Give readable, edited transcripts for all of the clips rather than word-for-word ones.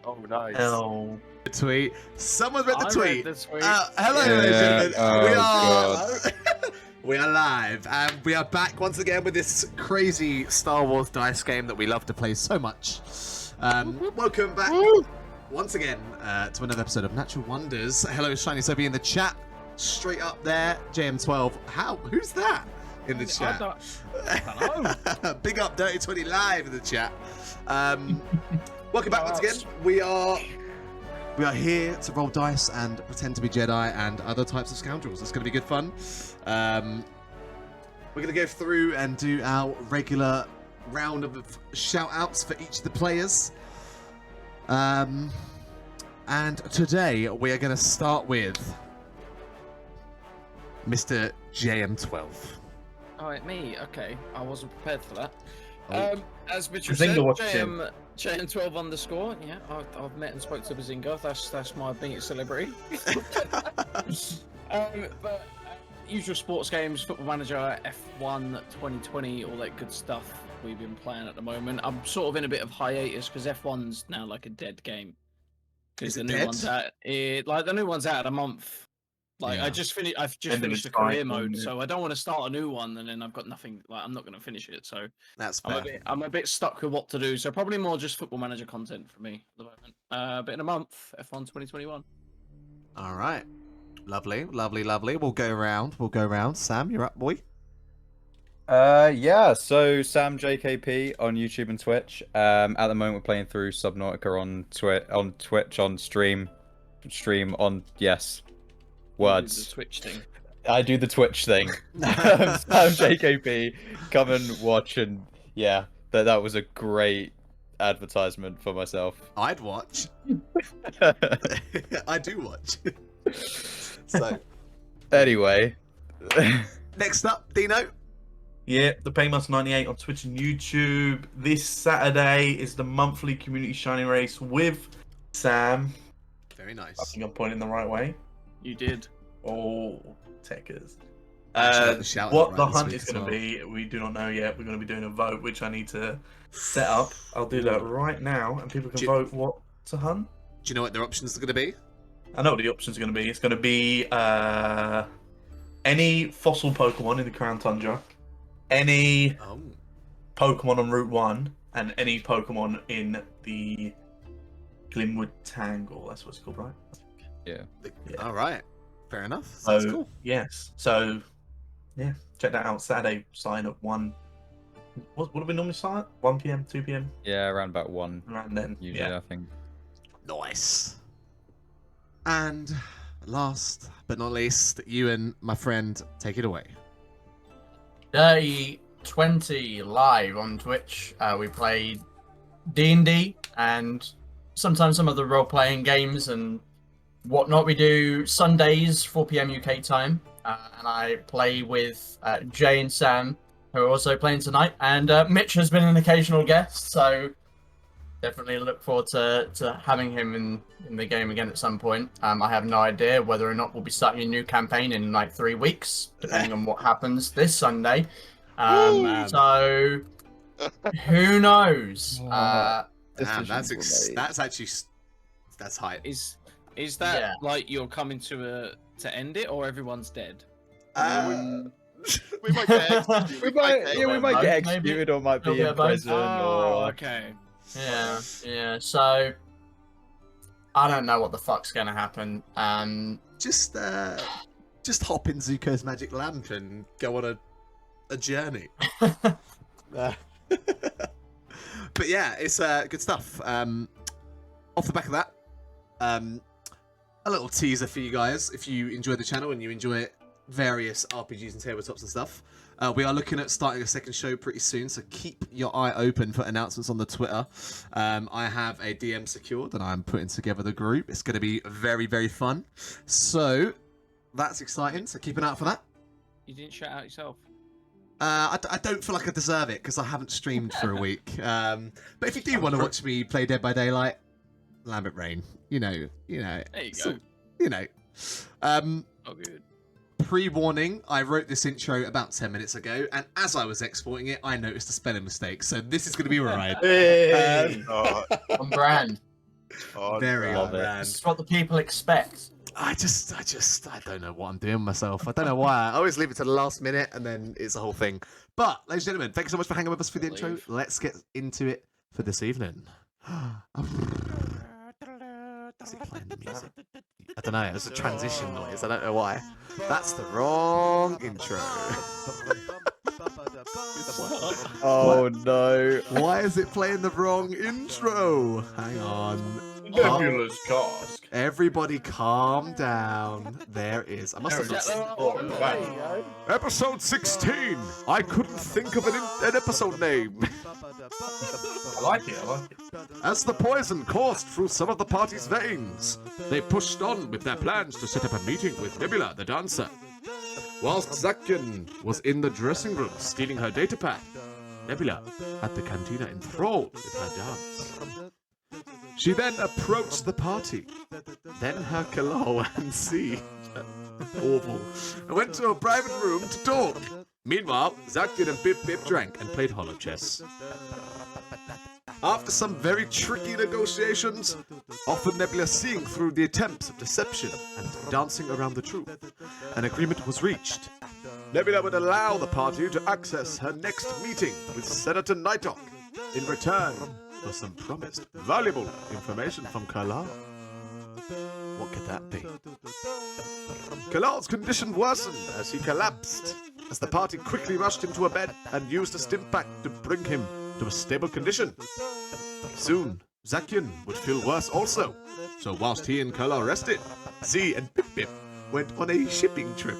Oh, nice. Oh. The tweet. Someone read the I tweet. read the tweet. Hello, Yeah, ladies and gentlemen. oh, We are live, and we are back once again with this crazy Star Wars dice game that we love to play so much. Welcome back once again to another episode of Natural Wonders. Hello, Shiny Sobi in the chat. Straight up there, JM12. Who's that in the chat? I don't know. Big up, Dirty 20 live in the chat. Welcome back once again. We are here to roll dice and pretend to be Jedi and other types of scoundrels. It's going to be good fun. We're going to go through and do our regular round of shout-outs for each of the players. And today we are going to start with Mr. JM12. Oh, it's me. Okay, I wasn't prepared for that. Oh. As Richard Bazinga said, watched him. JM12 underscore. Yeah, I've met and spoke to Bazinga. That's my being a celebrity. But usual sports games, Football Manager, F1 2020, all that good stuff we've been playing at the moment. I'm sort of in a bit of hiatus because F1's now like a dead game. Because the new one's out. The new one's out in a month. Like Yeah. I've just finished the career mode, so I don't want to start a new one and then I've got nothing. Like I'm not going to finish it, so That's fair. I'm a bit stuck with what to do. So probably more just Football Manager content for me at the moment. But in a month, F1 2021. All right. Lovely. We'll go around. Sam, you're up, boy. Yeah, so Sam JKP on YouTube and Twitch. At the moment we're playing through Subnautica on Twitch on stream on words. The Twitch thing. I do the Twitch thing. Sam JKP, come and watch, and yeah, that was a great advertisement for myself. I'd watch. I do watch. So, Anyway, next up, Dino. Yeah, the Paymans 98 on Twitch and YouTube. This Saturday is the monthly community shining race with Sam. Very nice. I think I'm pointing the right way. You did. Oh, techers. Actually, got the shout out What right the this hunt week is as going to well. be, we do not know yet. We're going to be doing a vote, which I need to set up. I'll do that right now, and people can vote what to hunt. Do you know what their options are going to be? I know what the options are going to be. It's going to be any fossil Pokemon in the Crown Tundra, any Oh. Pokemon on Route 1, and any Pokemon in the Glimwood Tangle. That's what it's called, right? yeah. Yeah. All right. Fair enough. Sounds So, cool. yes. So, yeah, check that out. Saturday, sign at 1. What do we normally start? 1 p.m., 2 p.m.? Yeah, around about 1 Around then. usually, Yeah. I think. Nice. And last but not least, Ewan, my friend, take it away. Day 20 live on Twitch. We play D&D and sometimes some other role-playing games and whatnot. We do Sundays, 4 p.m. UK time, and I play with Jay and Sam, who are also playing tonight. And Mitch has been an occasional guest, so definitely look forward to having him in the game again at some point. I have no idea whether or not we'll be starting a new campaign in like 3 weeks, depending on what happens this Sunday. So who knows? Damn, that's hype. Is that Yeah. like you're coming to end it, or everyone's dead? We might get We might get Maybe. executed or might be Maybe in about- prison Oh, or okay. Yeah. So I don't know what the fuck's gonna happen. just hop in Zuko's magic lamp and go on a journey. But yeah, it's good stuff. Off the back of that, a little teaser for you guys. If you enjoy the channel and you enjoy various RPGs and tabletops and stuff, we are looking at starting a second show pretty soon, so keep your eye open for announcements on the Twitter. I have a DM secured and I'm putting together the group. It's going to be very, very fun. So that's exciting, so keep an eye out for that. You didn't shout out yourself. I don't feel like I deserve it because I haven't streamed for a week. But if you do want to watch me play Dead by Daylight, Lambert Rain, you know. There you go. You know. Oh, good. Pre-warning, I wrote this intro about 10 minutes ago, and as I was exporting it, I noticed a spelling mistake, so this is going to be right. Hey! On brand. Oh, Very no. Love it. unran. This is what the people expect. I don't know what I'm doing myself. I don't know why. I always leave it to the last minute and then it's a whole thing. But, ladies and gentlemen, thank you so much for hanging with us for the intro. Leave. Let's get into it for this evening. I don't know. It's a transition noise. I don't know why. That's the wrong intro. Oh no. Why is it playing the wrong intro? Hang on. Nebulous cask. Everybody calm down. There is. I must have Is that lost. the right one? There you go. Episode 16. I couldn't think of an episode name. I like it. As the poison coursed through some of the party's veins, they pushed on with their plans to set up a meeting with Nebula, the dancer. Whilst Zakian was in the dressing room stealing her data pad, Nebula had the cantina enthralled with her dance. She then approached the party. Then her Kalao and C. Awful. Went to a private room to talk. Meanwhile, Zakian and Bip Bip drank and played holo chess. After some very tricky negotiations, often Nebula seeing through the attempts of deception and dancing around the truth, an agreement was reached. Nebula would allow the party to access her next meeting with Senator Nighthawk in return for some promised valuable information from Kalao. What could that be? Kalao's condition worsened as he collapsed, as the party quickly rushed him to a bed and used a stim pack to bring him to a stable condition. Soon, Zakian would feel worse also, so whilst he and Kalao rested, Z and Pip Pip went on a shipping trip.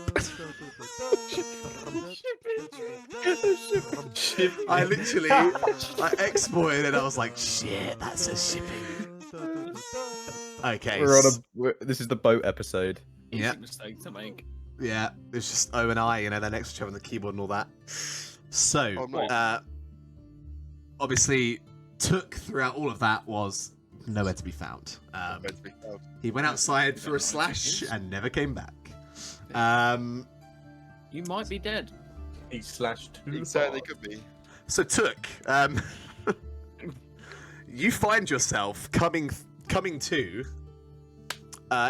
I literally, I exported and I was like, shit, that's a shipping. Okay. This is the boat episode. Easy Yeah. mistake to make. Yeah, it's just O and I, they're next to each other on the keyboard and all that. So, Oh, nice. obviously, Took throughout all of that was nowhere to be found. Meant to be found. He went outside for a slash and never came back. You might be dead. He slashed too He far. certainly could be. So Took, you find yourself coming to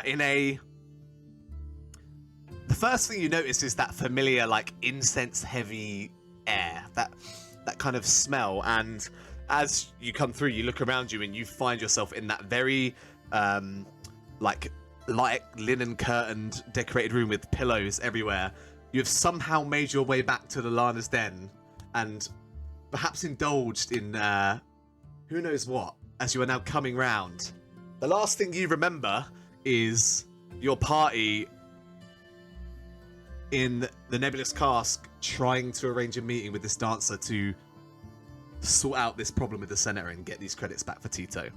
in a. The first thing you notice is that familiar, like incense-heavy air, that kind of smell, and as you come through, you look around you and you find yourself in that very, like light linen curtained, decorated room with pillows everywhere. You have somehow made your way back to the Lana's den, and perhaps indulged in who knows what, as you are now coming round. The last thing you remember is your party in the Nebulous Cask trying to arrange a meeting with this dancer to sort out this problem with the senator and get these credits back for Tito.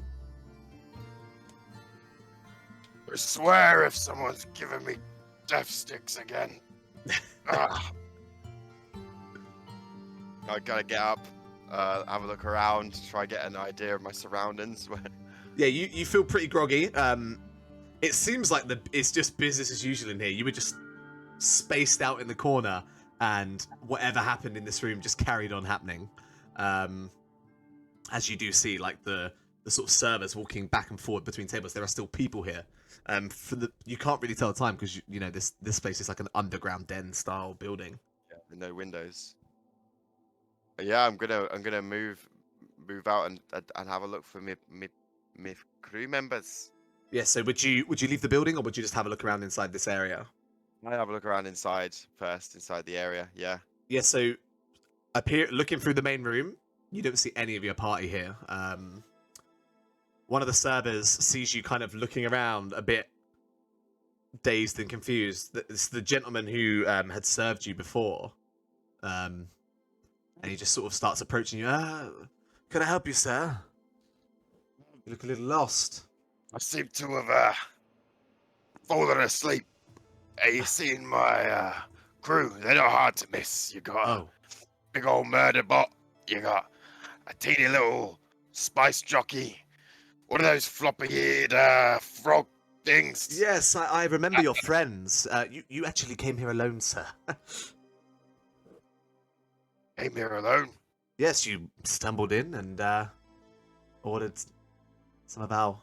I swear if someone's giving me death sticks again. Ah. I gotta get up, have a look around, try and get an idea of my surroundings. Yeah, you feel pretty groggy. It seems like it's just business as usual in here. You were just spaced out in the corner, and whatever happened in this room just carried on happening. As you do see, like the sort of servers walking back and forward between tables, there are still people here. You can't really tell the time because you know this place is like an underground den style building. Yeah, with no windows. But yeah, I'm gonna move out and have a look for me crew members. Yeah. So would you leave the building, or would you just have a look around inside this area? I have a look around inside first, inside the area. Yeah. Yeah. So looking through the main room, you don't see any of your party here. One of the servers sees you kind of looking around a bit dazed and confused. It's the gentleman who had served you before. And he just sort of starts approaching you. Can I help you, sir? You look a little lost. I seem to have fallen asleep. Have you seen my crew? They're not hard to miss. You got a big old murder bot. You got a teeny little spice jockey. What are those floppy-eared frog things? Yes, I remember your friends. You actually came here alone, sir. Came here alone. Yes, you stumbled in and ordered some of our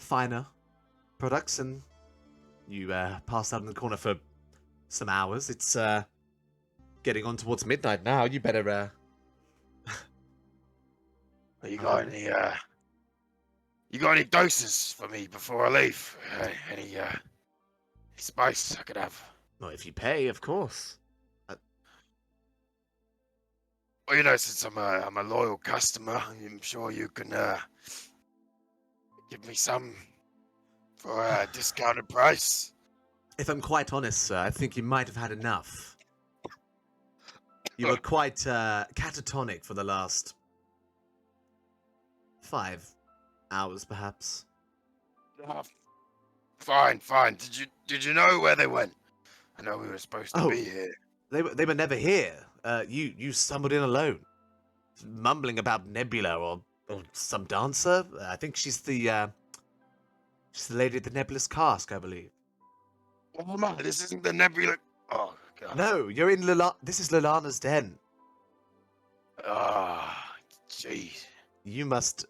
finer products, and you pass out in the corner for some hours. It's getting on towards midnight now. You better. You got any? You got any doses for me before I leave? Any spice I could have? Well, if you pay, of course. Well, you know, since I'm a loyal customer, I'm sure you can give me some for a discounted price. If I'm quite honest, sir, I think you might have had enough. You were quite catatonic for the last 5 hours, perhaps. Fine. Did you know where they went? I know we were supposed to Oh. be here. They were never here. You stumbled in alone, mumbling about Nebula or some dancer. I think she's the lady at the nebulous cask, I believe. Oh my, this isn't the Nebula. Oh god. No, you're in This is Lilana's den. Ah, jeez. You must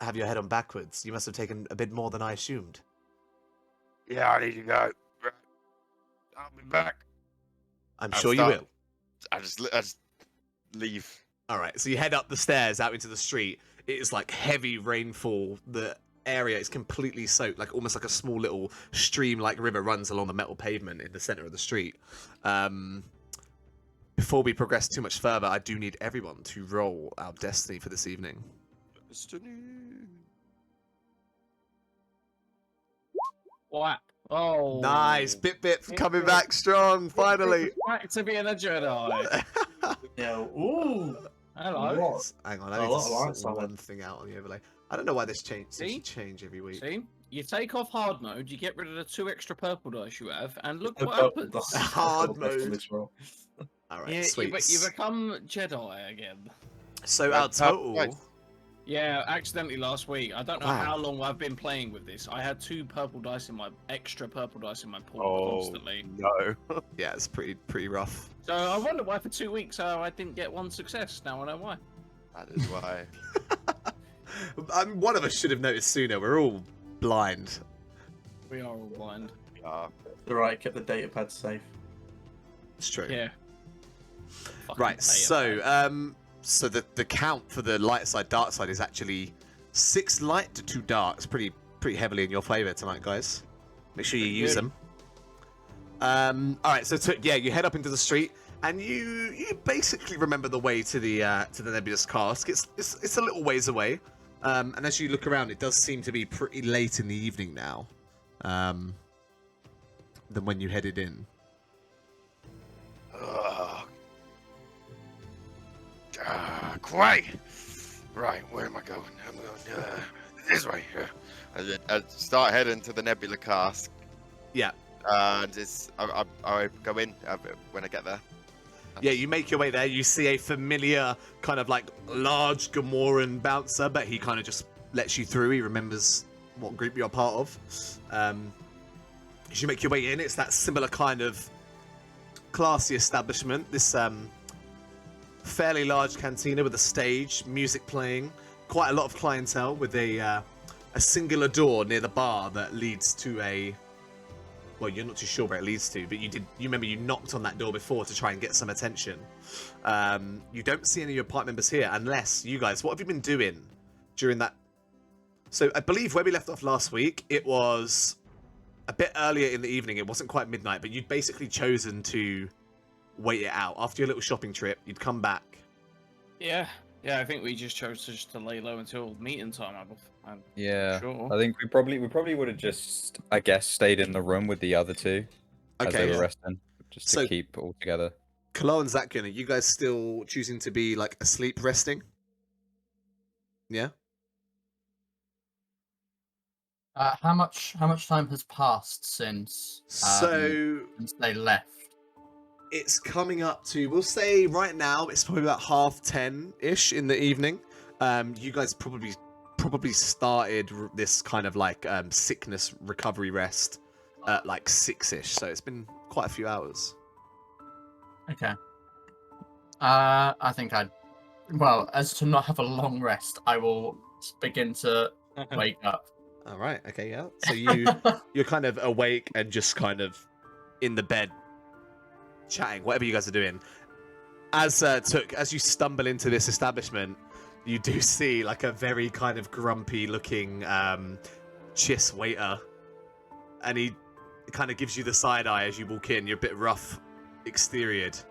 have your head on backwards. You must have taken a bit more than I assumed. Yeah, I need to go. Right. I'll be back. I'm I'll sure you start. will. I just leave. All right, so you head up the stairs out into the street. It is like heavy rainfall. The area is completely soaked, like almost like a small little stream-like river runs along the metal pavement in the center of the street. Before we progress too much further, I do need everyone to roll our destiny for this evening. Whap. Oh. Nice, Bit coming back strong, finally. Back to being a Jedi. Yeah. Ooh. Hello. Hang on, I A need lot of to lights sort on one thing out on the overlay. I don't know why this seems See? to change every week. See? You take off hard mode, you get rid of the 2 extra purple dice you have, and look The what purple happens. dust. Hard That's mode. literal. All right, Yeah, sweet. you become Jedi again. So our total. Yeah, accidentally last week. I don't know Wow. how long I've been playing with this. I had 2 extra purple dice in my pool Oh, constantly. no. Yeah, it's pretty rough. So I wonder why for 2 weeks I didn't get 1 success. Now I know why. That is why. One of us should have noticed sooner. We're all blind. We are all blind. It's alright, kept the data pad safe. It's true. Yeah. Right. So the count for the light side, dark side is actually 6 light to 2 dark. It's pretty heavily in your favor tonight, guys. Make sure you use them. All right. So you head up into the street. And you basically remember the way to the nebulous cask. It's a little ways away, and as you look around, it does seem to be pretty late in the evening now, than when you headed in. Great. Right, where am I going? I'm going this way. I start heading to the Nebula cask. Yeah. I go in when I get there. Yeah, you make your way there. You see a familiar kind of like large Gamoran bouncer, but he kind of just lets you through. He remembers what group you're part of. As you make your way in, it's that similar kind of classy establishment. This fairly large cantina with a stage, music playing, quite a lot of clientele with a singular door near the bar that leads to a. Well, you're not too sure where it leads to, but you remember you knocked on that door before to try and get some attention. You don't see any of your party members here, unless you guys, what have you been doing during that? So I believe where we left off last week, it was a bit earlier in the evening. It wasn't quite midnight, but you'd basically chosen to wait it out. After your little shopping trip, you'd come back. Yeah, I think we just chose to lay low until meeting time. I'm Yeah, sure. I think we probably would have just, I guess, stayed in the room with the other 2 as they were resting, just to keep all together. Kalo and Zakyn, are you guys still choosing to be like asleep, resting? Yeah. How much time has passed since since they left? It's coming up to, we'll say right now, it's probably about 10:30-ish in the evening. You guys probably started this kind of like sickness recovery rest at like 6:ish, so it's been quite a few hours. Okay. I think as to not have a long rest, I will begin to wake up. All right. Okay. Yeah. So you're kind of awake and just kind of in the bed, chatting, whatever you guys are doing. As you stumble into this establishment, you do see like a very kind of grumpy looking Chiss waiter, and he kind of gives you the side eye as you walk in. You're a bit rough exteriored.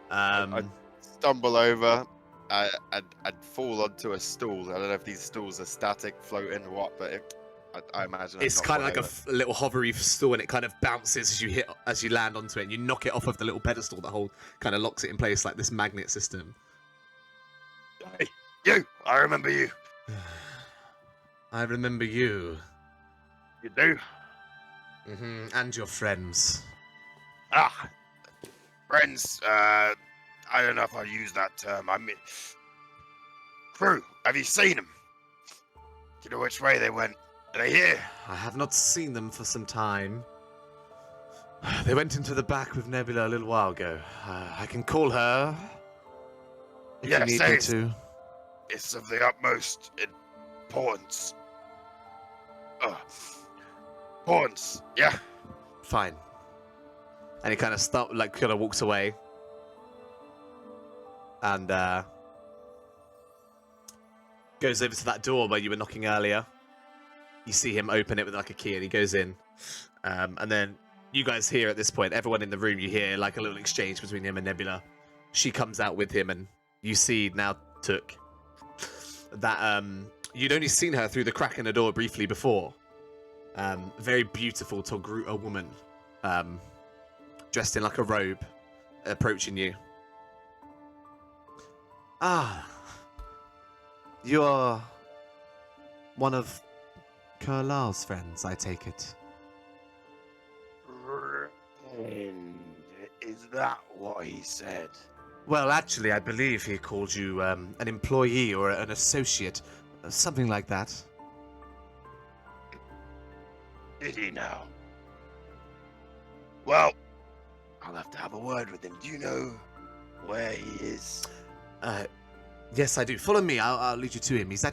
I stumble over. I'd fall onto a stool. I don't know if these stools are static, floating, or what, but I imagine it's kind of like a little hovery stool, and it kind of bounces as you land onto it, and you knock it off of the little pedestal that kind of locks it in place like this magnet system. Hey, you! I remember you. I remember you. You do? And your friends. Ah, friends. I don't know if I use that term. I mean, crew. Have you seen them? Do you know which way they went? Are they here? I have not seen them for some time. They went into the back with Nebula a little while ago. I can call her if you need me to. It's of the utmost importance. Importance, yeah. Fine. And he kind of walks away. And goes over to that door where you were knocking earlier. You see him open it with like a key, and he goes in. And then you guys hear at this point, everyone in the room, you hear like a little exchange between him and Nebula. She comes out with him, and you see now Took that you'd only seen her through the crack in the door briefly before. Very beautiful Togruta woman, dressed in like a robe, approaching you. Ah, you are one of Carlisle's friends, I take it. And is that what he said? Well, actually, I believe he called you an employee or an associate, something like that. Did he now? Well, I'll have to have a word with him. Do you know where he is? Yes, I do. Follow me. I'll lead you to him. He's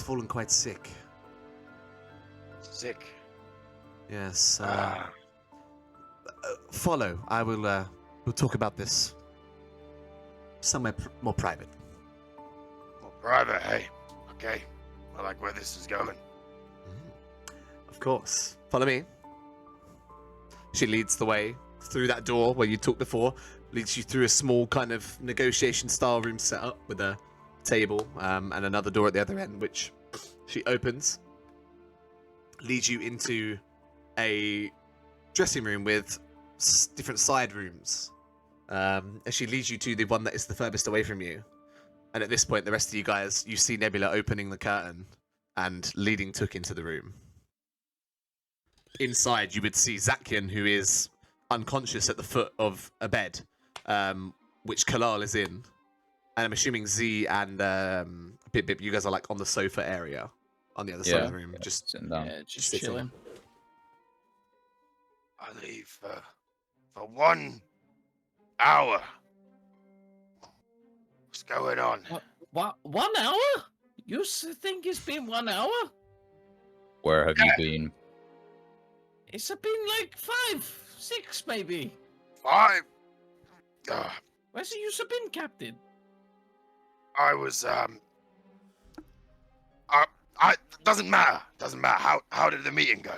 fallen quite sick. Sick. Yes. Follow. I will. We'll talk about this somewhere more private. More private, hey? Okay. I like where this is going. Of course. Follow me. She leads the way through that door where you talked before. Leads you through a small kind of negotiation style room set up with a table and another door at the other end, which she opens. Leads you into a dressing room with different side rooms. And she leads you to the one that is the furthest away from you. And at this point, the rest of you guys, you see Nebula opening the curtain and leading Took into the room. Inside, you would see Zakian, who is unconscious at the foot of a bed, which Kalal is in. And I'm assuming Z and Bip Bip, you guys are like on the sofa area on the other side of the room, just sitting down. Yeah, just sitting. chilling. I leave for 1 hour. What's going on? What? 1 hour? You think it's been 1 hour? Where have you been? It's been like 5, 6 maybe. 5? Where's you been, Captain? I was doesn't matter. Doesn't matter. How did the meeting go?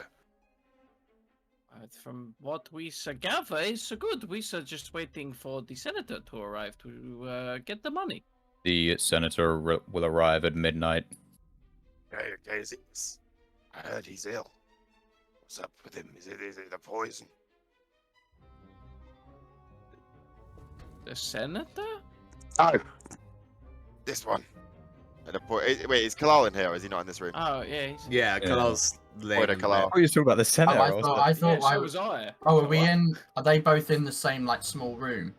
From what we gather, it's good. We are just waiting for the senator to arrive to get the money. The senator will arrive at midnight. Okay, I heard he's ill. What's up with him? Is it the poison? The senator? Oh, this one. Wait, is Kalal in here, or is he not in this room? Oh yeah. He's... Yeah, Kalal's laying Point in of bed. Kalal. Oh, you're talking about the Oh, senator. I thought Yeah, I so was. was I. Oh, are we in? Are they both in the same like small room?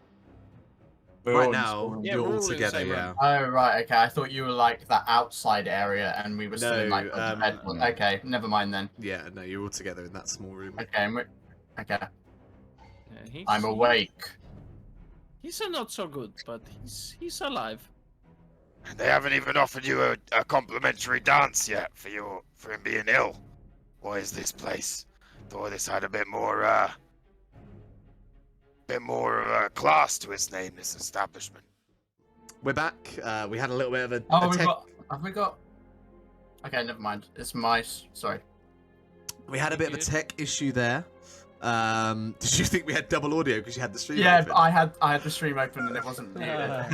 Right now, Yeah, you're we're all all in the together, same yeah. room. Oh right, okay. I thought you were like that outside area, and we were still in like No, the bed one. Okay, never mind then. Yeah, no, you're all together in that small room. Okay, okay. Yeah, I'm awake. He's not so good, but he's alive. And they haven't even offered you a complimentary dance yet for him being ill. What is this place? Thought this had a bit more class to its name, this establishment. We're back. We had a little bit of a Oh, tech... have we got? Okay, never mind. It's my sorry. We had a bit of a tech issue there. Did you think we had double audio because you had the stream Yeah, open? I had the stream open and it wasn't muted.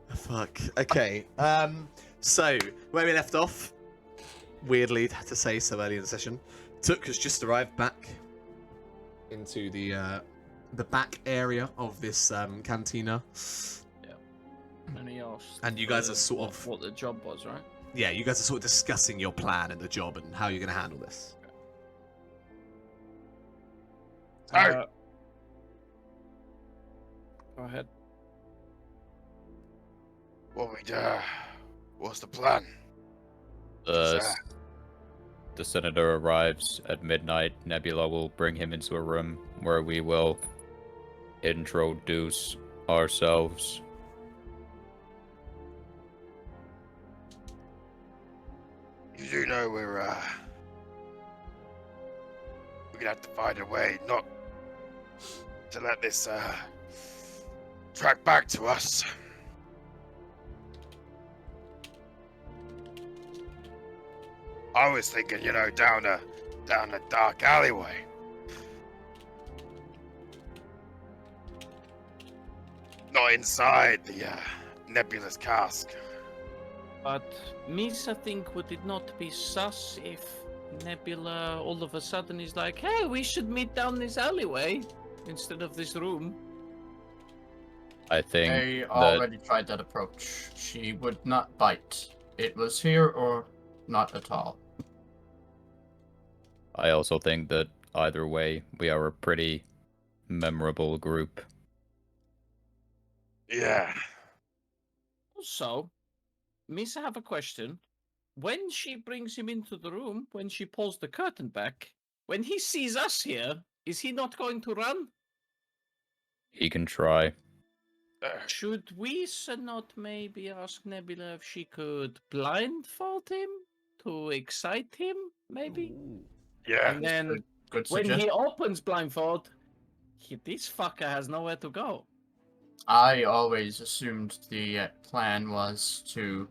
Fuck. Okay. So where we left off, weirdly to say so early in the session, Took has just arrived back into the back area of this cantina. And he asked. And you guys are sort of what the job was, right? Yeah, you guys are sort of discussing your plan and the job and how you're going to handle this. Go ahead. What's the plan? The senator arrives at midnight. Nebula will bring him into a room where we will introduce ourselves. You do know we're gonna have to find a way not to let this track back to us. I was thinking, down a dark alleyway. Not inside the nebulous cask. But Misa think would it not be sus if Nebula all of a sudden is like, hey, we should meet down this alleyway instead of this room? I think They that already tried that approach. She would not bite. It was here or not at all. I also think that either way, we are a pretty memorable group. Yeah. Also, Misa have a question. When she brings him into the room, when she pulls the curtain back, when he sees us here, is he not going to run? He can try. Should we not maybe ask Nebula if she could blindfold him to excite him, maybe? Yeah. And then Good when suggestion. he opens blindfold, this fucker has nowhere to go. I always assumed the plan was to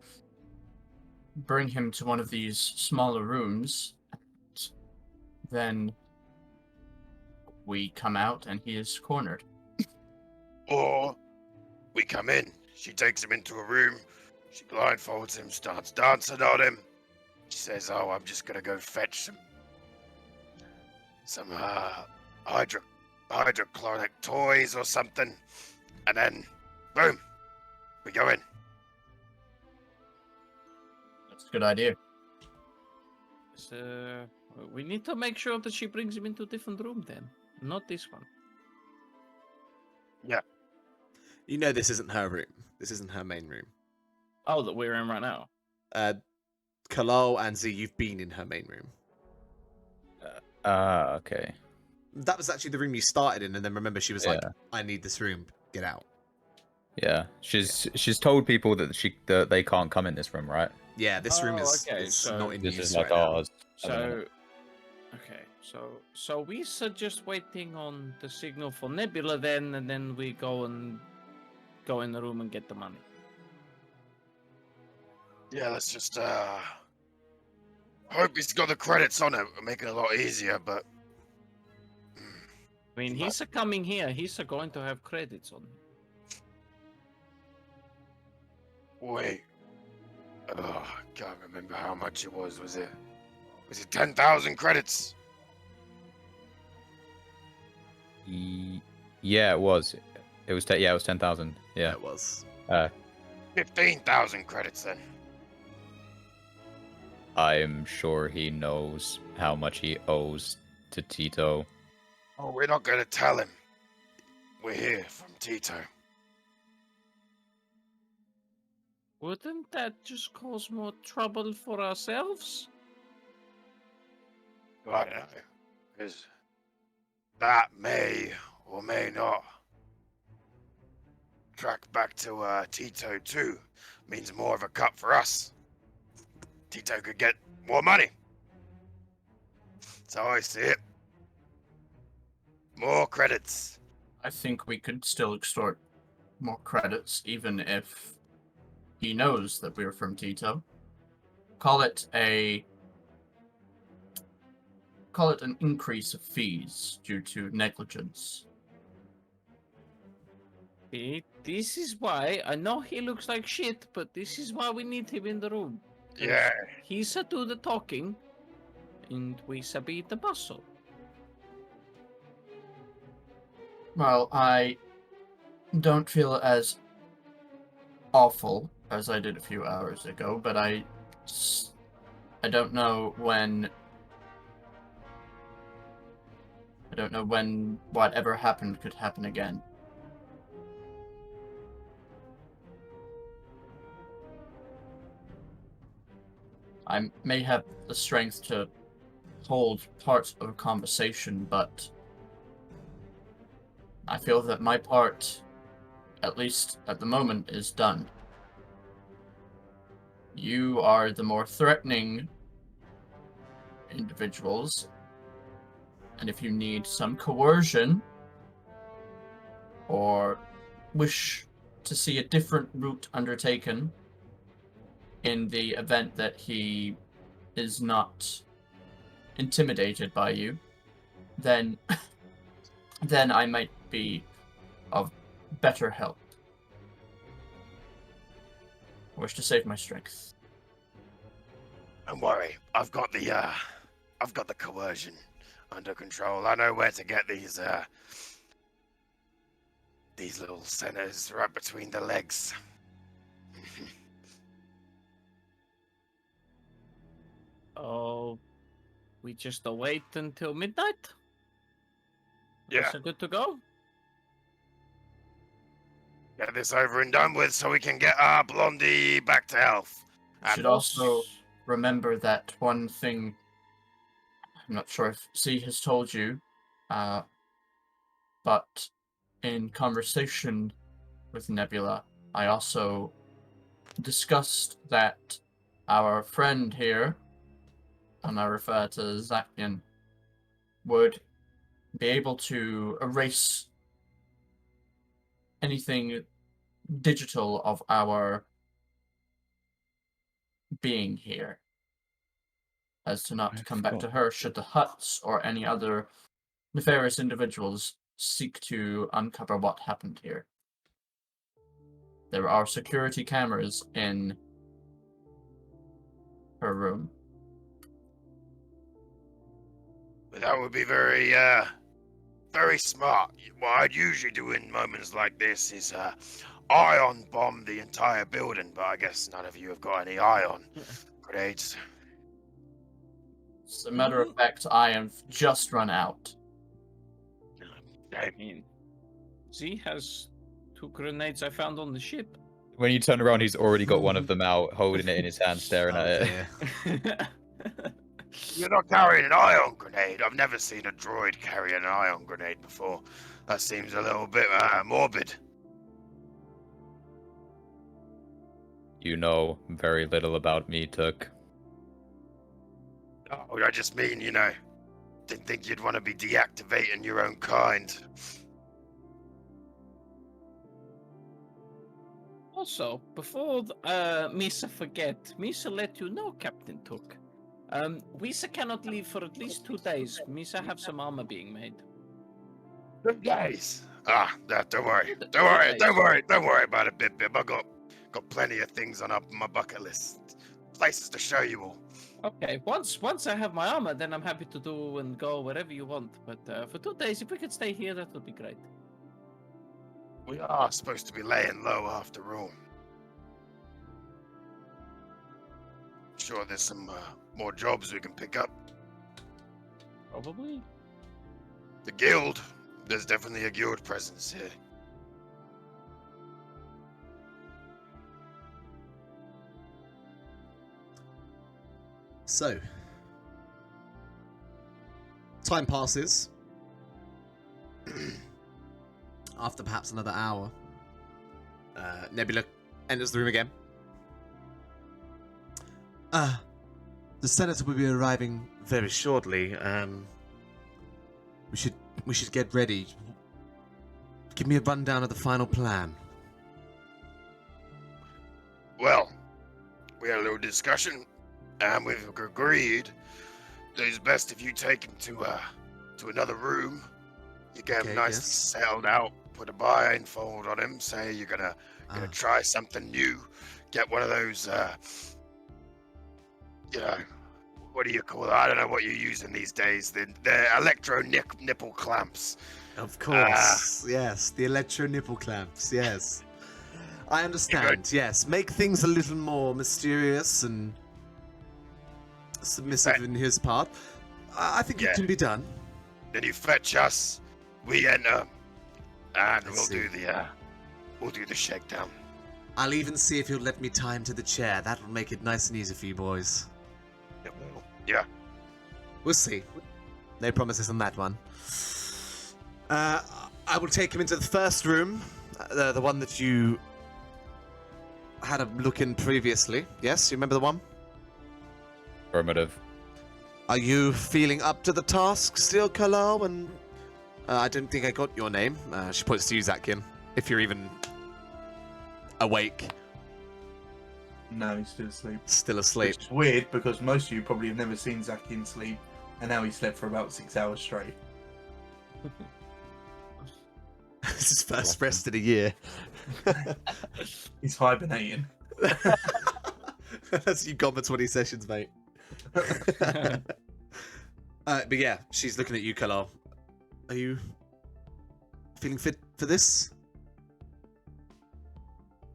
bring him to one of these smaller rooms, and then we come out and he is cornered. Or we come in, she takes him into a room, she blindfolds him, starts dancing on him. She says, "Oh, I'm just gonna go fetch some hydrochloric toys or something," and then, boom, we go in. That's a good idea. So we need to make sure that she brings him into a different room then, not this one. Yeah. You know this isn't her room. This isn't her main room. Oh, that we're in right now. Kalal and Z, you've been in her main room. Okay. That was actually the room you started in, and then remember she was like, "I need this room. Get out." Yeah, she's told people that they can't come in this room, right? Yeah, this room is so not in This use is like right now. ours. So, okay, so we are just waiting on the signal for Nebula then, and then we go in the room and get the money. Yeah, let's just hope he's got the credits on it. It'll make it a lot easier, but I mean, he's coming here. He's going to have credits on him. wait. Oh, I can't remember how much it was. Was it 10,000 credits? Yeah, it was. It was. It was 10,000. Yeah. It was. 15,000 credits then. I'm sure he knows how much he owes to Tito. Oh, we're not gonna tell him. We're here from Tito. Wouldn't that just cause more trouble for ourselves? I don't know. Because that may or may not track back to Tito too means more of a cut for us. Tito could get more money. That's how I see it. More credits. I think we could still extort more credits, even if he knows that we're from Tito. Call it an increase of fees due to negligence. See, this is why I know he looks like shit, but this is why we need him in the room. 'Cause Yeah. He's a do the talking, and we be the muscle. Well, I don't feel as awful as I did a few hours ago, but I don't know when. I don't know when whatever happened could happen again. I may have the strength to hold parts of a conversation, but I feel that my part, at least at the moment, is done. You are the more threatening individuals, and if you need some coercion or wish to see a different route undertaken in the event that he is not intimidated by you, then I might be of better help. I wish to save my strength. Don't worry, I've got the coercion under control. I know where to get these little centers right between the legs. Oh, we just wait until midnight? Yeah. So good to go? Get this over and done with so we can get our Blondie back to health. You should also remember that one thing. I'm not sure if Z has told you, but in conversation with Nebula, I also discussed that our friend here, and I refer to Zakian, would be able to erase anything digital of our being here, as to not come back to her should the Huts or any other nefarious individuals seek to uncover what happened here. There are security cameras in her room. But that would be very, very smart. What I'd usually do in moments like this is, ion bomb the entire building, but I guess none of you have got any ion grenades. As a matter of fact, I have just run out. I mean, Z has 2 grenades I found on the ship. When you turn around, he's already got one of them out, holding it in his hand, staring at it. dear. You're not carrying an ion grenade. I've never seen a droid carry an ion grenade before. That seems a little bit morbid. You know very little about me, Took. Oh, I just mean, didn't think you'd want to be deactivating your own kind. Also, before Misa forget, Misa let you know, Captain Took. Misa cannot leave for at least 2 days. Misa have some armor being made. 2 days. Don't worry. Two Don't worry. days. Don't worry. Don't worry about it, Bib Bib. I got plenty of things on up my bucket list. Places to show you all. Okay, once I have my armor, then I'm happy to do and go wherever you want. But for 2 days, if we could stay here, that would be great. We are supposed to be laying low after all. Sure, there's some more jobs we can pick up. Probably. The guild. There's definitely a guild presence here. So, time passes. After perhaps another hour, Nebula enters the room again. The senator will be arriving very shortly. We should get ready. Give me a rundown of the final plan. Well, we had a little discussion, and we've agreed that it's best if you take him to another room. You get him Okay, nicely yes. settled out, put a blindfold on him, say you're gonna try something new. Get one of those, what do you call it? I don't know what you're using these days. The electro nipple clamps. Of course, yes, the electro nipple clamps, yes. I understand, yes. Make things a little more mysterious and submissive in his part. I think it can be done. Then you fetch us, we enter, and we'll see. do the shakedown. I'll even see if he'll let me tie him to the chair. That'll make it nice and easy for you boys. It will. Yeah. We'll see. No promises on that one. I will take him into the first room, the one that you had a look in previously. Yes, you remember the one? Affirmative. Are you feeling up to the task still, Kalal? And I don't think I got your name. She points to you, Zatkin, if you're even awake. No, he's still asleep. Still asleep. It's weird because most of you probably have never seen Zakin sleep, and now he slept for about 6 hours straight. It's his first rest of the year. He's hibernating. That's you got for 20 sessions, mate. But yeah, she's looking at you, Kalal. Are you feeling fit for this?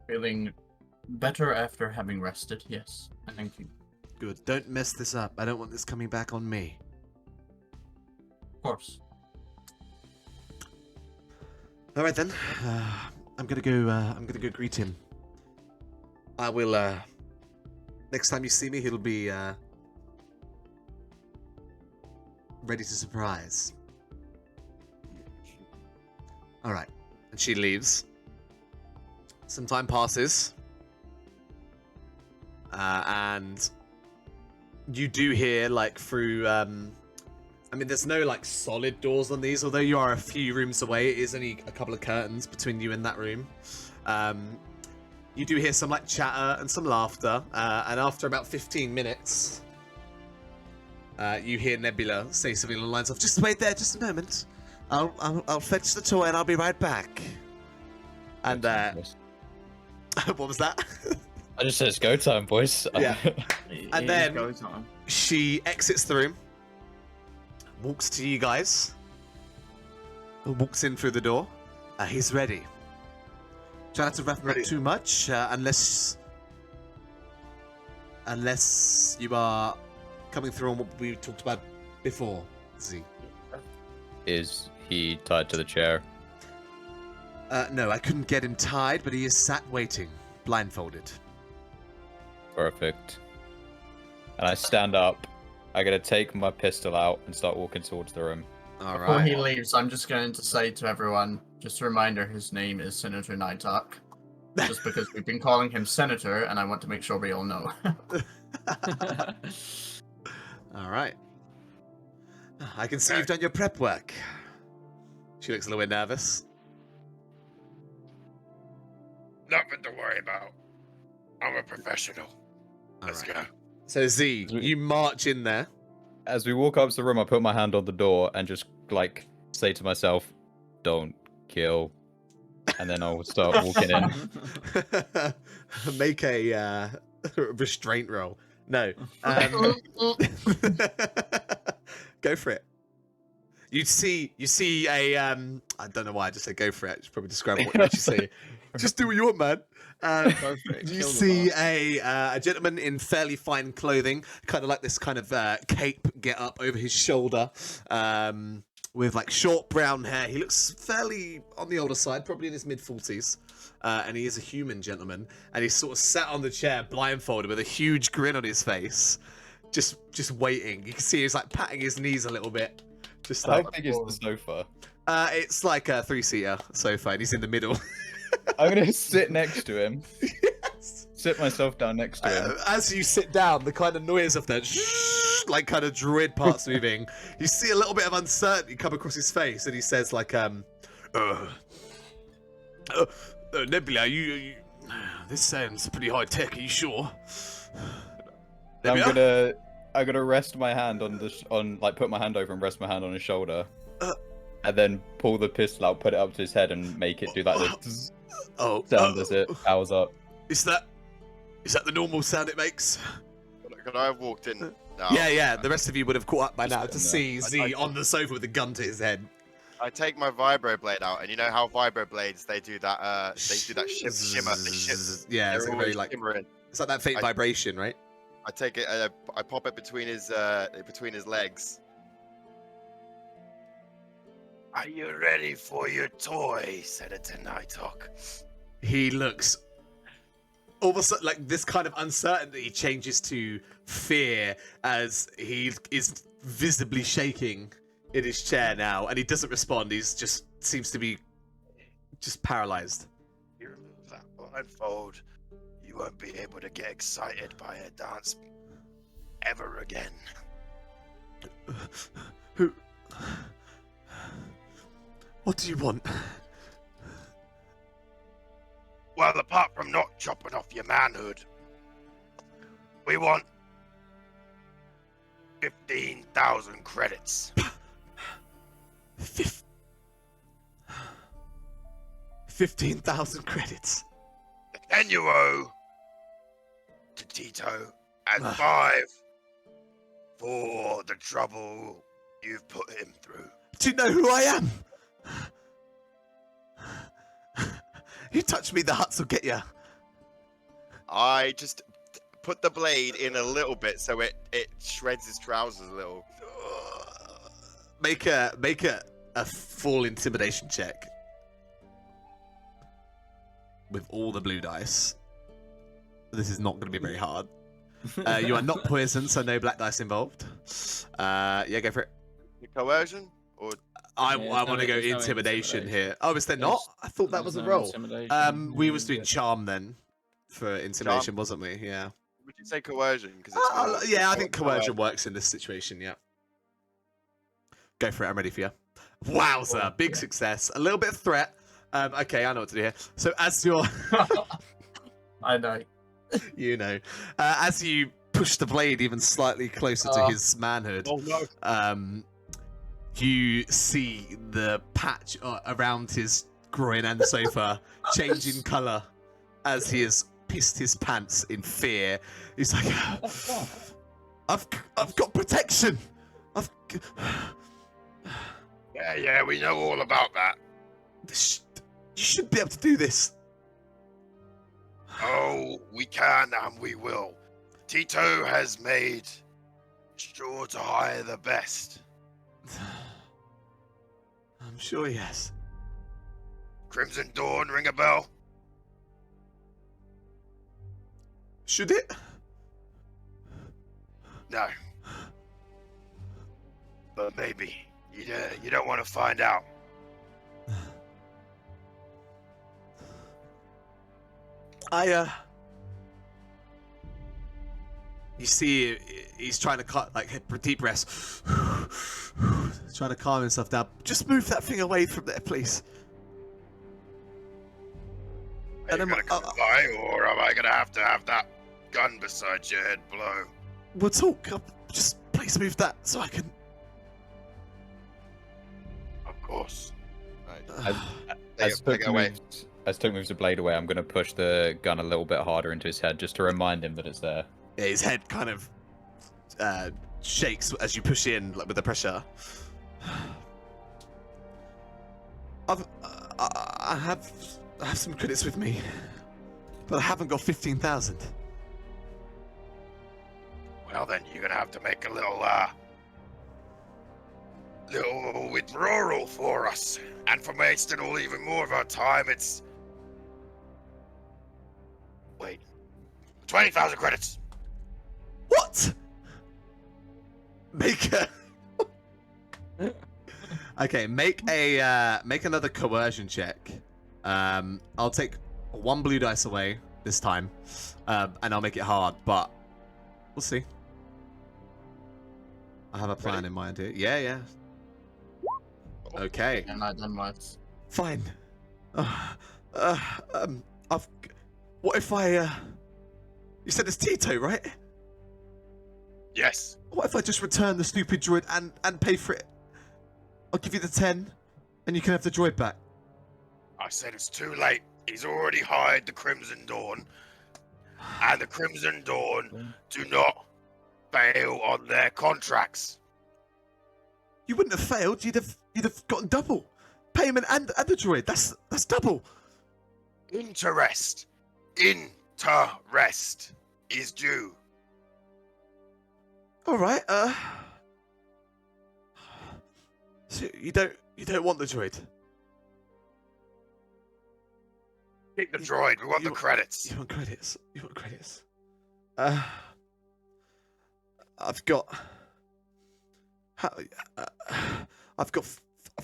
Feeling better after having rested, yes. Thank you. Good. Don't mess this up. I don't want this coming back on me. Of course. All right then. I'm gonna go greet him. I will. Next time you see me, he'll be ready to surprise. All right. And she leaves. Some time passes. And you do hear, like, through, I mean, there's no, like, solid doors on these, although you are a few rooms away. It is only a couple of curtains between you and that room. You do hear some, like, chatter and some laughter, and after about 15 minutes, you hear Nebula say something along the lines of, "Just wait there, just a moment. I'll fetch the toy and I'll be right back." And, what was that? I just said it's go time, boys. Yeah. And It then- goes on. She exits the room, walks to you guys, walks in through the door. He's ready. Try not to wrap him up too much, unless you are coming through on what we talked about before, Z. Is he tied to the chair? No, I couldn't get him tied, but he is sat waiting, blindfolded. Perfect. And I stand up. I gotta take my pistol out and start walking towards the room. All Before he right. leaves, I'm just going to say to everyone, just a reminder, his name is Senator Nighthawk. Just because we've been calling him Senator, and I want to make sure we all know. All right. I can see you've done your prep work. She looks a little bit nervous. Nothing to worry about. I'm a professional. All Let's right. go. So Z, you march in there. As we walk up to the room, I put my hand on the door and just like say to myself, "Don't kill," and then I'll start walking in. Make a restraint roll. No. Go for it. You see a I don't know why I just said go for it. It's probably describing what you actually see. Just do what you want, man. Go for it, You kill the see bastard. a gentleman in fairly fine clothing, kind of like this kind of cape get up over his shoulder, with like short brown hair. He looks fairly on the older side, probably in his mid-40s, and he is a human gentleman. And he's sort of sat on the chair, blindfolded, with a huge grin on his face, just waiting. You can see he's like patting his knees a little bit, just How like big is the sofa? it's like a 3-seater sofa, and he's in the middle. I'm gonna sit next to him. Yes. Sit myself down next to him. As you sit down, the kind of noise of that like kind of druid parts moving, you see a little bit of uncertainty come across his face, and he says like, Nebula, you this sounds pretty high tech. Are you sure? Nebula? I'm gonna rest my hand on like put my hand over and rest my hand on his shoulder, and then pull the pistol out, put it up to his head, and make it do like the sound as it powers up. Is that the normal sound it makes? Could I have walked in? No. Yeah. The rest of you would have caught up by now to Just see Z on the sofa with a gun to his head. I take my vibro blade out, and you know how vibro blades they do that shimmer. Yeah, it's They're like very always like shimmering. it's like that faint vibration, right? I take it, I pop it between his legs. Are you ready for your toy, Senator Nighthawk? He looks all of a sudden like this kind of uncertainty changes to fear as he is visibly shaking in his chair now, and he doesn't respond. He's just seems to be just paralyzed. You remove that blindfold, you won't be able to get excited by a dance ever again. Who? What do you want? Well, apart from not chopping off your manhood, we want 15,000 credits. 15,000 credits. And you owe to Tito and 5 for the trouble you've put him through. Do you know who I am? You touch me, the huts will get you. I just put the blade in a little bit so it shreds his trousers a little. Make a full intimidation check with all the blue dice. This is not going to be very hard. You are not poisoned, so no black dice involved. Yeah, go for it. The coercion or I want to go intimidation here. Oh, is there not? I thought that was a roll. We was doing charm then for intimidation, wasn't we? Yeah. would you say coercion? Because yeah, I think coercion works in this situation. Yeah. Go for it. I'm ready for you. Wowza, big success. A little bit of threat. Okay, I know what to do here. So as you're... I know. You know. As you push the blade even slightly closer to his manhood, you see the patch around his groin and the sofa change in colour as he has pissed his pants in fear. He's like, I've got protection. Yeah, we know all about that. You should be able to do this. Oh, we can and we will. Tito has made sure to hire the best. I'm sure he has. Crimson Dawn, ring a bell? Should it? No. But maybe. You don't want to find out. You see, he's trying to cut, like, deep breaths. Trying to calm himself down. Just move that thing away from there, please. Are you gonna comply, or am I gonna have to have that gun beside your head blow? We'll talk. Just please move that so I can... Of course. As Took moves the blade away, I'm going to push the gun a little bit harder into his head just to remind him that it's there. Yeah, his head kind of shakes as you push in, like, with the pressure. I have some credits with me, but I haven't got 15,000. Well, then you're gonna have to make a little withdrawal for us. And for wasting all even more of our time, it's... Wait. 20,000 credits! What? Make a... Okay, make another coercion check. I'll take 1 blue dice away this time, and I'll make it hard, but we'll see. I have a plan in mind here. Yeah. Okay. And I done worse. Fine. What if I, you said it's Tito, right? Yes. What if I just return the stupid droid and pay for it? I'll give you the 10, and you can have the droid back. I said it's too late. He's already hired the Crimson Dawn, and the Crimson Dawn do not fail on their contracts. You wouldn't have failed. You'd have gotten double payment and the droid. That's double. Interest is due. All right. So you don't want the droid? Take the droid. We want the credits. You want credits? You want credits? I've got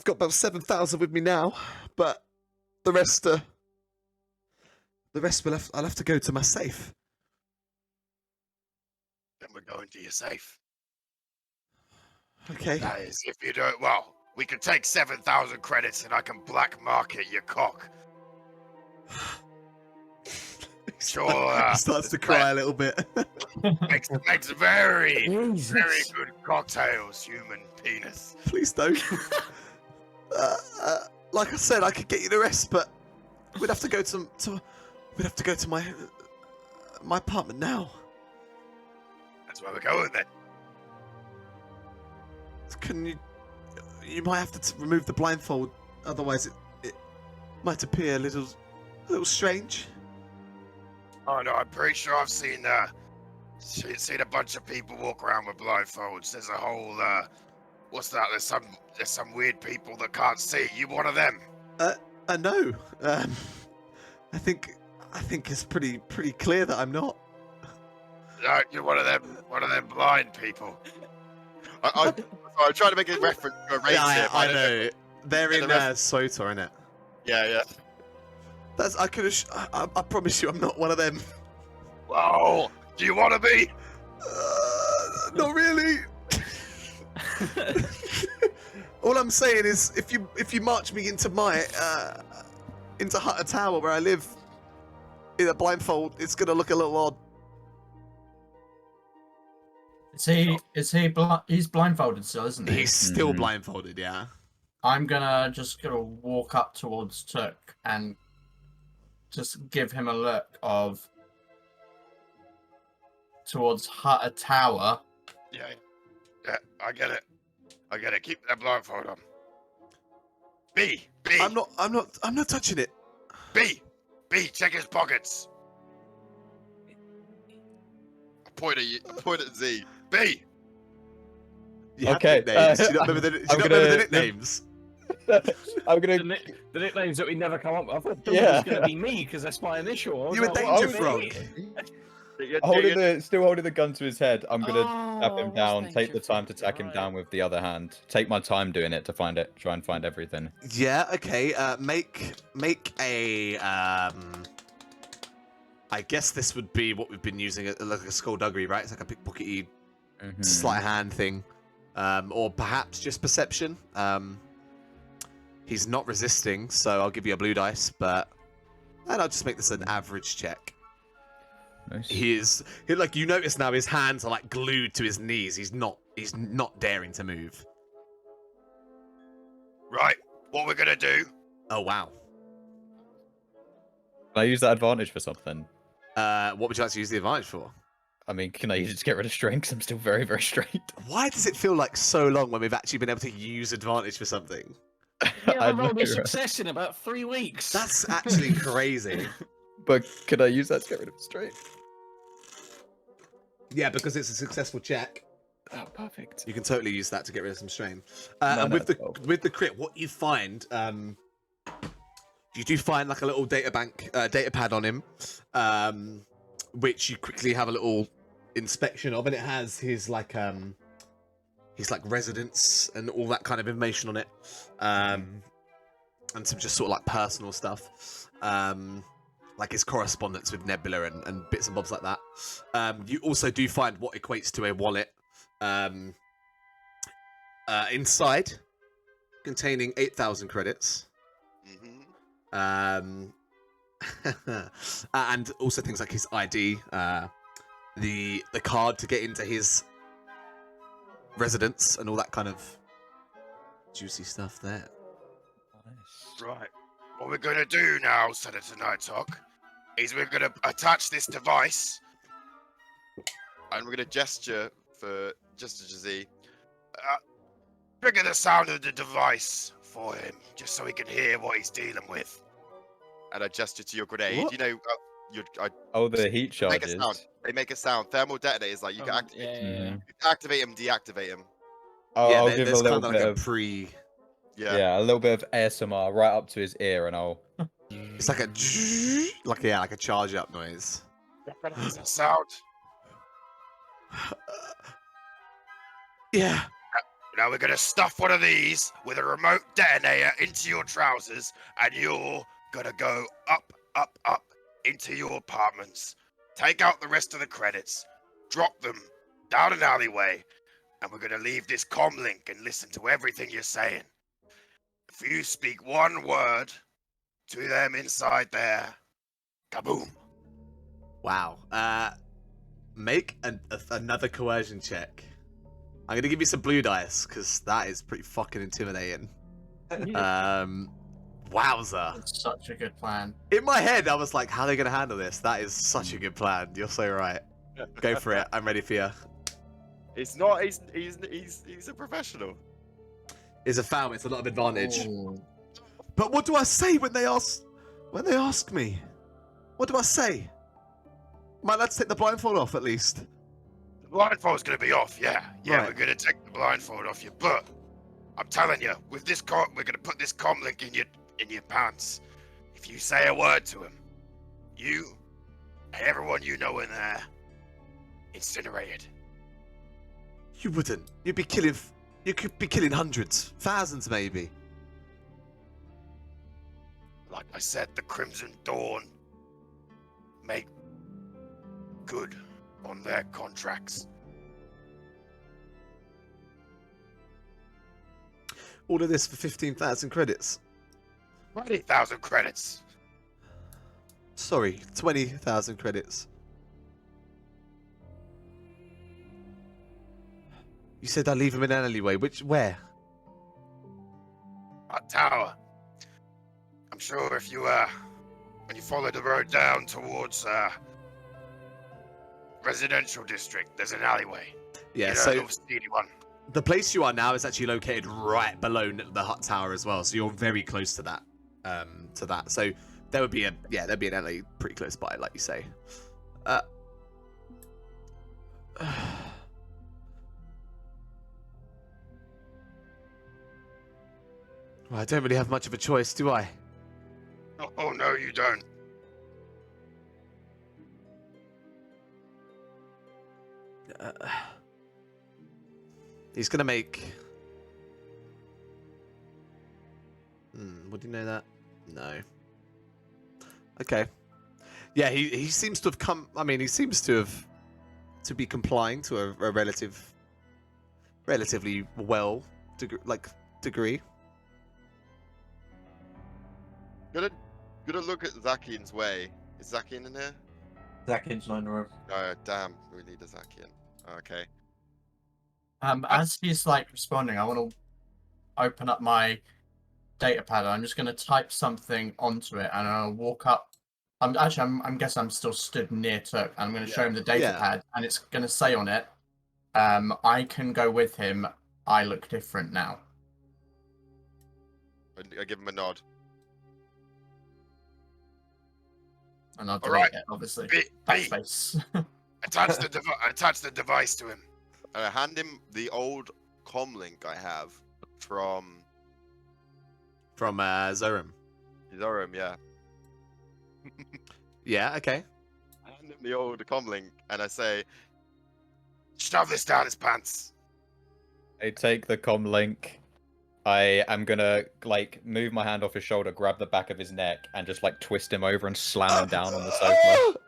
about 7,000 with me now, but the rest I'll have to go to my safe. Then we're going to your safe. Okay. That is, if you don't. Well, we can take 7,000 credits, and I can black market your cock. Sure. He starts to cry a little bit. Makes very good cocktails, human penis. Please don't. Like I said, I could get you the rest, but we'd have to go to my apartment now. That's where we're going then. Can you might have to remove the blindfold, otherwise it might appear a little strange. Oh no, I'm pretty sure I've seen a bunch of people walk around with blindfolds. There's a whole what's that? There's some weird people that can't see. You one of them? No. I think it's pretty clear that I'm not. No, you're one of them blind people. I'm trying to make a reference to a race here. I know. They're in Sotor, innit? Yeah. I promise you, I'm not one of them. Whoa! Do you want to be? Not really. All I'm saying is, if you march me into into Hutter Tower where I live in a blindfold, it's gonna look a little odd. He's blindfolded still, isn't he? He's still blindfolded, yeah. I'm gonna walk up towards Took and just give him a look towards Hutter Tower. Yeah, I get it. Keep that blindfold on. B. I'm not touching it. B. Check his pockets. I point at Z. B. You have Okay, nicknames. Do you not remember the nicknames? I'm gonna. The nicknames that we never come up with. I thought it Yeah. was going to be me because that's my initial. I was You were like, Danger "What, Frog. me?" Still holding the gun to his head. I'm gonna tap Oh, him what's down. Danger Take the time to Frog? tack him Right. down with the other hand. Take my time doing it to find it. Try and find everything. Yeah. Okay. Make a. I guess this would be what we've been using, like a skullduggery, right? It's like a pickpockety sleight of hand thing, or perhaps just perception. He's not resisting, so I'll give you a blue dice, and I'll just make this an average check. Nice. Like, you notice now his hands are like glued to his knees. He's not daring to move. Right. What we're gonna do? Oh wow. Can I use that advantage for something? What would you like to use the advantage for? I mean, can I use it to get rid of strain? Because I'm still very, very straight. Why does it feel like so long when we've actually been able to use advantage for something? Yeah, I I rolled know, a right? success in about 3 weeks. That's actually crazy. But could I use that to get rid of strain? Yeah, because it's a successful check. Oh, perfect. You can totally use that to get rid of some strain. No, And no, with the crit, what you find, you do find like a little data pad on him, which you quickly have a little inspection of, and it has his residence and all that kind of information on it, and some just sort of like personal stuff. like his correspondence with Nebula and bits and bobs like that. You also do find what equates to a wallet inside, containing 8,000 credits. Mm-hmm. And also things like his ID, the card to get into his residence, and all that kind of juicy stuff there. Nice. Right. What we're gonna do now, Senator Nighthawk, is we're gonna attach this device. And we're gonna gesture for Z. Trigger the sound of the device for him, just so he can hear what he's dealing with. And I gesture to your grenade. What? You know, Oh, the heat make a charges. sound. They make a sound. Thermal detonators, like you can activate, Yeah. you can activate them, deactivate them. I'll Yeah, give a there's little kind of bit like a of pre. Yeah. a little bit of ASMR right up to his ear, and I'll. It's like a like a charge up noise. Does that sound? Yeah. Now we're gonna stuff one of these with a remote detonator into your trousers, and you're gonna go up, up, up into your apartments. Take out the rest of the credits, drop them down an alleyway, and we're gonna leave this comm link and listen to everything you're saying. If you speak one word to them inside there, kaboom. Wow. Make another coercion check. I'm gonna give you some blue dice because that is pretty fucking intimidating. Wowza. It's such a good plan. In my head, I was like, "How are they gonna handle this?" That is such a good plan. You're so right. Go for it. I'm ready for you. It's not. He's a professional. It's a foul. It's a lot of advantage. Ooh. But what do I say when they ask? When they ask me, what do I say? Might let's take the blindfold off at least. The blindfold's gonna be off, yeah. Yeah, Right. we're gonna take the blindfold off you, but I'm telling you, with this we're gonna put this comm link in your pants. If you say a word to him, you and everyone you know in there, incinerated. You wouldn't. You'd be killing. You could be killing hundreds, thousands, maybe. Like I said, the Crimson Dawn make good on their contracts. All of this for 15,000 credits. 20,000 credits. Sorry, 20,000 credits. You said I'd leave him in an alleyway. Where? A tower. I'm sure if you when you follow the road down towards residential district, there's an alleyway. Yeah, You know, so little steely one. the place you are now is actually located right below the hut tower as well, so you're very close to that. So there would be there'd be an alley pretty close by, like you say. Well, I don't really have much of a choice, do I? Oh no, you don't. He's gonna make. Would you know that? No. Okay. Yeah, he seems to have come. I mean, he seems to be complying to a relatively well degree. Gonna look at Zakian's way. Is Zakian in here? Zakin's not in the room. Oh damn, we need a Zakian. Okay. As he's like responding, I want to open up my data pad. I'm just going to type something onto it, and I'll walk up. I'm guessing I'm still stood near Turk. I'm going to show him the data pad, and it's going to say on it, "I can go with him. I look different now." I give him a nod. And I'll All delete right. it, obviously. B, Backspace. attach the device to him. And I hand him the old comm link I have from Zoram. Zoram, yeah. Yeah. Okay. I hand him the old comm link and I say, Shove this down his pants. I take the comm link I am gonna like move my hand off his shoulder, grab the back of his neck, and just like twist him over and slam him down on the sofa.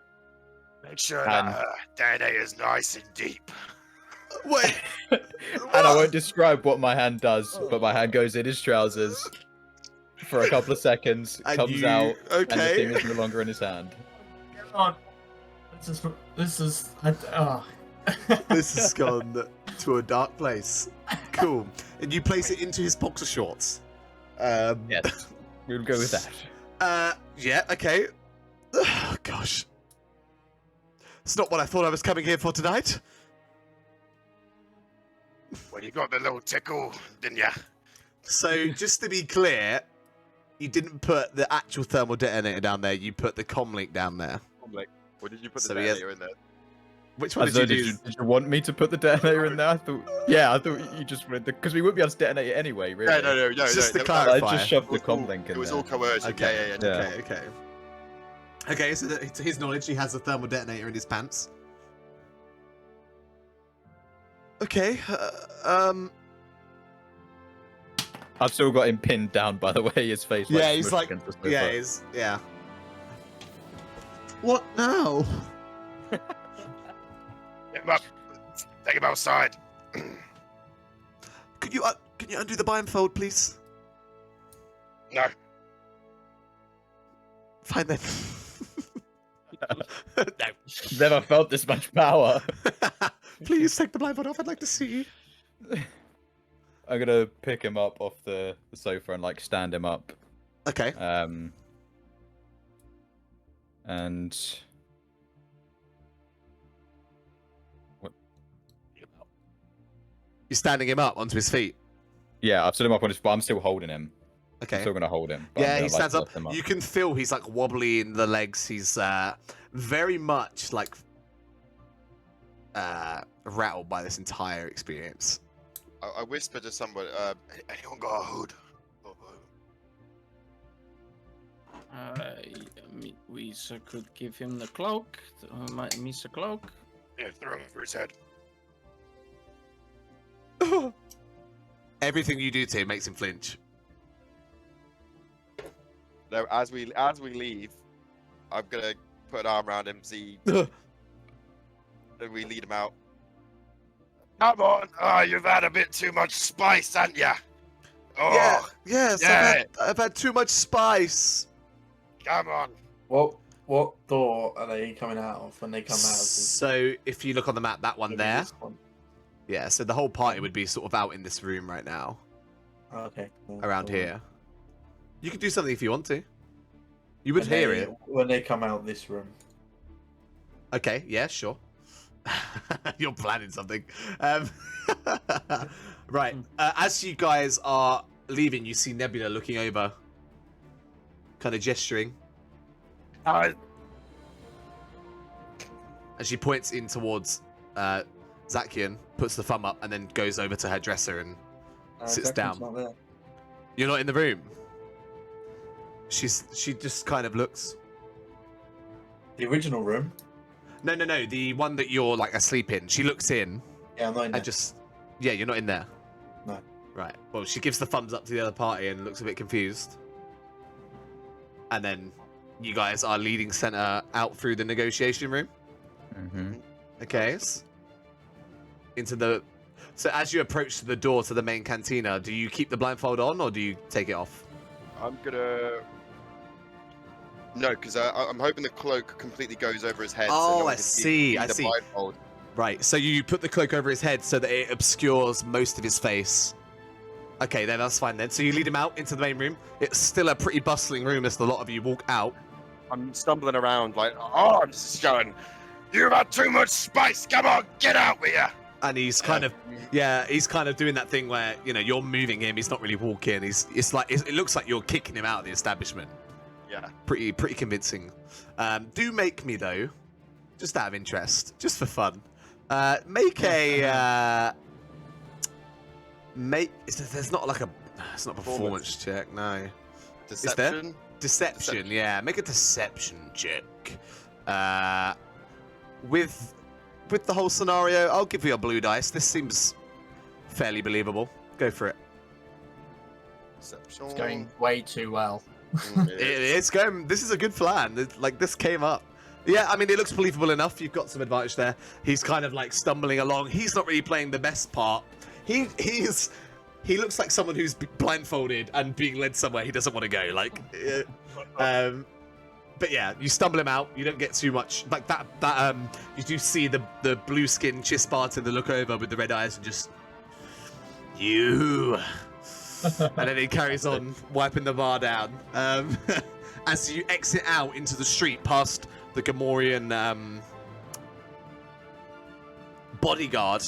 Make sure And- that DNA is nice and deep. Wait. And I won't describe what my hand does, but my hand goes in his trousers for a couple of seconds, And comes you- out, and the okay. thing is no longer in his hand. God. This is. This has gone to a dark place. Cool. And you place it into his boxer shorts. Yes, we'll go with that. Yeah, okay. Oh, gosh. It's not what I thought I was coming here for tonight. Well, you got the little tickle, didn't ya? So, just to be clear, you didn't put the actual thermal detonator down there, you put the comlink down there. What did you put the So he has- detonator in there? Which one As did though, you did, do? did you want me to put the detonator in there? I thought, yeah, I thought you just wanted because we wouldn't be able to detonate it anyway, really. Yeah, no. Just to no, clarify. I just shoved the It was all- comlink in It was there. all coercion. Okay, Yeah. okay. Okay, so to his knowledge, he has a thermal detonator in his pants. Okay, I've still got him pinned down, by the way. His face. Like, yeah, he's smushed like, against the sofa. yeah, he's, yeah. What now? Get him up. Take him outside. Can you undo the blindfold, please? No. Fine then. No. Never felt this much power. Please take the blindfold off. I'd like to see. I'm gonna pick him up off the sofa and like stand him up. Okay. And You're standing him up onto his feet. yeah, I've stood him up on his. But I'm still holding him. I'm Okay. still gonna hold him. but I'm Yeah, gonna, he stands like, up. lift him You can feel he's like wobbly in the legs. He's very much like rattled by this entire experience. I whispered to someone. Anyone got a hood? We could give him the cloak. Misa cloak. Yeah, throw him over his head. Everything you do to him makes him flinch. No, as we leave, I'm gonna put an arm around him. See, and we lead him out. Come on. Oh, you've had a bit too much spice, haven't ya? Oh, Yeah. Yes. yeah. I've had too much spice. come on. What door are they coming out of when they come out? So if you look on the map, that one there. This one. Yeah. So the whole party would be sort of out in this room right now, Oh, okay. Cool, around cool. here. You can do something if you want to. You would When hear they- it. when they come out this room. Okay, yeah, sure. You're planning something. Right. As you guys are leaving, you see Nebula looking over, kind of gesturing, and she points in towards Zakian, puts the thumb up, and then goes over to her dresser and sits Declan's down. not there. You're not in the room. She just kind of looks. The original room. No, the one that you're like asleep in. She looks in. Yeah, I'm not in there. And just, yeah, you're not in there. No. Right. Well, she gives the thumbs up to the other party and looks a bit confused. And then you guys are leading Center out through the negotiation room. Mm-hmm. Okay. Into the. So as you approach the door to the main cantina, do you keep the blindfold on or do you take it off? I'm gonna. No, because I'm hoping the cloak completely goes over his head. Oh, no one I can see, I the see. blindfold. Right. So you put the cloak over his head so that it obscures most of his face. Okay, then that's fine then. So you lead him out into the main room. It's still a pretty bustling room as a lot of you walk out. I'm stumbling around like, Oh, I'm just going. You've had too much spice. Come on, get out with ya. And he's kind of, yeah, he's kind of doing that thing where, you know, you're moving him, he's not really walking. It's like, it looks like you're kicking him out of the establishment. yeah. Pretty convincing. Do make me, though, just out of interest, just for fun, make a, there's not like a, it's not a performance check, no. Deception. Deception, yeah. Make a deception check. With the whole scenario, I'll give you a blue dice. This seems fairly believable. Go for it. Perception. It's going way too well. It's going. This is a good plan. Like this came up. Yeah, I mean it looks believable enough. You've got some advantage there. He's kind of like stumbling along. He's not really playing the best part. He looks like someone who's blindfolded and being led somewhere he doesn't want to go. Like, but yeah, you stumble him out. You don't get too much like that. You do see the blue skin Chispartan that look over with the red eyes and just you. And then he carries on wiping the bar down. As you exit out into the street past the Gamorrean bodyguard,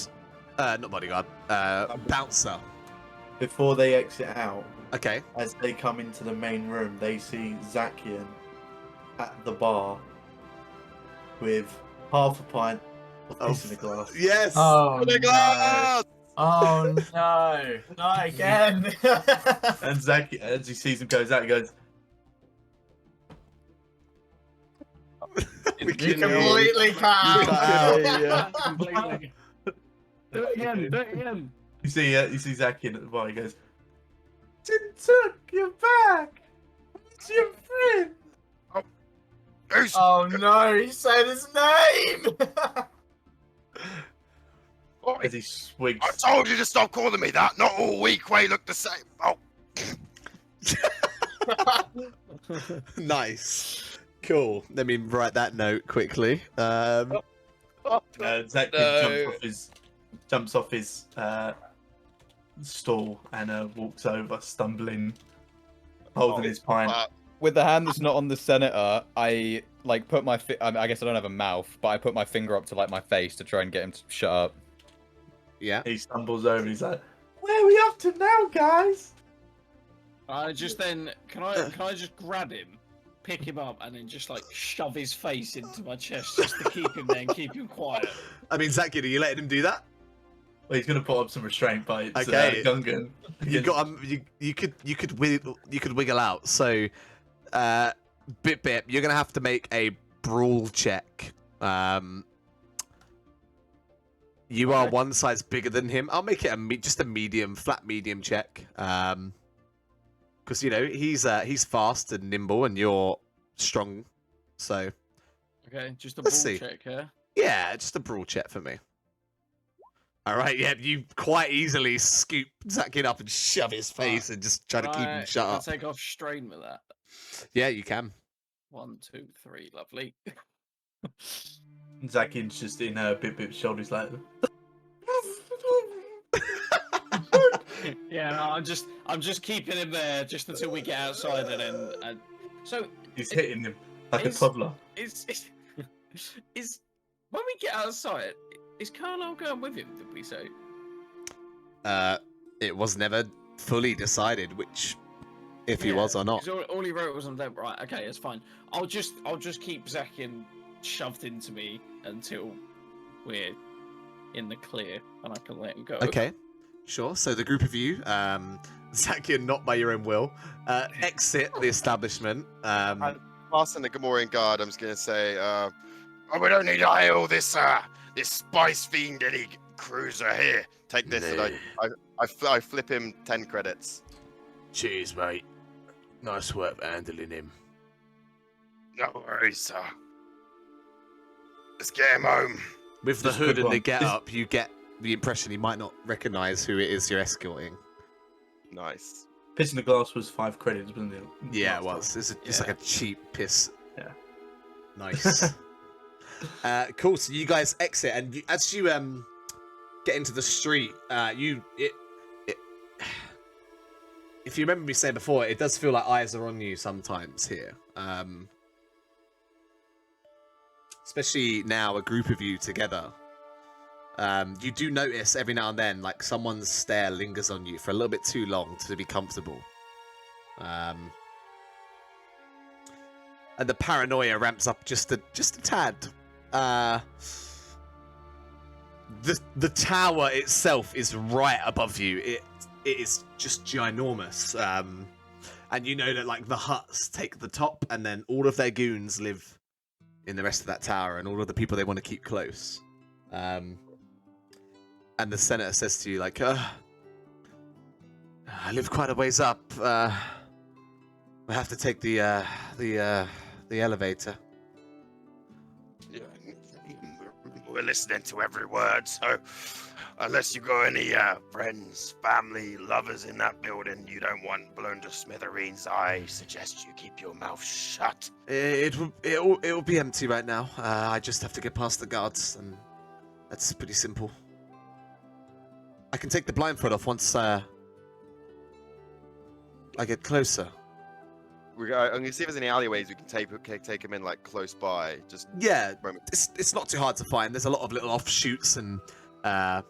not bodyguard, bouncer. Before they exit out, Okay. as they come into the main room, they see Zakian at the bar with half a pint of piss in a glass. Yes. Oh, The glass! Oh no! Not again! And Zakian, as he sees him go, Zakian goes, We can Completely calm. Yeah. Completely. Do it again. Do it again. you see Zakian at the bar, he goes, Tintuk, you're back! It's your friend! Who's Oh no! He said his name. As he swigs. I told you to stop calling me that. Not all weak way look the same. Oh, Nice. Cool. Let me write that note quickly. Zakian jumps off his stall and walks over, stumbling, holding his pint. With the hand that's not on the senator, I like put my I guess I don't have a mouth, but I put my finger up to like my face to try and get him to shut up. Yeah. He stumbles over and he's like, "Where are we up to now, guys?" I just then can I just grab him, pick him up, and then just like shove his face into my chest just to keep him there and keep him quiet. I mean, Zakian, are you letting him do that? Well, he's gonna put up some restraint by Okay. Gungan. You got you could wiggle out. So, Bip, you're gonna have to make a brawl check. You are one size bigger than him. I'll make it just a medium, flat medium check. Because you know he's fast and nimble, and you're strong. So Okay, just a Let's ball see. check here. yeah, just a brawl check for me. All right, yeah, you quite easily scoop Zakian up and shove his face and just try to keep him shut I'll up. take off strain with that. Yeah, you can. 1, 2, 3, lovely. Zakian's just in Bip's shoulders like. Yeah, no, I'm just keeping him there just until we get outside, and then so He's hitting him like a Is- toddler. is when we get outside, is Carlisle going with him? Did we say? It was never fully decided which, if he was or not. 'Cause all he wrote was on them. Right, okay, it's fine. I'll just keep Zakian shoved into me until we're in the clear and I can let him go. Okay, sure. So the group of you, Zakian, not by your own will, exit the establishment. Passing the Gamorrean guard, I'm just gonna say, oh, we don't need to hail this this spice fiend any cruiser here. Take this, and I flip him 10 credits. Cheers, mate. Nice work handling him. no worries, sir. Let's get him home. With the Just a hood quick and the one. get up, you get the impression he might not recognise who it is you're escorting. Nice. Piss in the glass was 5 credits, wasn't it? Yeah, it Last was. time. It's like a cheap piss. Yeah. Nice. Cool. So you guys exit, and as you get into the street, if you remember me saying before, it does feel like eyes are on you sometimes here. Especially now, a group of you together. You do notice every now and then, like someone's stare lingers on you for a little bit too long to be comfortable. And the paranoia ramps up just a tad. The tower itself is right above you. It is just ginormous. And you know that like the huts take the top, and then all of their goons live in the rest of that tower, and all of the people they want to keep close. And the senator says to you, like, I live quite a ways up. We have to take the elevator. Yeah, we're listening to every word, so unless you got any friends, family, lovers in that building you don't want blown to smithereens, I suggest you keep your mouth shut. It'll be empty right now. I just have to get past the guards, and that's pretty simple. I can take the blindfold off once I get closer. I'm gonna see if there's any alleyways we can take him in, like close by. Just Yeah, moment. it's not too hard to find. There's a lot of little offshoots and so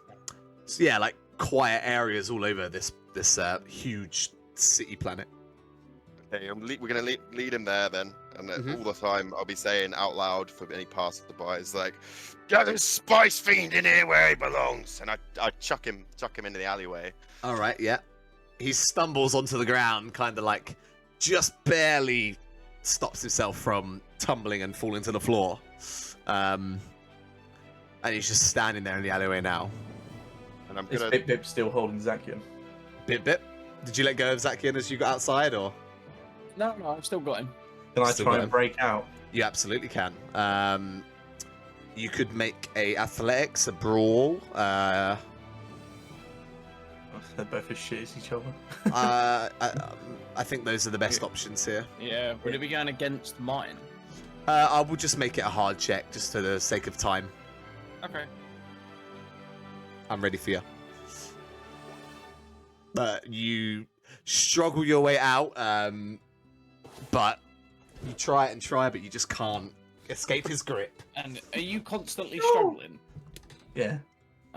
yeah, like quiet areas all over this huge city planet. Okay, we're gonna lead him there then, and then all the time I'll be saying out loud for any passersby, like, Get this spice fiend in here where he belongs. and I chuck him into the alleyway. All right, yeah. He stumbles onto the ground, kind of like just barely stops himself from tumbling and falling to the floor. And he's just standing there in the alleyway now. And I'm Is gonna. Bip Bip still holding Zakian? Bip Bip, did you let go of Zakian as you got outside, or? No, I've still got him. Can I Still try got and him. break out? You absolutely can. You could make a athletics, a brawl. Oh, they're both as shit as each other. I think those are the best options here. Yeah, would it be going against mine? I will just make it a hard check, just for the sake of time. Okay. I'm ready for you. But you struggle your way out, but you try and try, but you just can't escape his grip. And are you constantly struggling? Yeah.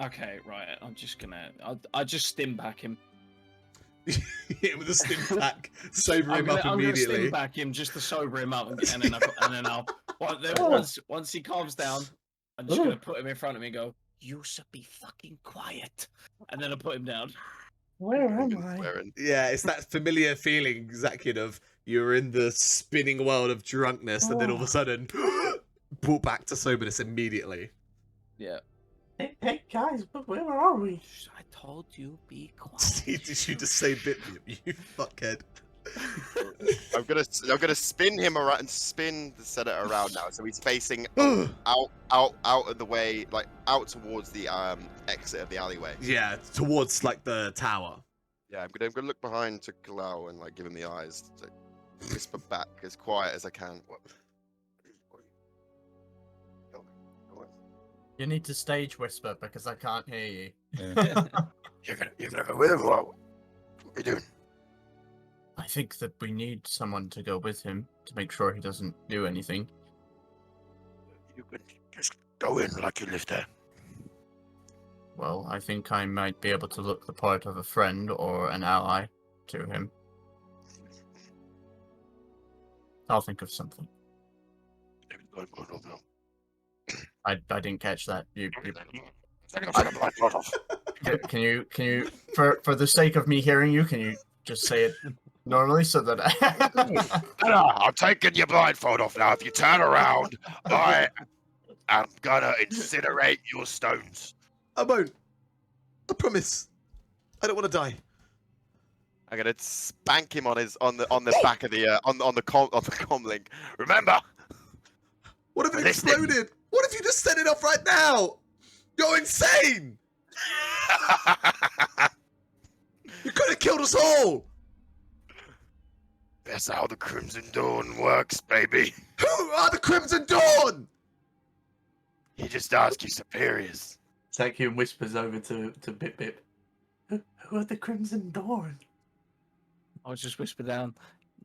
Okay, right. I'm just gonna. I'll just stim back him. Hit him with a stim pack, sober him up I'm gonna immediately. stim back him just to sober him up, and then I'll. Once he calms down, I'm just gonna put him in front of me and go, "You should be fucking quiet," and then I'll put him down. Where am Swearing. Yeah, it's that familiar feeling, Zakian, of you're in the spinning world of drunkenness, and then all of a sudden, brought back to soberness immediately. Yeah. Hey guys, but where are we? I told you, be quiet. Did you just say Bip Bip, you fuckhead? I'm gonna spin him around and set it around now, so he's facing out of the way, like out towards the exit of the alleyway. Yeah, towards like the tower. Yeah, I'm gonna look behind to Kalau and like give him the eyes, to whisper back as quiet as I can. You need to stage whisper because I can't hear you. You're gonna go with him. What are you doing? I think that we need someone to go with him to make sure he doesn't do anything. You can just go in like you live there. Well, I think I might be able to look the part of a friend or an ally to him. I'll think of something. I didn't catch that. Can you for the sake of me hearing you, can you just say it normally so that I'm taking your blindfold off now. If you turn around, I am gonna incinerate your stones. I won't. I promise. I don't want to die. I'm gonna spank him on the back of the on the comm link. Remember, What if it Listen. exploded? What if you just set it off right now? You're insane! You could have killed us all! that's how the Crimson Dawn works, baby. Who are the Crimson Dawn? You just ask your superiors. Zakian whispers over to Bip Bip. Who are the Crimson Dawn? I'll just whisper down.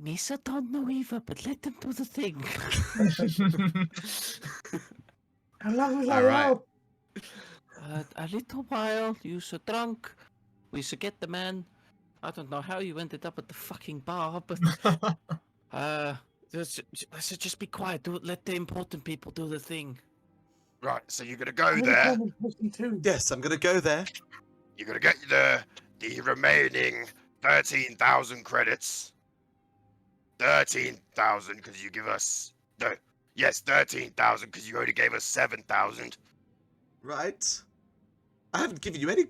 Misa don't know either, but let them do the thing. How long was All right. A little while. You so drunk. We should get the man. I don't know how you ended up at the fucking bar, but let's just be quiet. Let the important people do the thing. Right, so you're gonna go there. Yes, I'm gonna go there. You're gonna get the remaining 13,000 credits. 13,000 because you give us no. Yes, 13,000 because you only gave us 7,000. Right. I haven't given you any.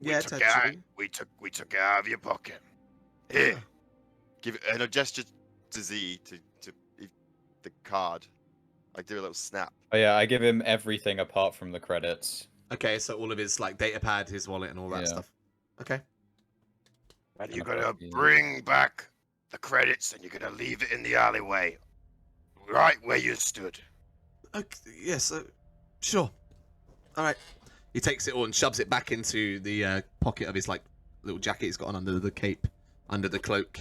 Yeah, took it out. potentially. We took it out of your pocket. Here. Give it and a gesture to Z to the card. I do a little snap. Oh yeah, I give him everything apart from the credits. Okay, so all of his like data pad, his wallet, and all that Yeah. stuff. Okay. And you're Kinda gonna fuck you. bring back the credits and you're gonna leave it in the alleyway. Right where you stood. Okay. Yes. Sure. All right. He takes it all and shoves it back into the pocket of his like little jacket he's got on under the cape, under the cloak.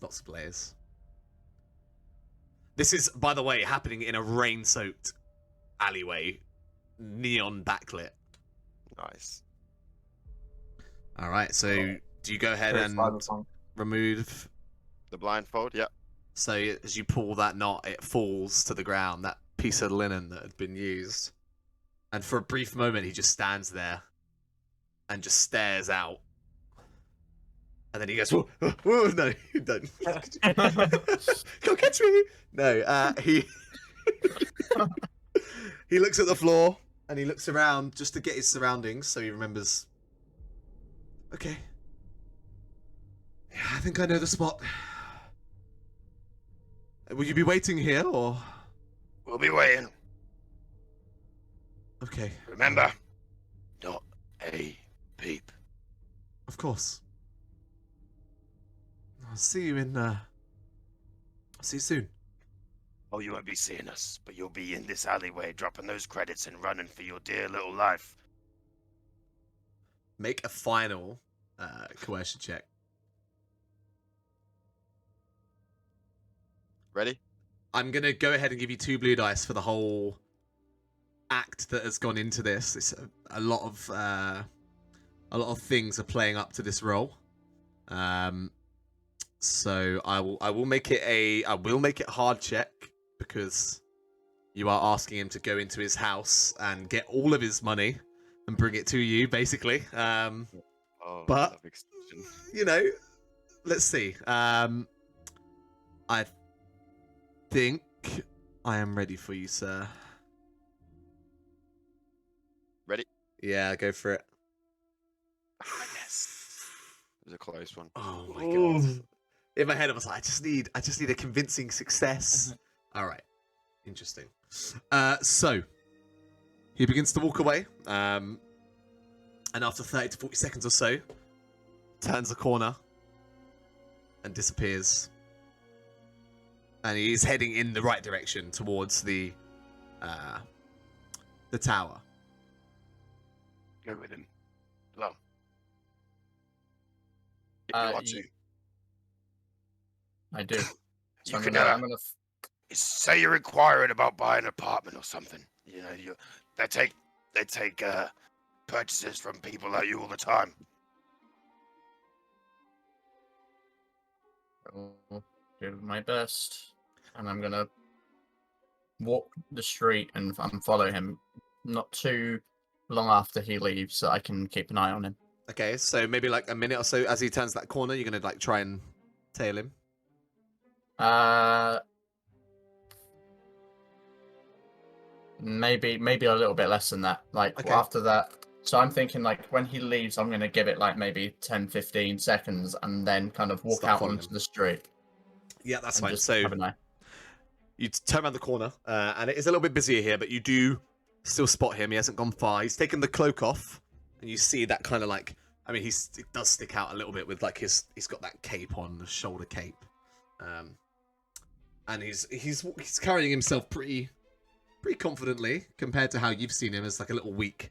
Lots of layers. This is, by the way, happening in a rain-soaked alleyway, neon backlit. Nice. All right. So do you go ahead and remove? The blindfold. Yep. So as you pull that knot, it falls to the ground. That piece of linen that had been used. And for a brief moment, he just stands there and just stares out. And then he goes, "Whoa, whoa, no, you don't. Come catch me." No, he he looks at the floor and he looks around just to get his surroundings, so he remembers. Okay. Yeah, I think I know the spot. Will you be waiting here, or? We'll be waiting. Okay. Remember, not a peep. Of course. I'll see you in, I'll see you soon. Oh, you won't be seeing us, but you'll be in this alleyway dropping those credits and running for your dear little life. Make a final, coercion check. Ready? I'm gonna go ahead and give you 2 blue dice for the whole act that has gone into this. It's a lot of things are playing up to this roll. So I will make it a hard check because you are asking him to go into his house and get all of his money and bring it to you, basically. Oh, But- love extension. You know, let's see. I think I am ready for you, sir. Ready? Yeah, go for it. Yes. It was a close one. Oh my god. In my head I was like, I just need a convincing success. Alright. Interesting. So he begins to walk away. And after 30 to 40 seconds or so, turns the corner and disappears. And he is heading in the right direction towards the tower. Go with him. Hello. If Uh, you want to. I do. So You I'm can, gonna, I'm gonna say you're inquiring about buying an apartment or something. You know, they take purchases from people like you all the time. do my best, and I'm gonna walk the street and follow him. Not too long after he leaves, so I can keep an eye on him. Okay, so maybe like a minute or so as he turns that corner, you're gonna like try and tail him. Maybe a little bit less than that. Like Okay. after that. So I'm thinking like when he leaves, I'm gonna give it like maybe 10-15 seconds, and then kind of walk Start out following onto him. the street. Yeah, that's and fine. just So have an eye. you turn around the corner, and it is a little bit busier here, but you do still spot him. He hasn't gone far. He's taken the cloak off, and you see that kind of like, I mean, it does stick out a little bit with like he's got that cape on, the shoulder cape, and he's carrying himself pretty confidently compared to how you've seen him as like a little weak,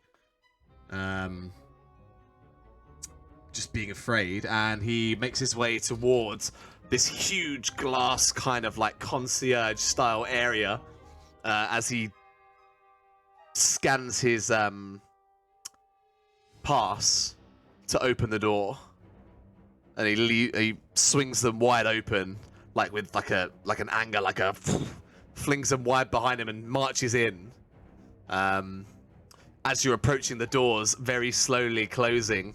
just being afraid, and he makes his way towards this huge glass kind of like concierge style area as he scans his pass to open the door, and he swings them wide open like with like an anger, like a flings them wide behind him and marches in. As you're approaching the doors, very slowly closing.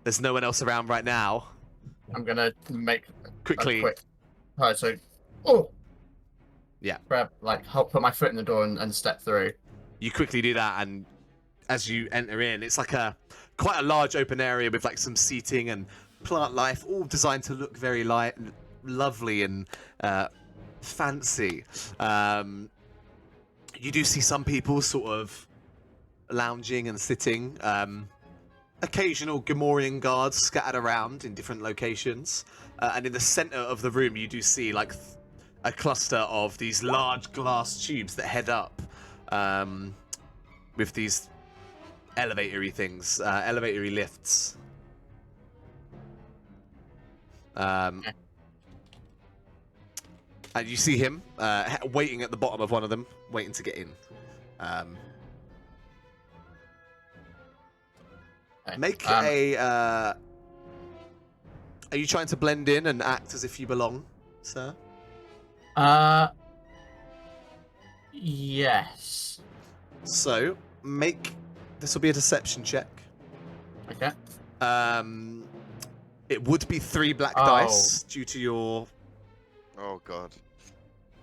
There's no one else around right now. I'm gonna make Quickly. a quick. Alright, so Yeah. grab like help put my foot in the door and step through. You quickly do that, and as you enter in, it's like a quite a large open area with like some seating and plant life, all designed to look very lovely and fancy. You do see some people sort of lounging and sitting. Occasional Gamorrean guards scattered around in different locations. And in the center of the room, you do see like a cluster of these large glass tubes that head up with these elevatory things, elevatory lifts. And you see him waiting at the bottom of one of them, waiting to get in. Make a... are you trying to blend in and act as if you belong, sir? Yes. So, this will be a deception check. Okay. It would be 3 black dice due to your... Oh god.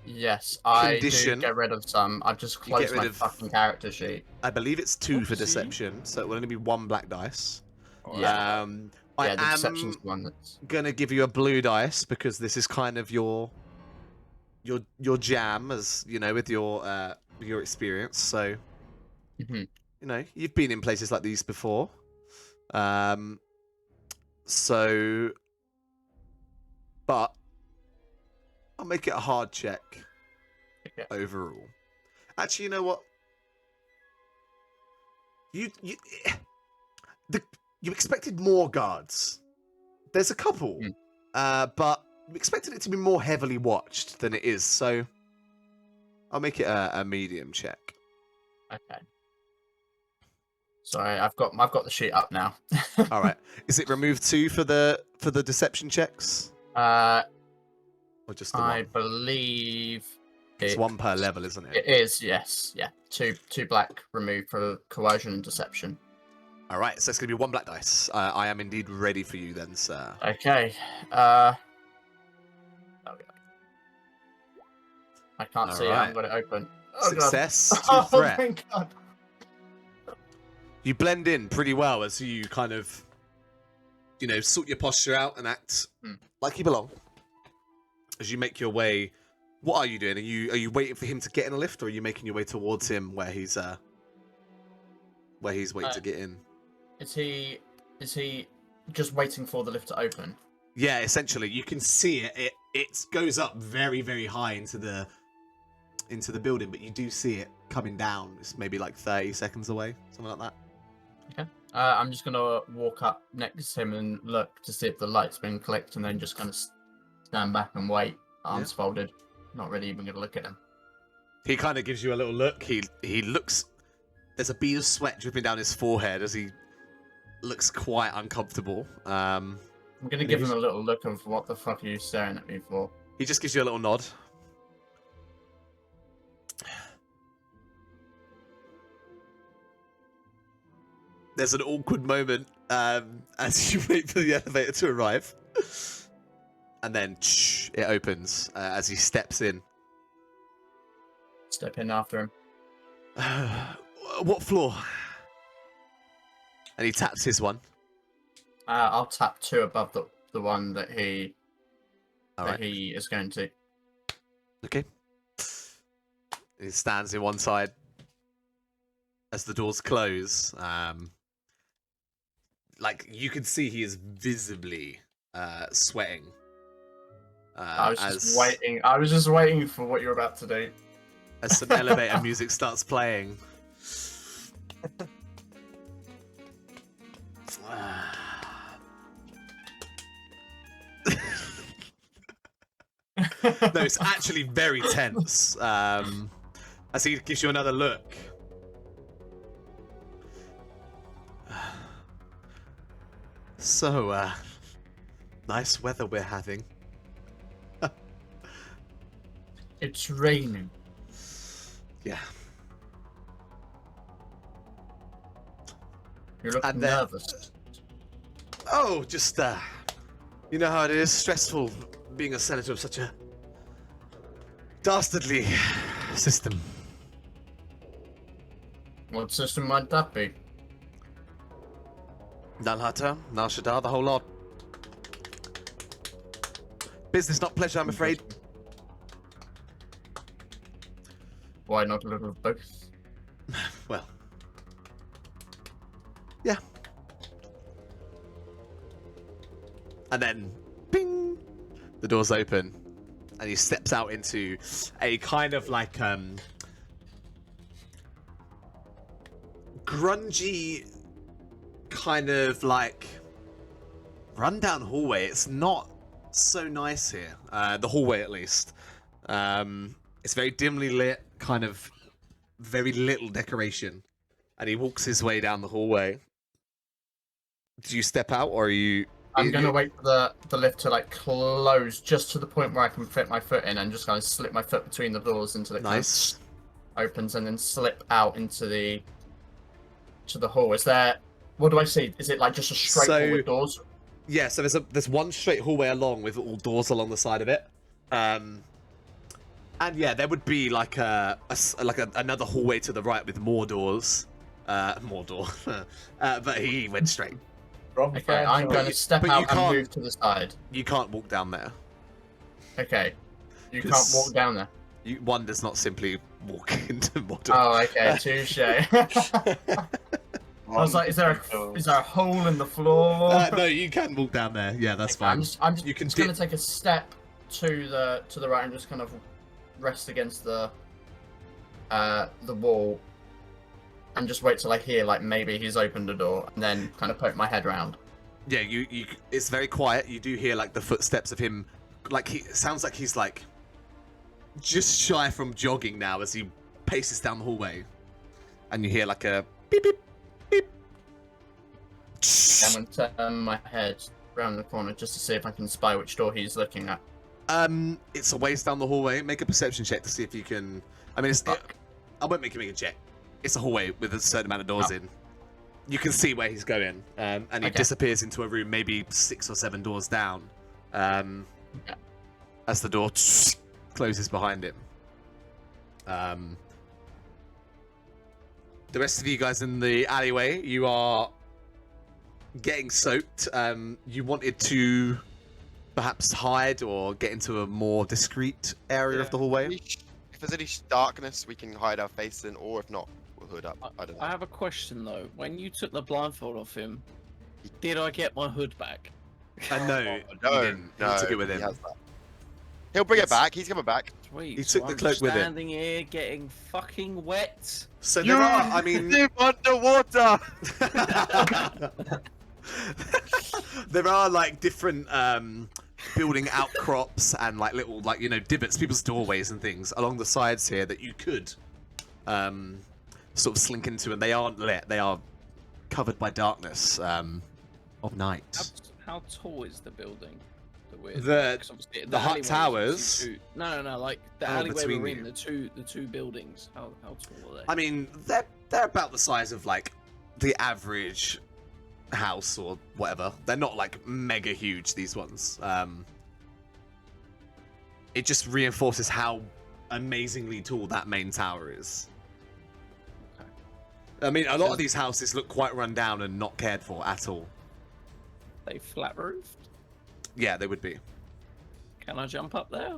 Yes, I Condition. do get rid of some. I've just closed my fucking character sheet. I believe it's 2 for Oopsie. deception, so it will only be 1 black dice. Yeah. I Yeah, the am deception's the one that's... gonna give you a blue dice because this is kind of your jam, as you know, with your experience. So, Mhm. you know, you've been in places like these before. So, but I'll make it a hard check overall. Actually, you know what? You expected more guards. There's a couple, but you expected it to be more heavily watched than it is. So I'll make it a medium check. Okay. Sorry, I've got the sheet up now. All right. Is it remove 2 for the deception checks? Or just the I one? believe It's 1 per level, isn't it? It is, yes. Yeah. Two black removed for coercion and deception. All right, so it's going to be 1 black dice. I am indeed ready for you then, sir. Okay. I can't see it. right. I've got it open. Oh, Success God. to Oh, threat. thank God. You blend in pretty well as you kind of, you know, sort your posture out and act like you belong. As you make your way, what are you doing? Are you waiting for him to get in a lift, or are you making your way towards him where he's waiting to get in? Is he just waiting for the lift to open? Yeah, essentially, you can see it. It goes up very, very high into the building, but you do see it coming down. It's maybe like 30 seconds away, something like that. Okay. I'm just gonna walk up next to him and look to see if the light's been clicked, and then just kind of stand back and wait, arms folded. Not really even gonna look at him. He kind of gives you a little look. He looks. There's a bead of sweat dripping down his forehead as he looks quite uncomfortable. I'm gonna give him a little look of what the fuck are you staring at me for? He just gives you a little nod. There's an awkward moment as you wait for the elevator to arrive. And then it opens as he steps in. Step in after him. What floor? And he taps his one. I'll tap 2 above the one that he Alright. he is going to. Okay. He stands in one side as the doors close. Like you can see, he is visibly sweating. I was just waiting. I was just waiting for what you're about to do. As some elevator music starts playing. No, it's actually very tense. As he gives you another look. So, nice weather we're having. It's raining. Yeah. You look And then- nervous. Oh, just, you know how it is, stressful being a senator of such a dastardly system. What system might that be? Nalhata, Nalshadar, the whole lot. Business, not pleasure, I'm afraid. Why not a little of both? Well. Yeah. And then, ping! The doors open. And he steps out into a kind of like, grungy, kind of like, rundown hallway. It's not so nice here. The hallway, at least. It's very dimly lit, kind of very little decoration. And he walks his way down the hallway. Do you step out, or are you... I'm gonna wait for the lift to like close just to the point where I can fit my foot in and just kind of slip my foot between the doors until it Nice. kind of opens and then slip out into the hall. Is there... What do I see? Is it like just a straight hall with doors? Yeah, so there's one straight hallway along with all doors along the side of it. And yeah, there would be like another hallway to the right with more doors. More door. But he went straight. Okay, I'm going to step out and move to the side. You can't walk down there. Okay. You can't walk down there. One does not simply walk into modern. Oh, okay, touche. I was like, is there a hole in the floor? No, you can walk down there. Yeah, that's fine. I'm just going to take a step to the right and just kind of rest against the wall and just wait till I hear like maybe he's opened a door and then kind of poke my head round. Yeah, it's very quiet. You do hear like the footsteps of him. Like it sounds like he's like just shy from jogging now as he paces down the hallway, and you hear like a beep beep beep. I'm going to turn my head round the corner just to see if I can spy which door he's looking at. It's a ways down the hallway. Make a perception check to see if you can. I mean, I won't make you make a check. It's a hallway with a certain amount of doors in. You can see where he's going, and he disappears into a room maybe 6 or 7 doors down. As the door closes behind him. The rest of you guys in the alleyway, you are getting soaked. You wanted to perhaps hide or get into a more discreet area of the hallway. If there's any darkness, we can hide our face in, or if not, we'll hood up. I don't know. I have a question though. When you took the blindfold off him, did I get my hood back? No, No, you didn't. no, You took it with he him. has that. He'll bring it back. He's coming back. Sweet. He took the I'm cloak with him. Standing here getting fucking wet. So there are, I mean, live underwater. there are like different building outcrops and like little like divots, people's doorways and things along the sides here that you could sort of slink into, and they aren't lit. They are covered by darkness of night. How tall is the building? The hot towers. No, like the Oh, alleyway between we're you. in, the two buildings. How tall are they? I mean, they're about the size of like the average house or whatever. They're not like mega huge, these ones. It just reinforces how amazingly tall that main tower is. Okay. I mean, a lot of these houses look quite run down and not cared for at all. They flat roofed. Yeah, they would be. Can I jump up there?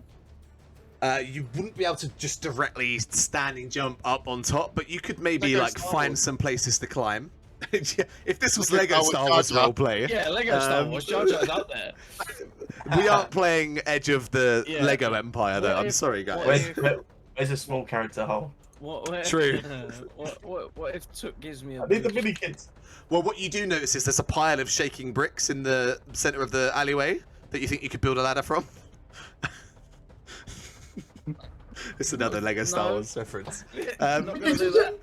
You wouldn't be able to just directly standing jump up on top, but you could maybe Lego like Star find Wars. some places to climb. Yeah, if this was Lego Lego Star Star Wars Wars roleplay, Yeah, Lego Star Wars. Jar Jar's up there. we aren't playing Edge of the Yeah. Lego Empire, though. What I'm if- sorry, guys. Where's a small character hole? What if, True. What if Took gives me a I need the boost? mini kids. Well, what you do notice is there's a pile of shaking bricks in the center of the alleyway that you think you could build a ladder from. It's another Lego Star No. Wars reference. I'm not gonna do that.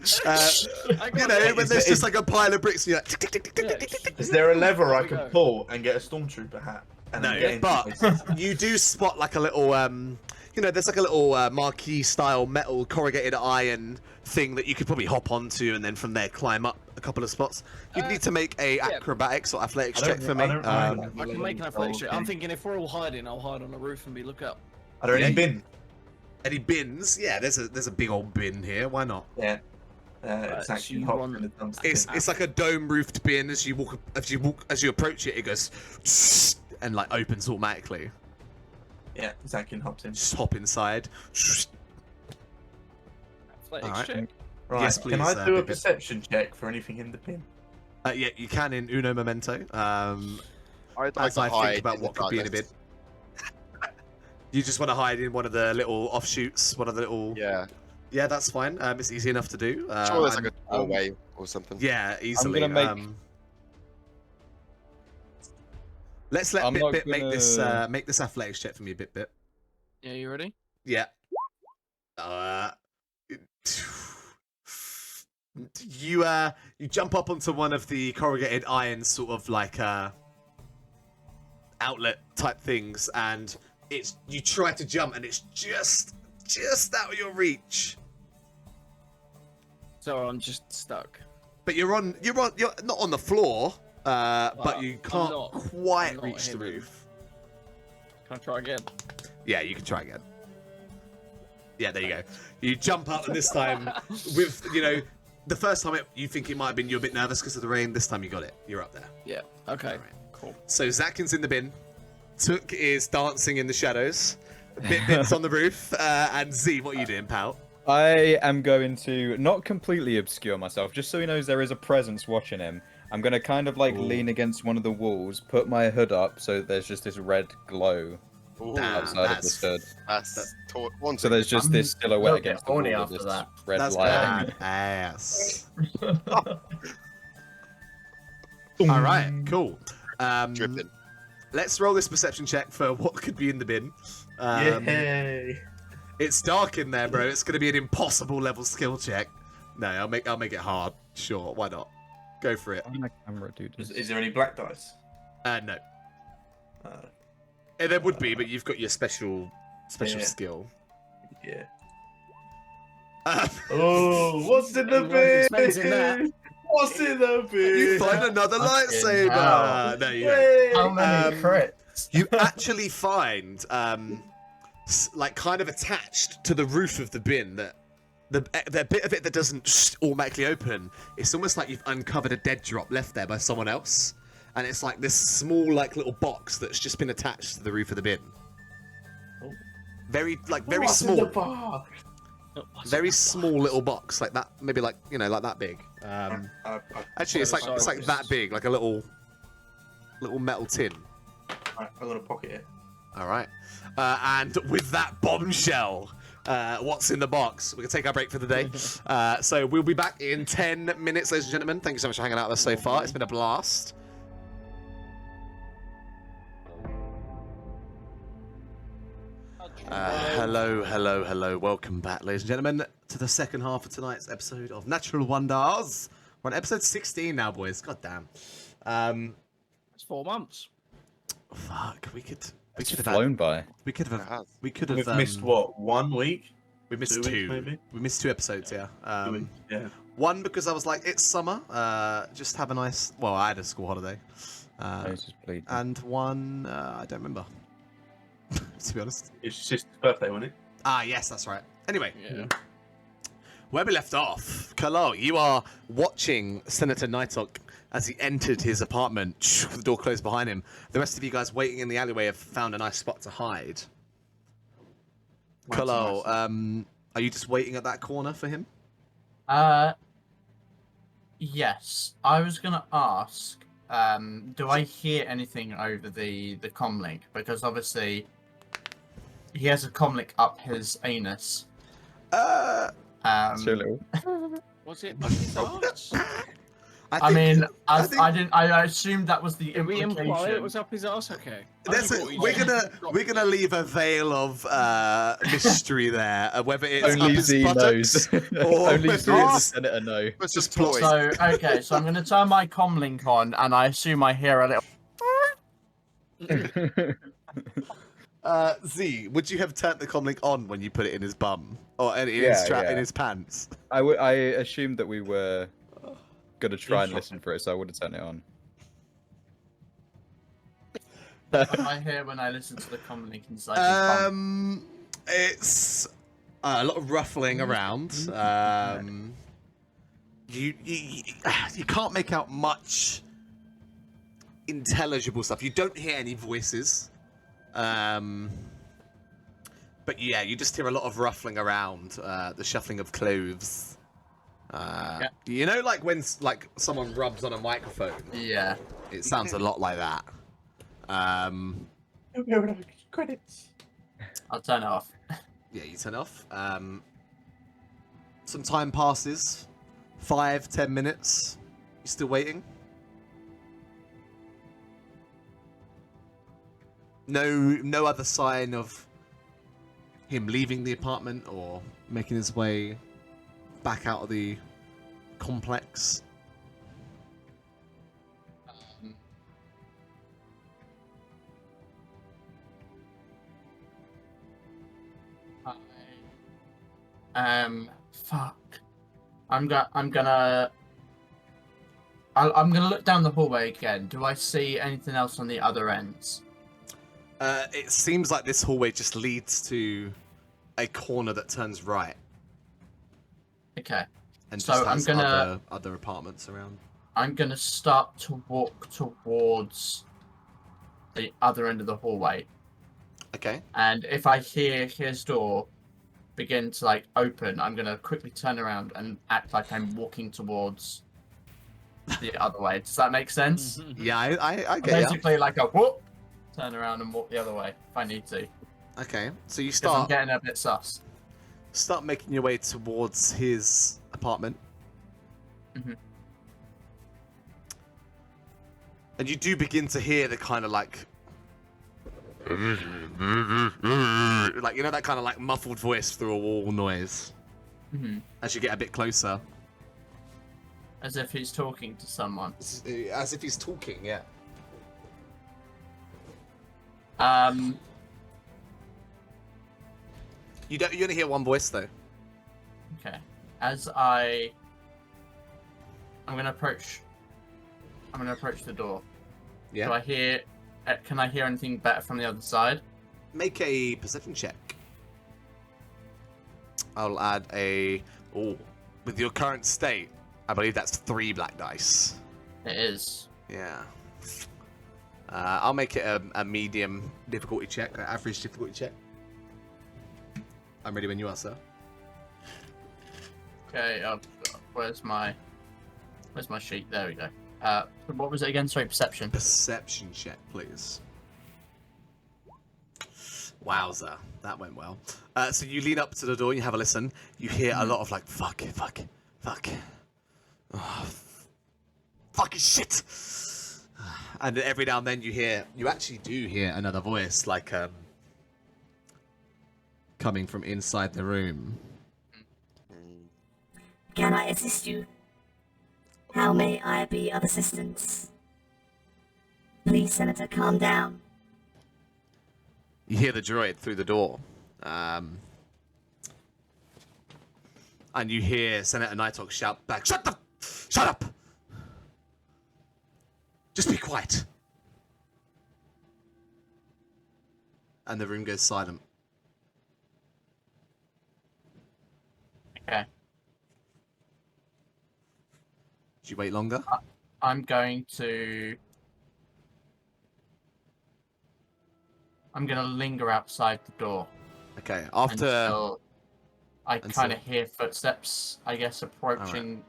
I You got know, it. when there's just like a pile of bricks and you're like, tick, tick, tick, tick, tick, tick, tick, tick. Is there a lever There I we can go. pull and get a stormtrooper hat? And then get No, into but places? you do spot like a little, there's like a little marquee style metal corrugated iron thing that you could probably hop onto and then from there climb up a couple of spots. You'd need to make a acrobatics or athletics check for me. I don't I can make an athletics check. Okay. I'm thinking if we're all hiding, I'll hide on the roof and be look up. Are there any Yeah. bins? Any bins? Yeah, there's a big old bin here. Why not? Yeah. Zach so can you hop want- in the dumpster. It's like a dome-roofed bin. As you approach it, it goes and like opens automatically. Yeah, Zach can hop in. Just hop inside. Athletics Alright. check. Right, Yes, can please, I do a Big Bit. perception check for anything in the bin? Yeah, you can in Uno Momento. I'd like As to I hide think about in what the could be in a bin. darkness. You just want to hide in one of the little offshoots, one of the little. Yeah. Yeah, that's fine. It's easy enough to do. Sure, there's like I'm- a doorway or something. Yeah, easily. gonna make- Let's let I'm Bit not Bit gonna- make this athletics check for me, Bit Bit. Yeah, you ready? Yeah. You jump up onto one of the corrugated iron sort of like outlet type things, and you try to jump and it's just out of your reach. So I'm just stuck. But you're not on the floor, but Well, you I'm can't not- quite I'm not reach the him. roof. Can I try again? Yeah, you can try again. Yeah, there you go. You jump up, and this time, with the first time you think it might have been you're a bit nervous because of the rain. This time you got it. You're up there. Yeah. Okay. Alright. Cool. So Zatkin's in the bin. Took is dancing in the shadows. Bit's on the roof. And Z, what are you doing, pal? I am going to not completely obscure myself, just so he knows there is a presence watching him. I'm going to kind of like Ooh. lean against one of the walls, put my hood up so that there's just this red glow Ooh, Damn. outside of this hood. that's one So there's just I'm this a silhouette little bit against the wall horny with after this that. red That's light. ass. That's All right, cool. dripping. Let's roll this perception check for what could be in the bin. Yay! It's dark in there, bro. It's going to be an impossible level skill check. No, I'll make it hard. Sure, why not? Go for it. Why my camera do this? Is there any black dice? No. Uh, There would be, but you've got your special Yeah. skill. yeah. Um, Oh, what's in the Everyone's expecting that. bin? What's in the bin? you find another Fucking lightsaber. hell. No, you don't. Yay! How many Um, crits? You actually find, like, kind of attached to the roof of the bin that the bit of it that doesn't automatically open. It's almost like you've uncovered a dead drop left there by someone else, and it's like this small, like, little box that's just been attached to the roof of the bin. Oh. Very What's in small. the box? Very small little box, like that, maybe like like that big. Actually, it's like that big, like a little metal tin. I'm gonna pocket it. All right, and with that bombshell, what's in the box? We're gonna take our break for the day. So we'll be back in 10 minutes, ladies and gentlemen. Thank you so much for hanging out with us so far. It's been a blast. Hello. Welcome back, ladies and gentlemen, to the second half of tonight's episode of Natural Wonders. We're on episode 16 now, boys. God damn. It's 4 months. Fuck. We could It's have flown by. We could It have. has. We could have. We've missed what? 1 week? We missed 2 weeks, two. maybe? We missed 2 episodes. Yeah. 2 weeks, yeah. One because I was like, it's summer. Just have a nice. Well, I had a school holiday. Nose is bleeding. And one, I don't remember. To be honest. It's your sister's birthday, wasn't it? Ah, yes, that's right. Anyway, Yeah. where we left off, Kalal, you are watching Senator Nighthawk as he entered his apartment with the door closed behind him. The rest of you guys waiting in the alleyway have found a nice spot to hide. Nice, Kalal, nice. are you just waiting at that corner for him? Yes. I was gonna ask, do I hear anything over the comlink? Because obviously he has a comlink up his anus. Uh, So little. Was it up his arse? I mean, I think- didn't. I assumed that was the Did we imply it implication. was up his arse? Okay. I That's just it. thought he We're just- gonna leave a veil of mystery there, whether it's up Only his Z buttocks knows. or Only whether Z and the it's- senator know. What's Just the toy? So okay, so I'm gonna turn my comlink on, and I assume I hear a little. Z, would you have turned the comlink on when you put it in his bum or in his Yeah. in his pants? I assumed that we were gonna try and Sure. listen for it, so I would have turned it on. What I hear when I listen to the comlink inside his bum. It's a lot of ruffling around. You can't make out much intelligible stuff. You don't hear any voices. But yeah, you just hear a lot of ruffling around, the shuffling of clothes. You know, like when someone rubs on a microphone. Yeah. It sounds a lot like that. Credits. I'll turn it off. Yeah, you turn it off. Some time passes. 5-10 minutes. You still waiting? No other sign of him leaving the apartment or making his way back out of the complex. Fuck. I'm gonna look down the hallway again. Do I see anything else on the other ends? It seems like this hallway just leads to a corner that turns right. Okay. And So just I'm has gonna other apartments around. I'm gonna start to walk towards the other end of the hallway. Okay. And if I hear his door begin to like open, I'm gonna quickly turn around and act like I'm walking towards the other way. Does that make sense? Yeah, I get ya. Basically, like a whoop, turn around and walk the other way if I need to. Okay, so you 'Cause I'm start getting a bit sus. making your way towards his apartment. Mhm. And you do begin to hear the kind of like you know that kind of like muffled voice through a wall noise Mhm. as you get a bit closer. As if he's talking to someone. As if he's talking, yeah. You only hear one voice though. Okay. I'm gonna approach the door. Yeah. Do I hear? Can I hear anything better from the other side? Make a perception check. I'll add a... Oh, with your current state, I believe that's 3 black dice. It is. Yeah. I'll make it a medium difficulty check, an average difficulty check. I'm ready when you are, sir. Okay. Where's my sheet? There we go. What was it again? Sorry, perception. Perception check, please. Wowza, that went well. So you lean up to the door, you have a listen. You hear a lot of like, fuck, oh, fucking shit. And every now and then you actually do hear another voice, like, coming from inside the room. Can I assist you? How may I be of assistance? Please, Senator, calm down. You hear the droid through the door. And you hear Senator Nighthawk shout back, Shut up! Just be quiet. And the room goes silent. Okay. Did you wait longer? I'm gonna linger outside the door. Okay, after... Until I kind of hear footsteps, I guess, approaching.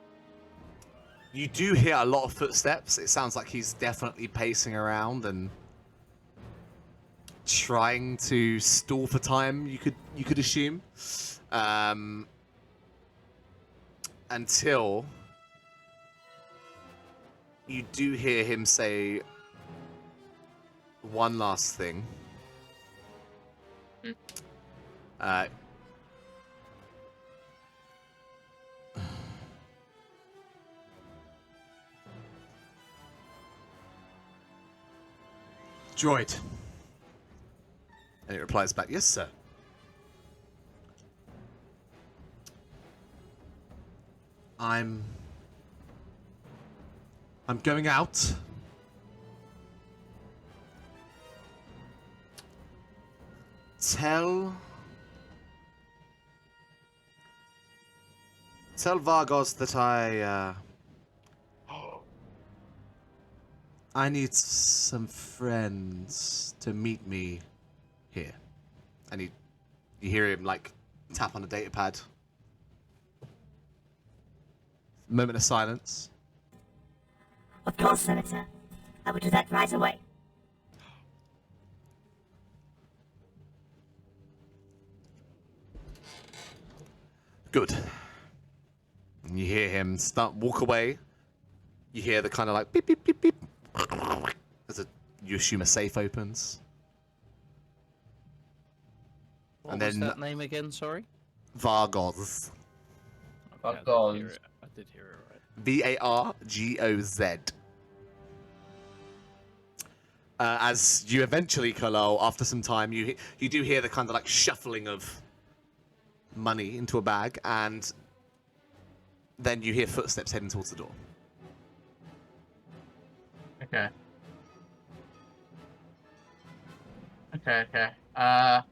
You do hear a lot of footsteps. It sounds like he's definitely pacing around and trying to stall for time, you could assume. Until you do hear him say one last thing. Droid. And it replies back, yes, sir. I'm going out. Tell Vargos that I need some friends to meet me here. And you hear him like tap on a data pad. Moment of silence. Of course, Senator. I will do that right away. Good. And you hear him walk away. You hear the kind of like beep beep beep beep. You assume a safe opens. What And was then- that name again? Sorry. Vargoz. Yeah, Vargoz. I did hear it right. Vargoz. As you eventually, Kalo, after some time, you do hear the kind of like shuffling of money into a bag, and then you hear footsteps heading towards the door. Okay. Okay. I'm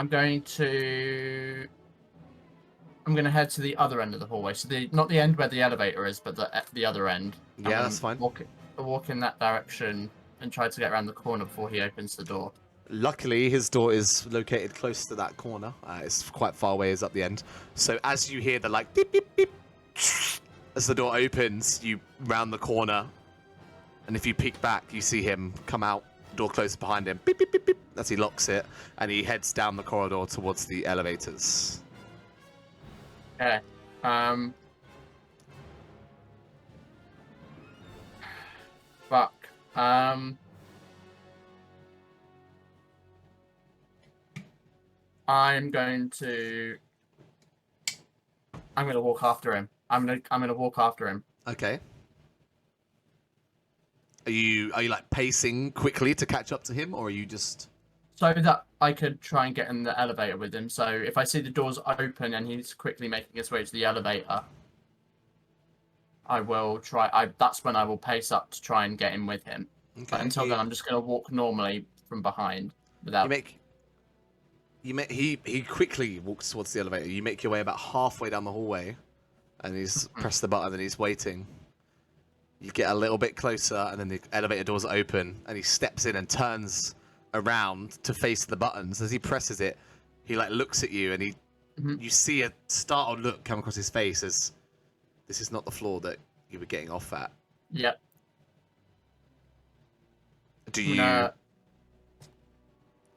going to head to the other end of the hallway. So not the end where the elevator is, but the other end. I'm Yeah, gonna that's fine. Walk in that direction and try to get around the corner before he opens the door. Luckily, his door is located close to that corner. It's quite far away, it's up the end. So as you hear the like beep beep beep, as the door opens, you round the corner, and if you peek back, you see him come out. Door closes behind him. Beep beep beep beep. As he locks it, and he heads down the corridor towards the elevators. Okay. Fuck. I'm going to walk after him. I'm gonna walk after him. Okay. Are you like pacing quickly to catch up to him, or are you just? So that I could try and get in the elevator with him. So if I see the doors open and he's quickly making his way to the elevator, I will try. That's when I will pace up to try and get in with him. Okay. But until then, I'm just going to walk normally from behind without. He quickly walks towards the elevator. You make your way about halfway down the hallway, and he's pressed the button and he's waiting. You get a little bit closer, and then the elevator doors open, and he steps in and turns around to face the buttons. As he presses it, he like looks at you, and you see a startled look come across his face as this is not the floor that you were getting off at. Yep. Do you?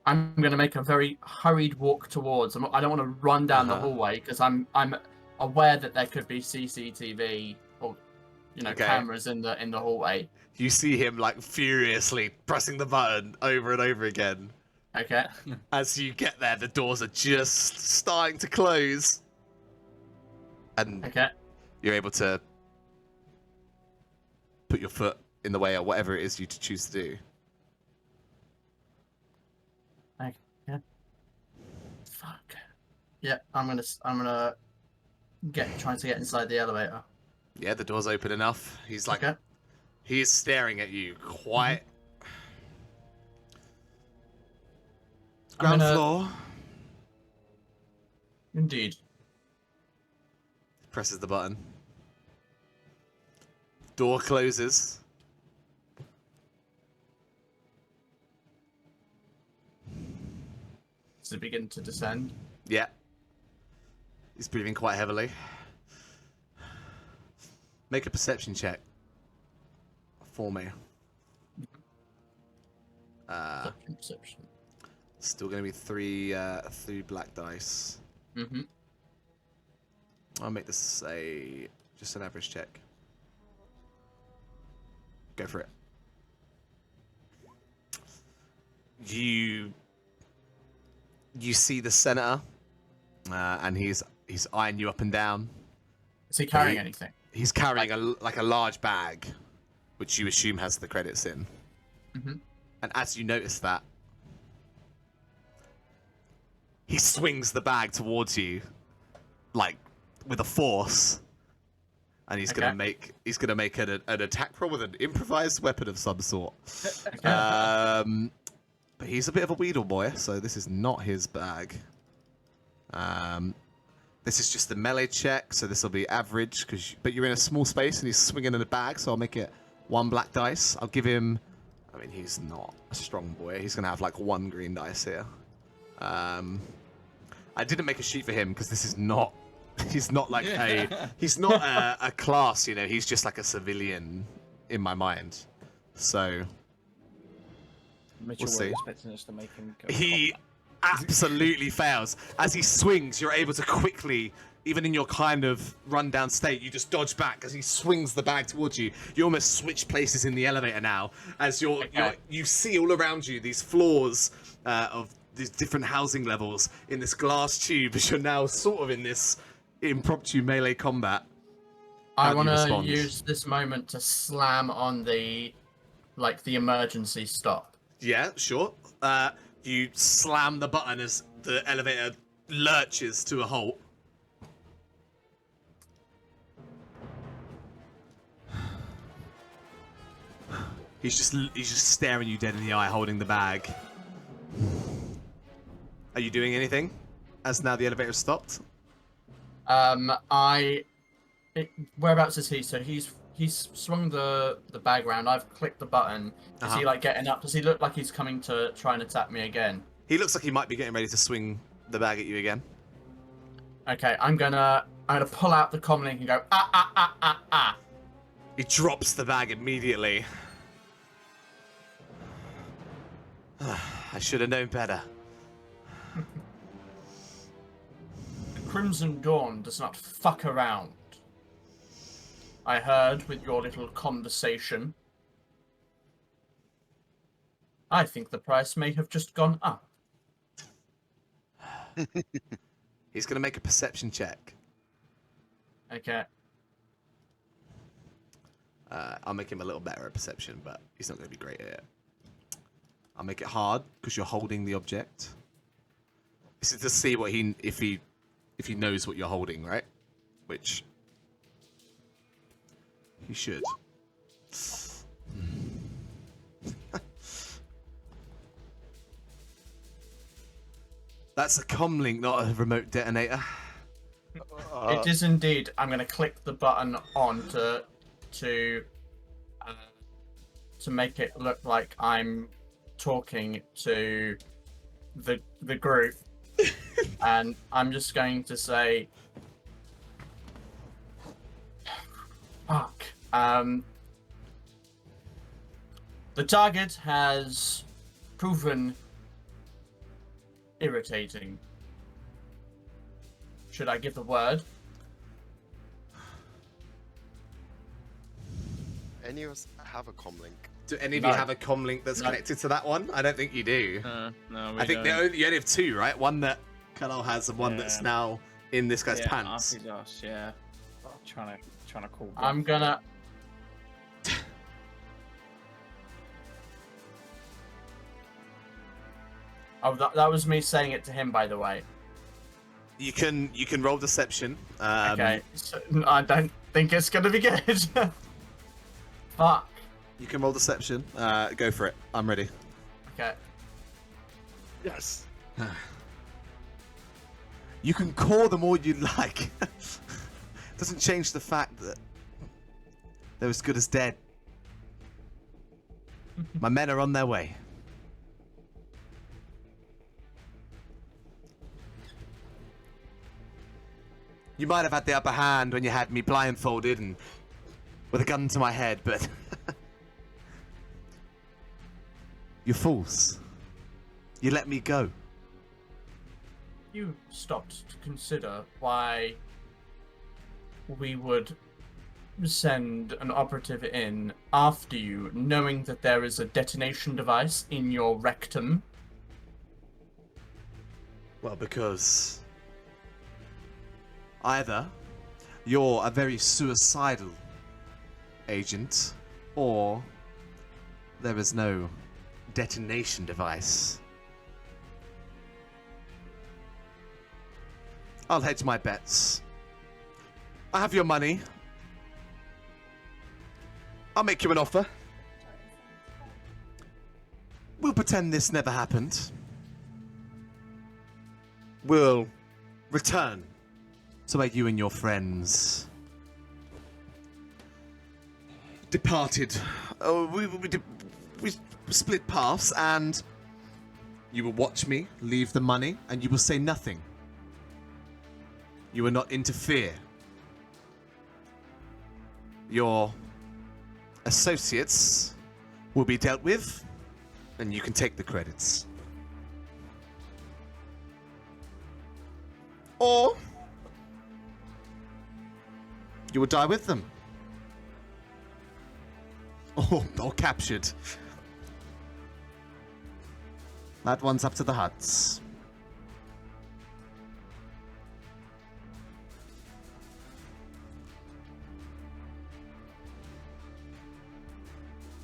I'm gonna make a very hurried walk towards. I don't want to run down the hallway because I'm aware that there could be CCTV or cameras in the hallway. You see him like furiously pressing the button over and over again. Okay. As you get there, the doors are just starting to close, and you're able to put your foot in the way or whatever it is you choose to do. Okay. Fuck. Yeah, I'm gonna trying to get inside the elevator. Yeah, the door's open enough. He's like, he is staring at you quite. Ground floor. Indeed. Presses the button. Door closes. Does it begin to descend? Yeah. He's breathing quite heavily. Make a perception check for me. Perception. Still going to be three black dice. Mm-hmm. I'll make this just an average check. Go for it. You see the senator, and he's eyeing you up and down. Is he carrying anything? He's carrying a large bag, which you assume has the credits in. Mm-hmm. And as you notice that, he swings the bag towards you, like with a force, and he's gonna make an attack roll with an improvised weapon of some sort. But he's a bit of a Weedle boy, so this is not his bag. This is just the melee check, so this will be average. But you're in a small space and he's swinging in a bag, so I'll make it 1 black dice. I'll give him. I mean, he's not a strong boy. He's gonna have like 1 green dice here. I didn't make a sheet for him because this is not. He's not like he's not a class, you know. He's just like a civilian in my mind. So Mitchell, we'll we're see. expecting us to make him go. He absolutely fails. As he swings, you're able to quickly, even in your kind of run-down state, you just dodge back as he swings the bag towards you. You almost switch places in the elevator now, as you see all around you these floors of these different housing levels in this glass tube, as you're now sort of in this impromptu melee combat. I want to use this moment to slam on the emergency stop. Yeah, sure. You slam the button as the elevator lurches to a halt. He's just staring you dead in the eye, holding the bag. Are you doing anything? As now the elevator's stopped. Whereabouts is he? So he's swung the bag around. I've clicked the button. Is he like getting up? Does he look like he's coming to try and attack me again? He looks like he might be getting ready to swing the bag at you again. Okay, I'm gonna pull out the comm link and go ah. He drops the bag immediately. I should have known better. Crimson Dawn does not fuck around. I heard with your little conversation. I think the price may have just gone up. He's going to make a perception check. Okay. I'll make him a little better at perception, but he's not going to be great at it. I'll make it hard because you're holding the object. This is to see what if he knows what you're holding, right? Which he should. That's a comm link, not a remote detonator. It is indeed. I'm going to click the button on to make it look like I'm talking to the group, and I'm just going to say, "Fuck." The target has proven irritating. Should I give the word? Any of us have a comm link? Do any of you have a comm link that's connected to that one? I don't think you do. No, I think you only have 2, right? One that Kalal has and one that's now in this guy's pants. Us, yeah. Trying to call. I'm gonna. Oh, that was me saying it to him, by the way. You can roll deception. Okay, so I don't think it's gonna be good. Fuck. You can roll deception. Go for it. I'm ready. Okay. Yes. You can call them all you'd like. Doesn't change the fact that they're as good as dead. My men are on their way. You might have had the upper hand when you had me blindfolded and with a gun to my head, but you're fools. You let me go. You stopped to consider why we would send an operative in after you, knowing that there is a detonation device in your rectum? Well, because either you're a very suicidal agent, or there is no detonation device. I'll hedge my bets. I have your money. I'll make you an offer. We'll pretend this never happened. We'll return to where you and your friends departed. We split paths, and you will watch me leave the money, and you will say nothing. You will not interfere. Your associates will be dealt with, and you can take the credits. Or you will die with them. Or captured. That one's up to the huts.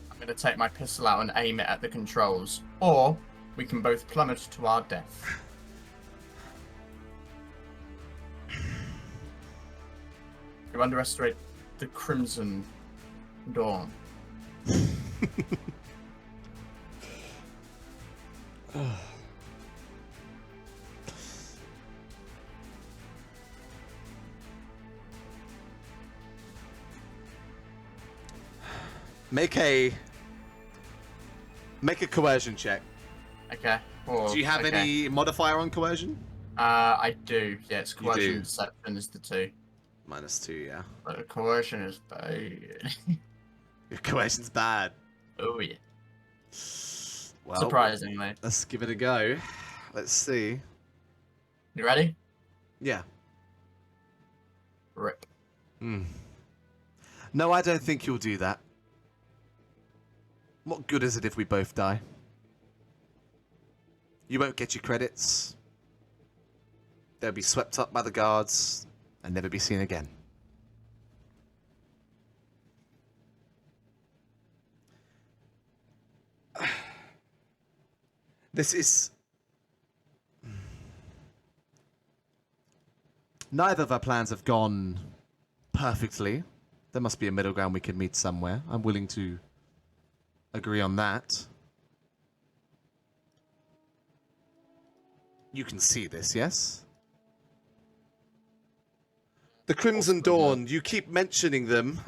I'm going to take my pistol out and aim it at the controls. Or we can both plummet to our death. You underestimate the Crimson Dawn. Make a coercion check. Okay. Or, Do you have okay. any modifier on coercion? I do. Yeah, it's You do. coercion and deception is the 2. -2, yeah. But coercion is bad. Your coercion's bad. Oh yeah. Well, Surprisingly. let's give it a go. Let's see. You ready? Yeah. Rip. No, I don't think you'll do that. What good is it if we both die? You won't get your credits. They'll be swept up by the guards and never be seen again. This is... Neither of our plans have gone perfectly. There must be a middle ground we can meet somewhere. I'm willing to agree on that. You can see this, yes? The Crimson Dawn, you keep mentioning them.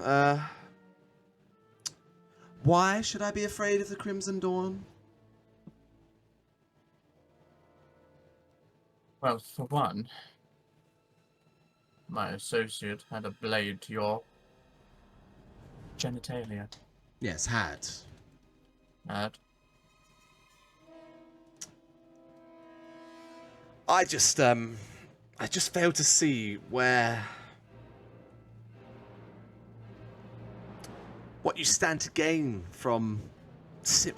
Why should I be afraid of the Crimson Dawn? Well, for one, my associate had a blade to your genitalia. Yes, had. Had. I just failed to see what you stand to gain from...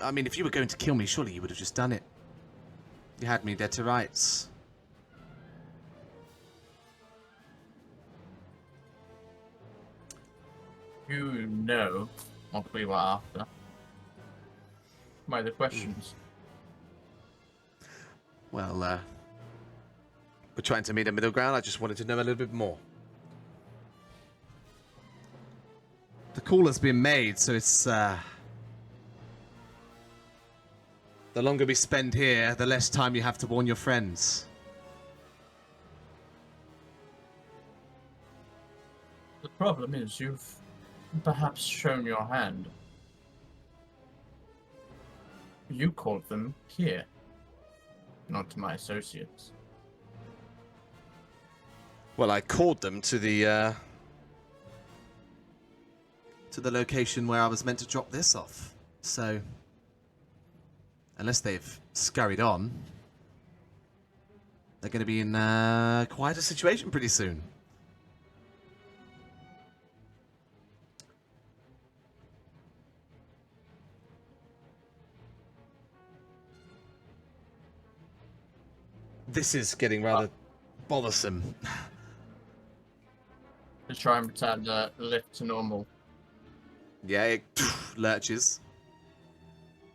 I mean, if you were going to kill me, surely you would have just done it. You had me dead to rights. You know what we were after. By the questions. Well, we're trying to meet a middle ground. I just wanted to know a little bit more. The call has been made, so it's, the longer we spend here, the less time you have to warn your friends. The problem is you've perhaps shown your hand. You called them here, not to my associates. Well, I called them to the location where I was meant to drop this off. So, unless they've scurried on, they're going to be in quite a situation pretty soon. This is getting rather bothersome. To try and return the lift to normal. Yeah, it lurches.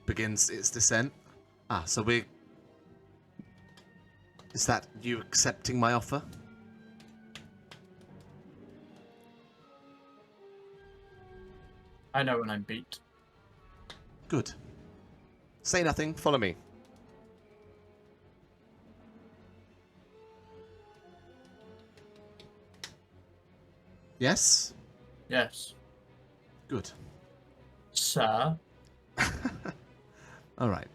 Begins its descent. Ah, so we're... Is that you accepting my offer? I know when I'm beat. Good. Say nothing, follow me. Yes? Yes. Good. Sir? All right.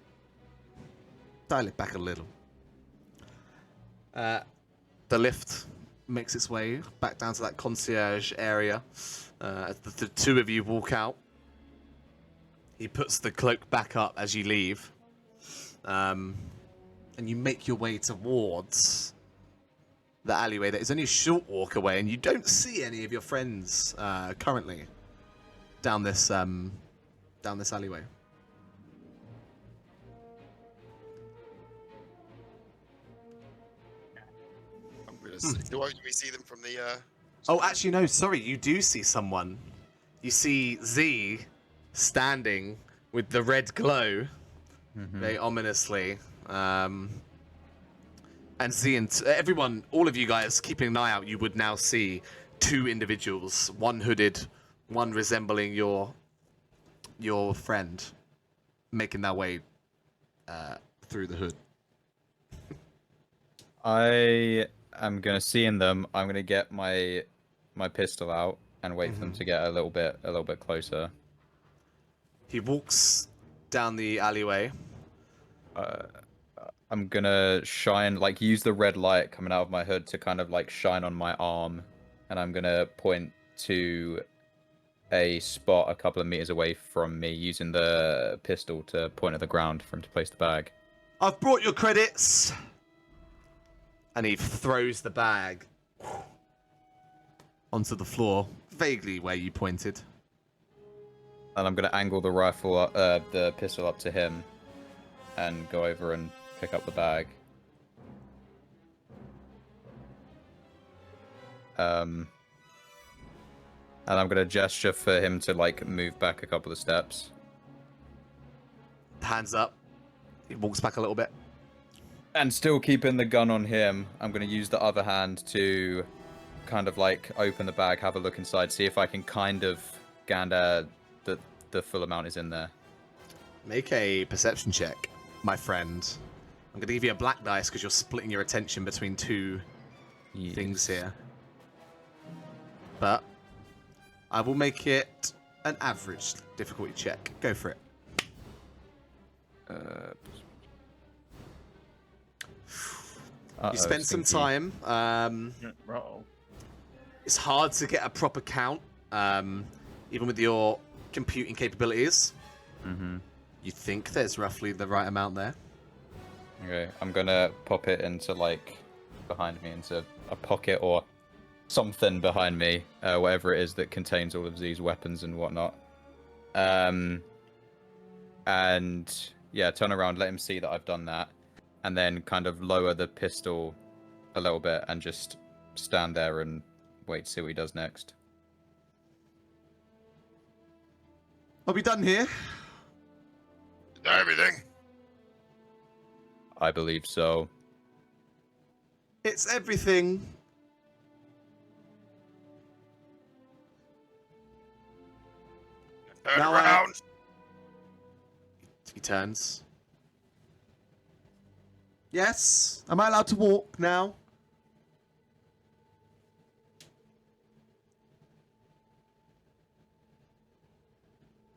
Dial it back a little. The lift makes its way back down to that concierge area. As the two of you walk out, he puts the cloak back up as you leave. And you make your way towards the alleyway that is only a short walk away, and you don't see any of your friends currently down this alleyway. I'm gonna see. Do we see them from the? Oh, actually, no. Sorry, you do see someone. You see Z standing with the red glow, very ominously. And Z and everyone, all of you guys, keeping an eye out, you would now see two individuals, one hooded, one resembling your friend, making their way through the hood. I am gonna see in them. I'm gonna get my pistol out and wait for them to get a little bit closer. He walks down the alleyway. I'm gonna use the red light coming out of my hood to kind of like shine on my arm, and I'm gonna point to a spot a couple of meters away from me using the pistol to point at the ground for him to place the bag. I've brought your credits. And he throws the bag onto the floor, vaguely where you pointed. And I'm gonna angle the the pistol up to him, and go over and pick up the bag. And I'm gonna gesture for him to like move back a couple of steps. Hands up. He walks back a little bit. And still keeping the gun on him, I'm gonna use the other hand to kind of like open the bag, have a look inside, see if I can kind of gander that the full amount is in there. Make a perception check, my friend. I'm gonna give you a black dice because you're splitting your attention between two things here. But I will make it an average difficulty check. Go for it. You spend some time. It's hard to get a proper count, even with your computing capabilities. You think there's roughly the right amount there. Okay, I'm gonna pop it into like behind me, into a pocket or something behind me, whatever it is that contains all of these weapons and whatnot. And yeah, turn around, let him see that I've done that, and then kind of lower the pistol a little bit and just stand there and wait to see what he does next. Are we done here? Everything. I believe so. It's everything. Turn Now, around. He turns. Yes? Am I allowed to walk now?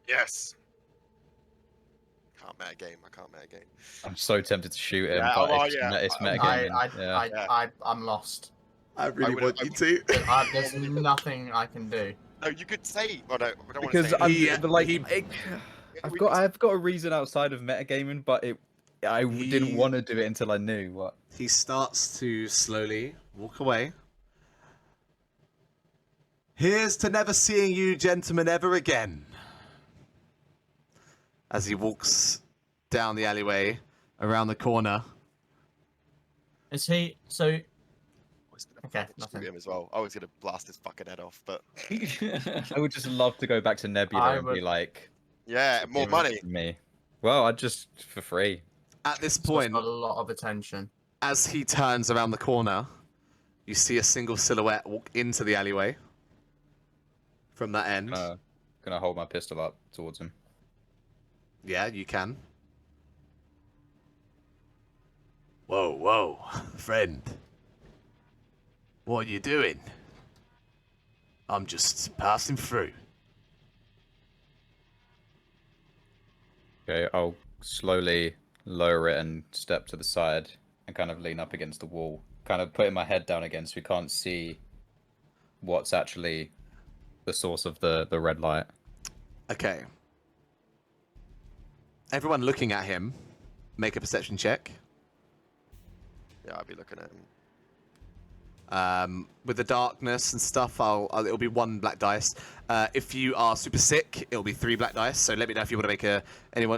Yes. Can't metagame. I can't metagame. I'm so tempted to shoot him, Yeah, but well, it's, yeah. it's metagaming. I'm lost. I really would- want I you to. There's nothing I can do. No, you could say. Well, no, I don't Because want to say. I've got a reason outside of metagaming, but I didn't want to do it until I knew what. He starts to slowly walk away. Here's to never seeing you gentlemen ever again. As he walks down the alleyway, around the corner. Is he so? Okay, Screw nothing. him as well. I was gonna blast his fucking head off, but I would just love to go back to Nebula and be like, yeah, more money. me. Well, I'd just for free. At this It's point, got a lot of attention. as he turns around the corner, you see a single silhouette walk into the alleyway. From that end. Gonna hold my pistol up towards him. Yeah, you can. Whoa, friend. What are you doing? I'm just passing through. Okay, I'll slowly lower it and step to the side and kind of lean up against the wall, kind of putting my head down again so we can't see what's actually the source of the red light. Okay. Everyone looking at him, make a perception check. Yeah, I'll be looking at him. With the darkness and stuff, it'll be 1 black dice. If you are super sick, it'll be 3 black dice. So let me know if you want to make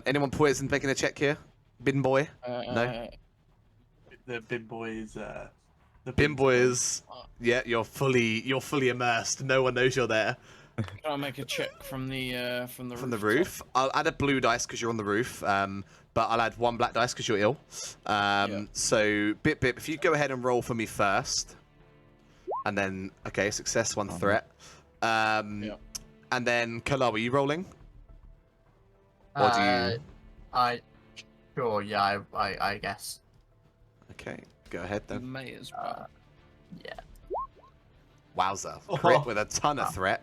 anyone poisoned making a check here. Bin boy, no. The big boy is the Bin boy is yeah. You're fully immersed. No one knows you're there. Can I make a check from the roof? I'll add a blue dice because you're on the roof. But I'll add 1 black dice because you're ill. So Bip, if you go ahead and roll for me first. And then, okay, success, 1 threat. And then, Kala, were you rolling? Or do you... Sure, yeah, I guess. Okay, go ahead then. May as well. Yeah. Wowza. Crit with a ton of threat.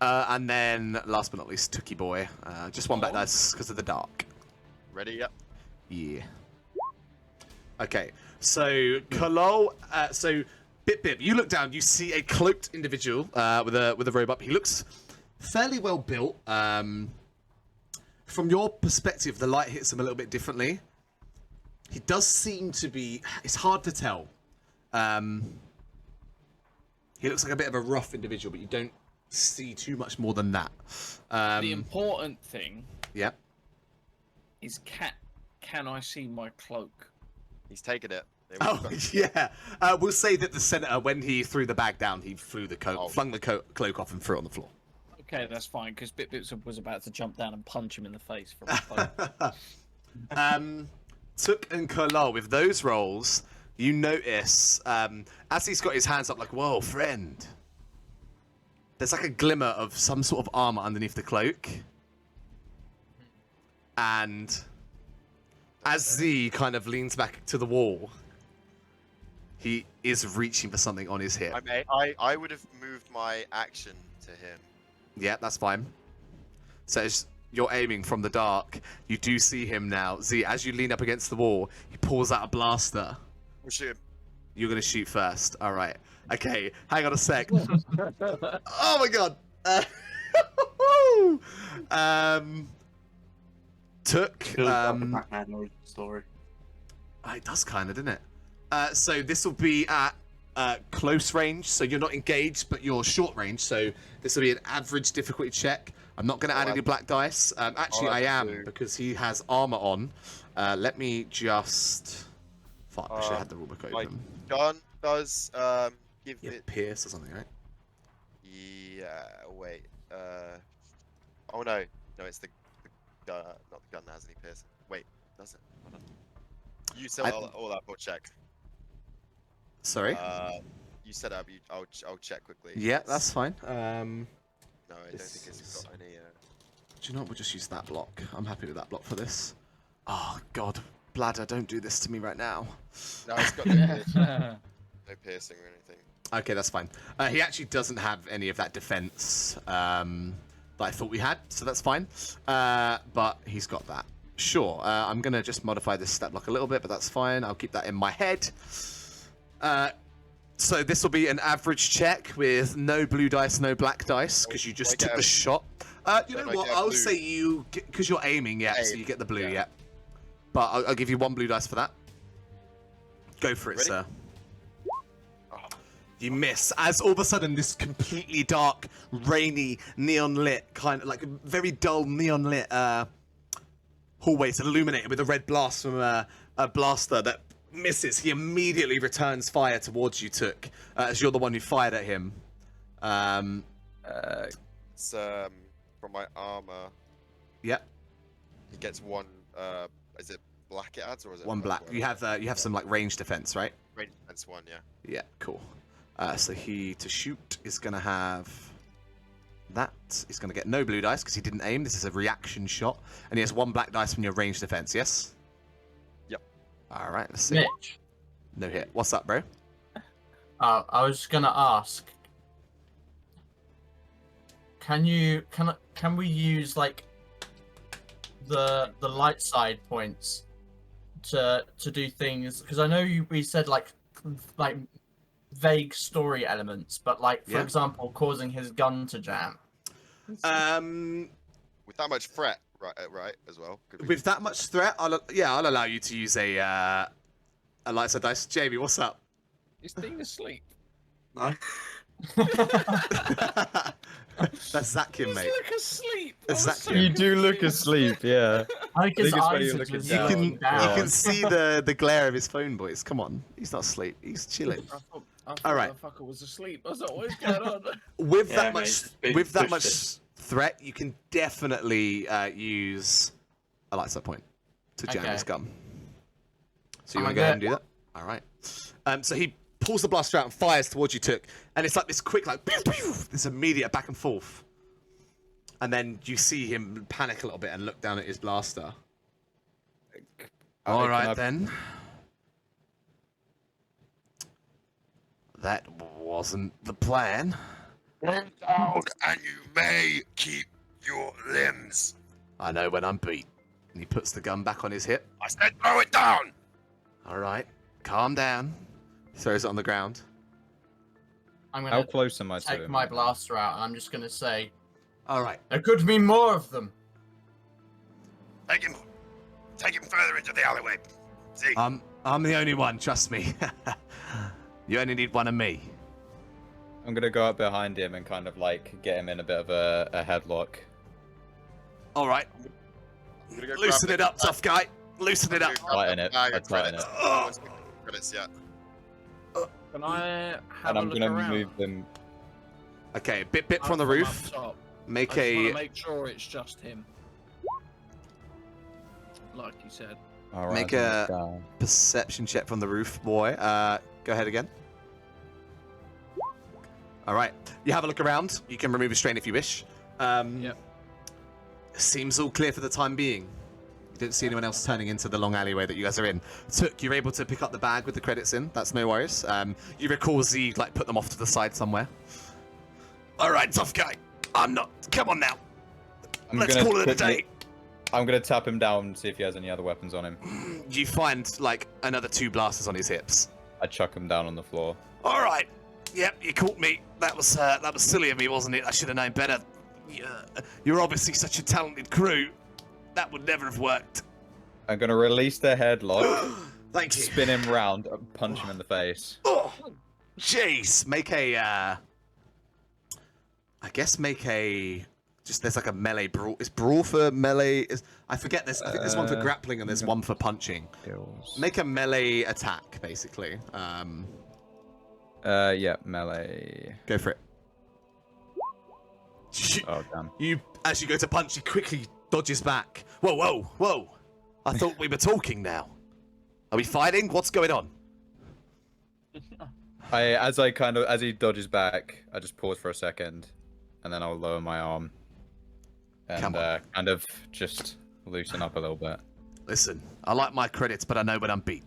And then, last but not least, Tookie Boy. Just 1 black dice because of the dark. Ready? Yep. Yeah. Okay, so, Kala, so... Bip, you look down, you see a cloaked individual with a robe up. He looks fairly well built. From your perspective, the light hits him a little bit differently. He does seem to be... It's hard to tell. He looks like a bit of a rough individual, but you don't see too much more than that. The important thing Yeah. is can I see my cloak? He's taken it. Oh, yeah. We'll say that the senator, when he threw the bag down, he flung the cloak off and threw it on the floor. Okay, that's fine, because Bip was about to jump down and punch him in the face from a Took and Kala, with those rolls, you notice, as he's got his hands up like, whoa, friend, there's like a glimmer of some sort of armor underneath the cloak. And as Z kind of leans back to the wall, he is reaching for something on his hip. I would have moved my action to him. Yeah, that's fine. So as you're aiming from the dark, you do see him now. Z, as you lean up against the wall, he pulls out a blaster. We'll shoot him. You're going to shoot first. All right. Okay, hang on a sec. Oh my god. Took... Batman origin story. It does kind of, doesn't it? So this will be at close range, so you're not engaged, but you're short range, so this will be an average difficulty check. I'm not going to add any black dice. Actually, I am, because he has armor on. Let me just... Fuck, I should have had the rulebook open. My gun does give it... Pierce or something, right? Yeah, wait. Oh no. No, it's the gun, not the gun that has any piercing. Wait, does it? Hold on. You said all that, but check. Sorry? You set up. I'll check quickly. Yeah, that's fine. No, I don't think it's got any. Do you know what? We'll just use that block. I'm happy with that block for this. Oh God, bladder! Don't do this to me right now. No, it's got no piercing or anything. Okay, that's fine. He actually doesn't have any of that defense that I thought we had, so that's fine. But he's got that. Sure. I'm gonna just modify this stat block a little bit, but that's fine. I'll keep that in my head. So this will be an average check with no blue dice, no black dice, because you just took the shot. You know what? I'll say you, because you're aiming, yeah, so you get the blue, yeah. But I'll give you 1 blue dice for that. Go for it, sir. You miss, as all of a sudden this completely dark, rainy, neon lit, kind of like a very dull neon lit hallway is illuminated with a red blast from a blaster that misses. He immediately returns fire towards you, Took, as you're the one who fired at him. It's from my armor. Yep. He gets 1. Is it black it adds or is it 1 black? You have some like range defense, right? Range defense 1, yeah. Yeah, cool. So he to shoot is gonna have that. He's gonna get no blue dice because he didn't aim. This is a reaction shot, and he has 1 black dice from your range defense. Yes. Yep. All right. Let's see. Mitch. No hit. What's up, bro? I was gonna ask. can we use like the light side points to do things? Because I know we said like vague story elements, but like for example, causing his gun to jam. With that much threat, right, as well. With that much threat, I'll allow you to use a light side dice. Jamie, what's up? He's being asleep. No. That's Zakin, mate. He's like asleep. That's I'm Zakin. You do look asleep, yeah. I think his think it's where eyes you're are looking just down. You looking down. can see the glare of his phone, boys. Come on, he's not asleep. He's chilling. I thought All right. the fucker was asleep. I was like, what is going on? With Yeah, that mate, much, it's been with that pushed much threat, you can definitely use a light side point to jam Okay. his gun. So you I'm want to go ahead and gonna- do that? All right. So he pulls the blaster out and fires towards you, Took, and it's like this quick, like pew, pew, this immediate back and forth, and then you see him panic a little bit and look down at his blaster. All right then. That wasn't the plan. One down, and you may keep your limbs. I know when I'm beat. And he puts the gun back on his hip. I said throw it down. All right, calm down. Throws it on the ground. I'm How gonna close am I to take him? my blaster out, and I'm just gonna say, All right. there could be more of them. Take him further into the alleyway. See, I'm the only one. Trust me. You only need one of me. I'm gonna go up behind him and kind of like get him in a bit of a headlock. All right. I'm gonna go Loosen grab it up, tough guy. Loosen it up. Tighten it. Bag I of tighten credits. it. No one's taken credits yet. Can I have And a I'm look gonna around? move them. Okay, bit from the Up roof. top. Make I just want a to make sure it's just him. Like you said. All right, Make I'm a- down. perception check from the roof, boy. Go ahead again. All right. You have a look around. You can remove a strain if you wish. Yep. Seems all clear for the time being. You don't see anyone else turning into the long alleyway that you guys are in. Took, you're able to pick up the bag with the credits in. That's no worries. You recall Z like put them off to the side somewhere. All right, tough guy. I'm not. Come on now. I'm Let's gonna call it a quickly- day. I'm gonna tap him down and see if he has any other weapons on him. You find like another 2 blasters on his hips. I chuck him down on the floor. All right. Yep, you caught me. That was silly of me, wasn't it? I should have known better. You're obviously such a talented crew. That would never have worked. I'm gonna release the headlock, Thank you. spin him round, and punch him in the face. Oh, jeez. Make a. I guess make a. Just there's like a melee brawl. Is brawl for melee? I forget. I think there's one for grappling and there's one for punching. Skills. Make a melee attack, basically. Yeah, melee. Go for it. Oh damn. You, as you go to punch, he quickly dodges back. Whoa, whoa, whoa! I thought we were talking now. Are we fighting? What's going on? As he dodges back, I just pause for a second, and then I'll lower my arm, and Come on. kind of just loosen up a little bit. Listen, I like my credits, but I know when I'm beat.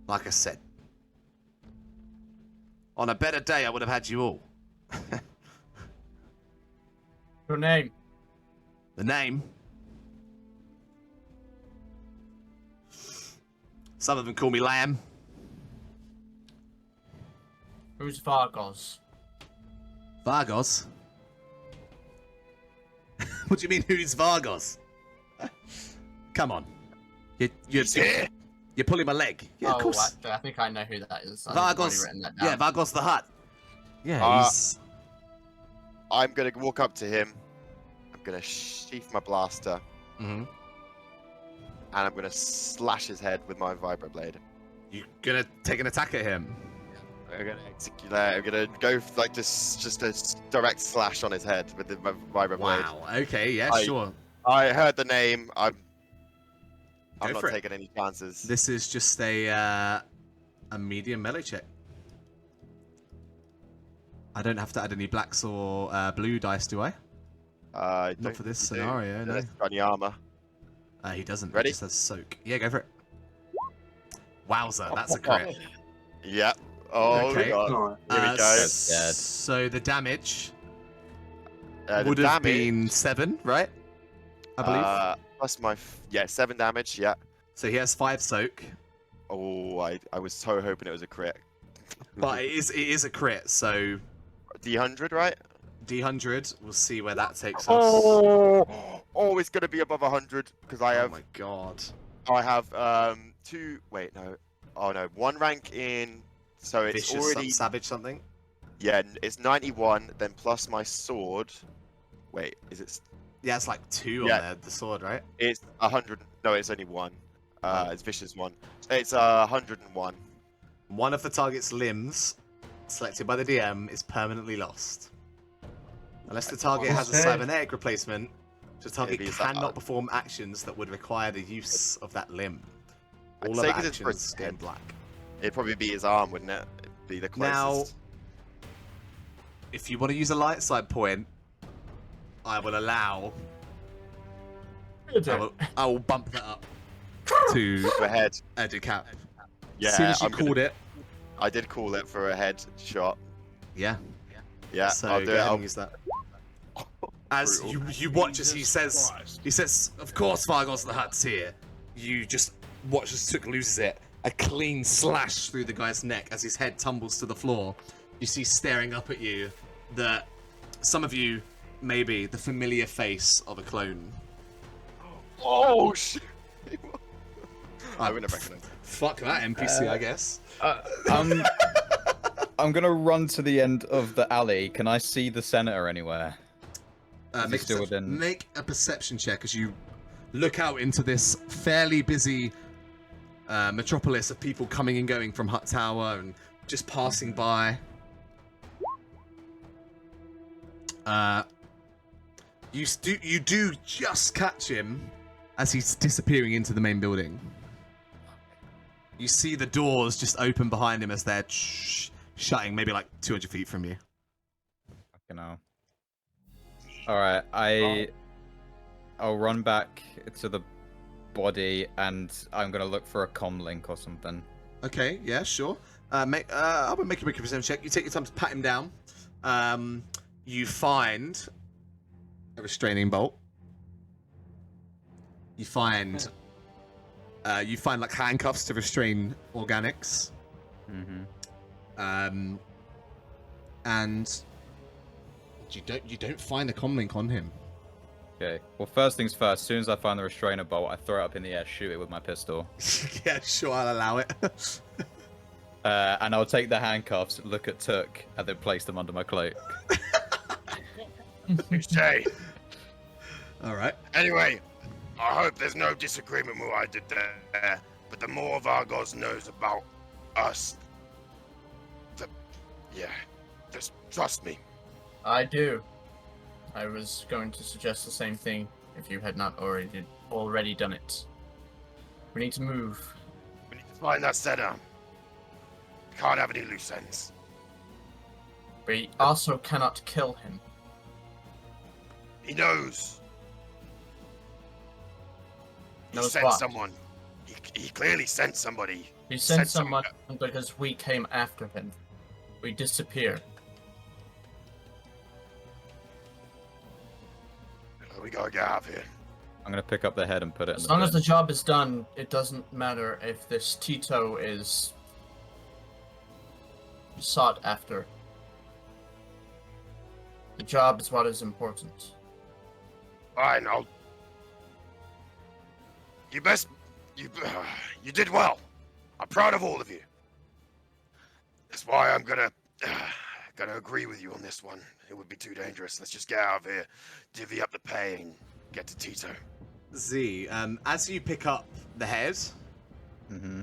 Like I said. On a better day, I would have had you all. Your name? The name? Some of them call me Lamb. Who's Vargos? Vargos? What do you mean, who's Vargos? Come on. You're pulling my leg. Yeah, oh, of course. actually, I think I know who that is. I've already Vargos. written that down. Yeah, Vargos the Hutt. Yeah, he's... I'm gonna walk up to him. I'm gonna sheath my blaster, Mhm. and I'm gonna slash his head with my vibroblade. You gonna take an attack at him? I'm gonna execute that. I'm gonna go for, like just a direct slash on his head with my vibroblade. Wow. Okay. Yeah. Sure. I heard the name. I'm Go not for it. taking any chances. This is just a medium melee check. I don't have to add any blacks or blue dice, do I? Not Not for this scenario, no. Got any armor? He doesn't. Ready? He just has soak. Yeah, go for it. Wowza, that's a crit. Yeah. Oh Okay. god. Alright. Here we go. Dead. So the damage The would have damage, been 7, right? I believe. Plus my 7 damage. Yeah. So he has 5 soak, Oh, I was so hoping it was a crit. but it is a crit. So D100, right? D100. We'll see where that takes us. Oh, it's gonna be above 100 because I Oh have my god. I have 2. Wait, no. Oh no, 1 rank in. So it's Vicious, already savage something. yeah. It's 91. Then plus my sword. Wait, is it? Yeah, it's like 2 Yeah. on there. The sword, right? It's 100. No, it's only 1. Oh. It's vicious 1. It's 101. One of the target's limbs, selected by the DM, is permanently lost. Unless the target has a Okay. cybernetic replacement, the target Maybe it's that- cannot perform actions that would require the use of that limb. I'd All say other 'cause it's for actions his go in head. black. It'd probably be his arm, wouldn't it? It'd be the Now, closest. if you want to use a light side point, I will allow. I will bump that up to For a head. a decap. Yeah. as soon as you I'm called it, I did call it for a head shot. yeah. Yeah, So I'll do go it. ahead I'll and use that. As Brutal. you watch as Jesus Christ. he says, of course Fargos the Hutt's here. You just watch as Took loses it. A clean slash through the guy's neck as his head tumbles to the floor. You see staring up at you that some of you maybe the familiar face of a clone. Oh shit! I wouldn't have recognized. Fuck that NPC, I guess. I'm gonna run to the end of the alley. Can I see the senator anywhere? Is he still within? Make a perception check as you look out into this fairly busy metropolis of people coming and going from Hut Tower and just passing by. You do just catch him as he's disappearing into the main building. You see the doors just open behind him as they're shutting, maybe like 200 feet from you. Fucking hell. All right, I'll run back to the body and I'm gonna look for a comm link or something. Okay, yeah, sure. I will make a perception check. You take your time to pat him down. You find a restraining bolt. You find like handcuffs to restrain organics. Mm-hmm. And you don't find a comm link on him. Okay. Well, first things first. As soon as I find the restrainer bolt, I throw it up in the air, shoot it with my pistol, Yeah, sure, I'll allow it. and I'll take the handcuffs, look at Took, and then place them under my cloak. Say, All right. anyway, I hope there's no disagreement with what I did there, but the more Vargos knows about us, just trust me. I do. I was going to suggest the same thing if you had not already done it. We need to move. We need to find that center. Can't have any loose ends. We also cannot kill him. He knows. He Knows sent what? someone. He clearly sent somebody. He sent Sent someone because we came after him. We disappeared. We gotta get out of here. I'm gonna pick up the head and put it in As the long as the bin. job is done, it doesn't matter if this Tito is sought after. The job is what is important. Fine, You did well. I'm proud of all of you. That's why I'm gonna agree with you on this one. It would be too dangerous. Let's just get out of here, divvy up the pay, and get to Tito. Z, as you pick up the head, Mm-hmm.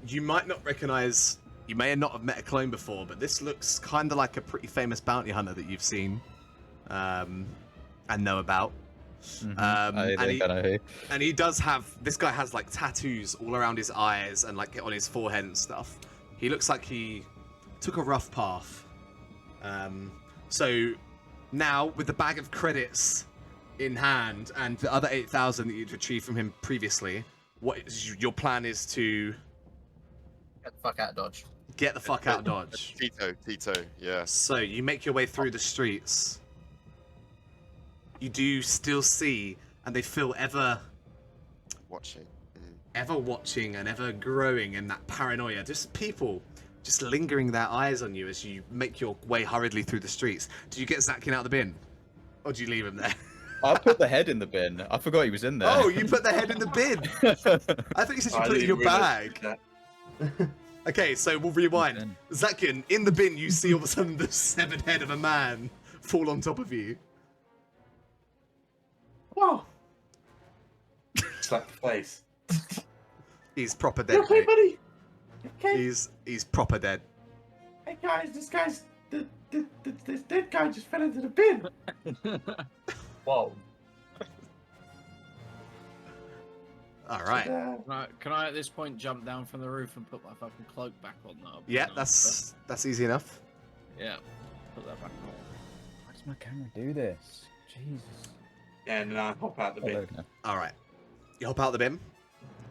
you might not recognize. You may not have met a clone before, but this looks kind of like a pretty famous bounty hunter that you've seen and know about. I think I know who. And he does have. This guy has like tattoos all around his eyes and like on his forehead and stuff. He looks like he took a rough path. So now, with the bag of credits in hand and the other 8,000 that you'd retrieved from him previously, your plan is to Get the fuck out of Dodge. get the fuck out of Dodge. Tito, yeah. So you make your way through the streets. you do still see, and they feel ever Watching. watching and ever growing in that paranoia. Just people just lingering their eyes on you as you make your way hurriedly through the streets. Do you get Zakin out of the bin? Or do you leave him there? I put the head in the bin. I forgot he was in there. Oh, you put the head in the bin! I thought you said you put it in your bag. Okay, so we'll rewind. Zakin, in the bin, you see all of a sudden the severed head of a man fall on top of you. Whoa! Slap the face. He's proper You dead, okay, mate. buddy? You okay? He's proper dead. Hey guys, this dead guy just fell into the bin. Whoa. All right. Can I at this point jump down from the roof and put my fucking cloak back on now? Yeah, that's easy enough. Yeah, put that back on. Why does my camera do this? Jesus. Yeah, and then I hop out the bin. All right. You hop out the bin.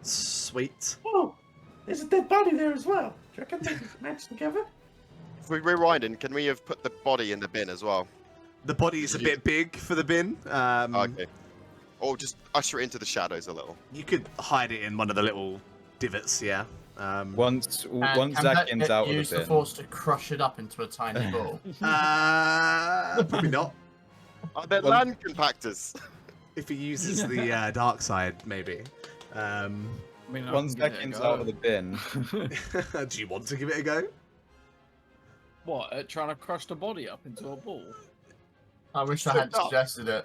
Sweet. Whoa! There's a dead body there as well. Do you reckon they match together? If we're rewinding, can we have put the body in the bin as well? The body's a bit big for the bin. Okay. Or just usher it into the shadows a little. You could hide it in one of the little divots, yeah. Once And Zakin's can that out of use the the bin. force to crush it up into a tiny ball? Probably not. Are there land compactors? If he uses the dark side, maybe. I mean, I Once can give it a Zakin's go. out of the bin. Do you want to give it a go? What? At trying to crush the body up into a ball? I wish I had suggested it.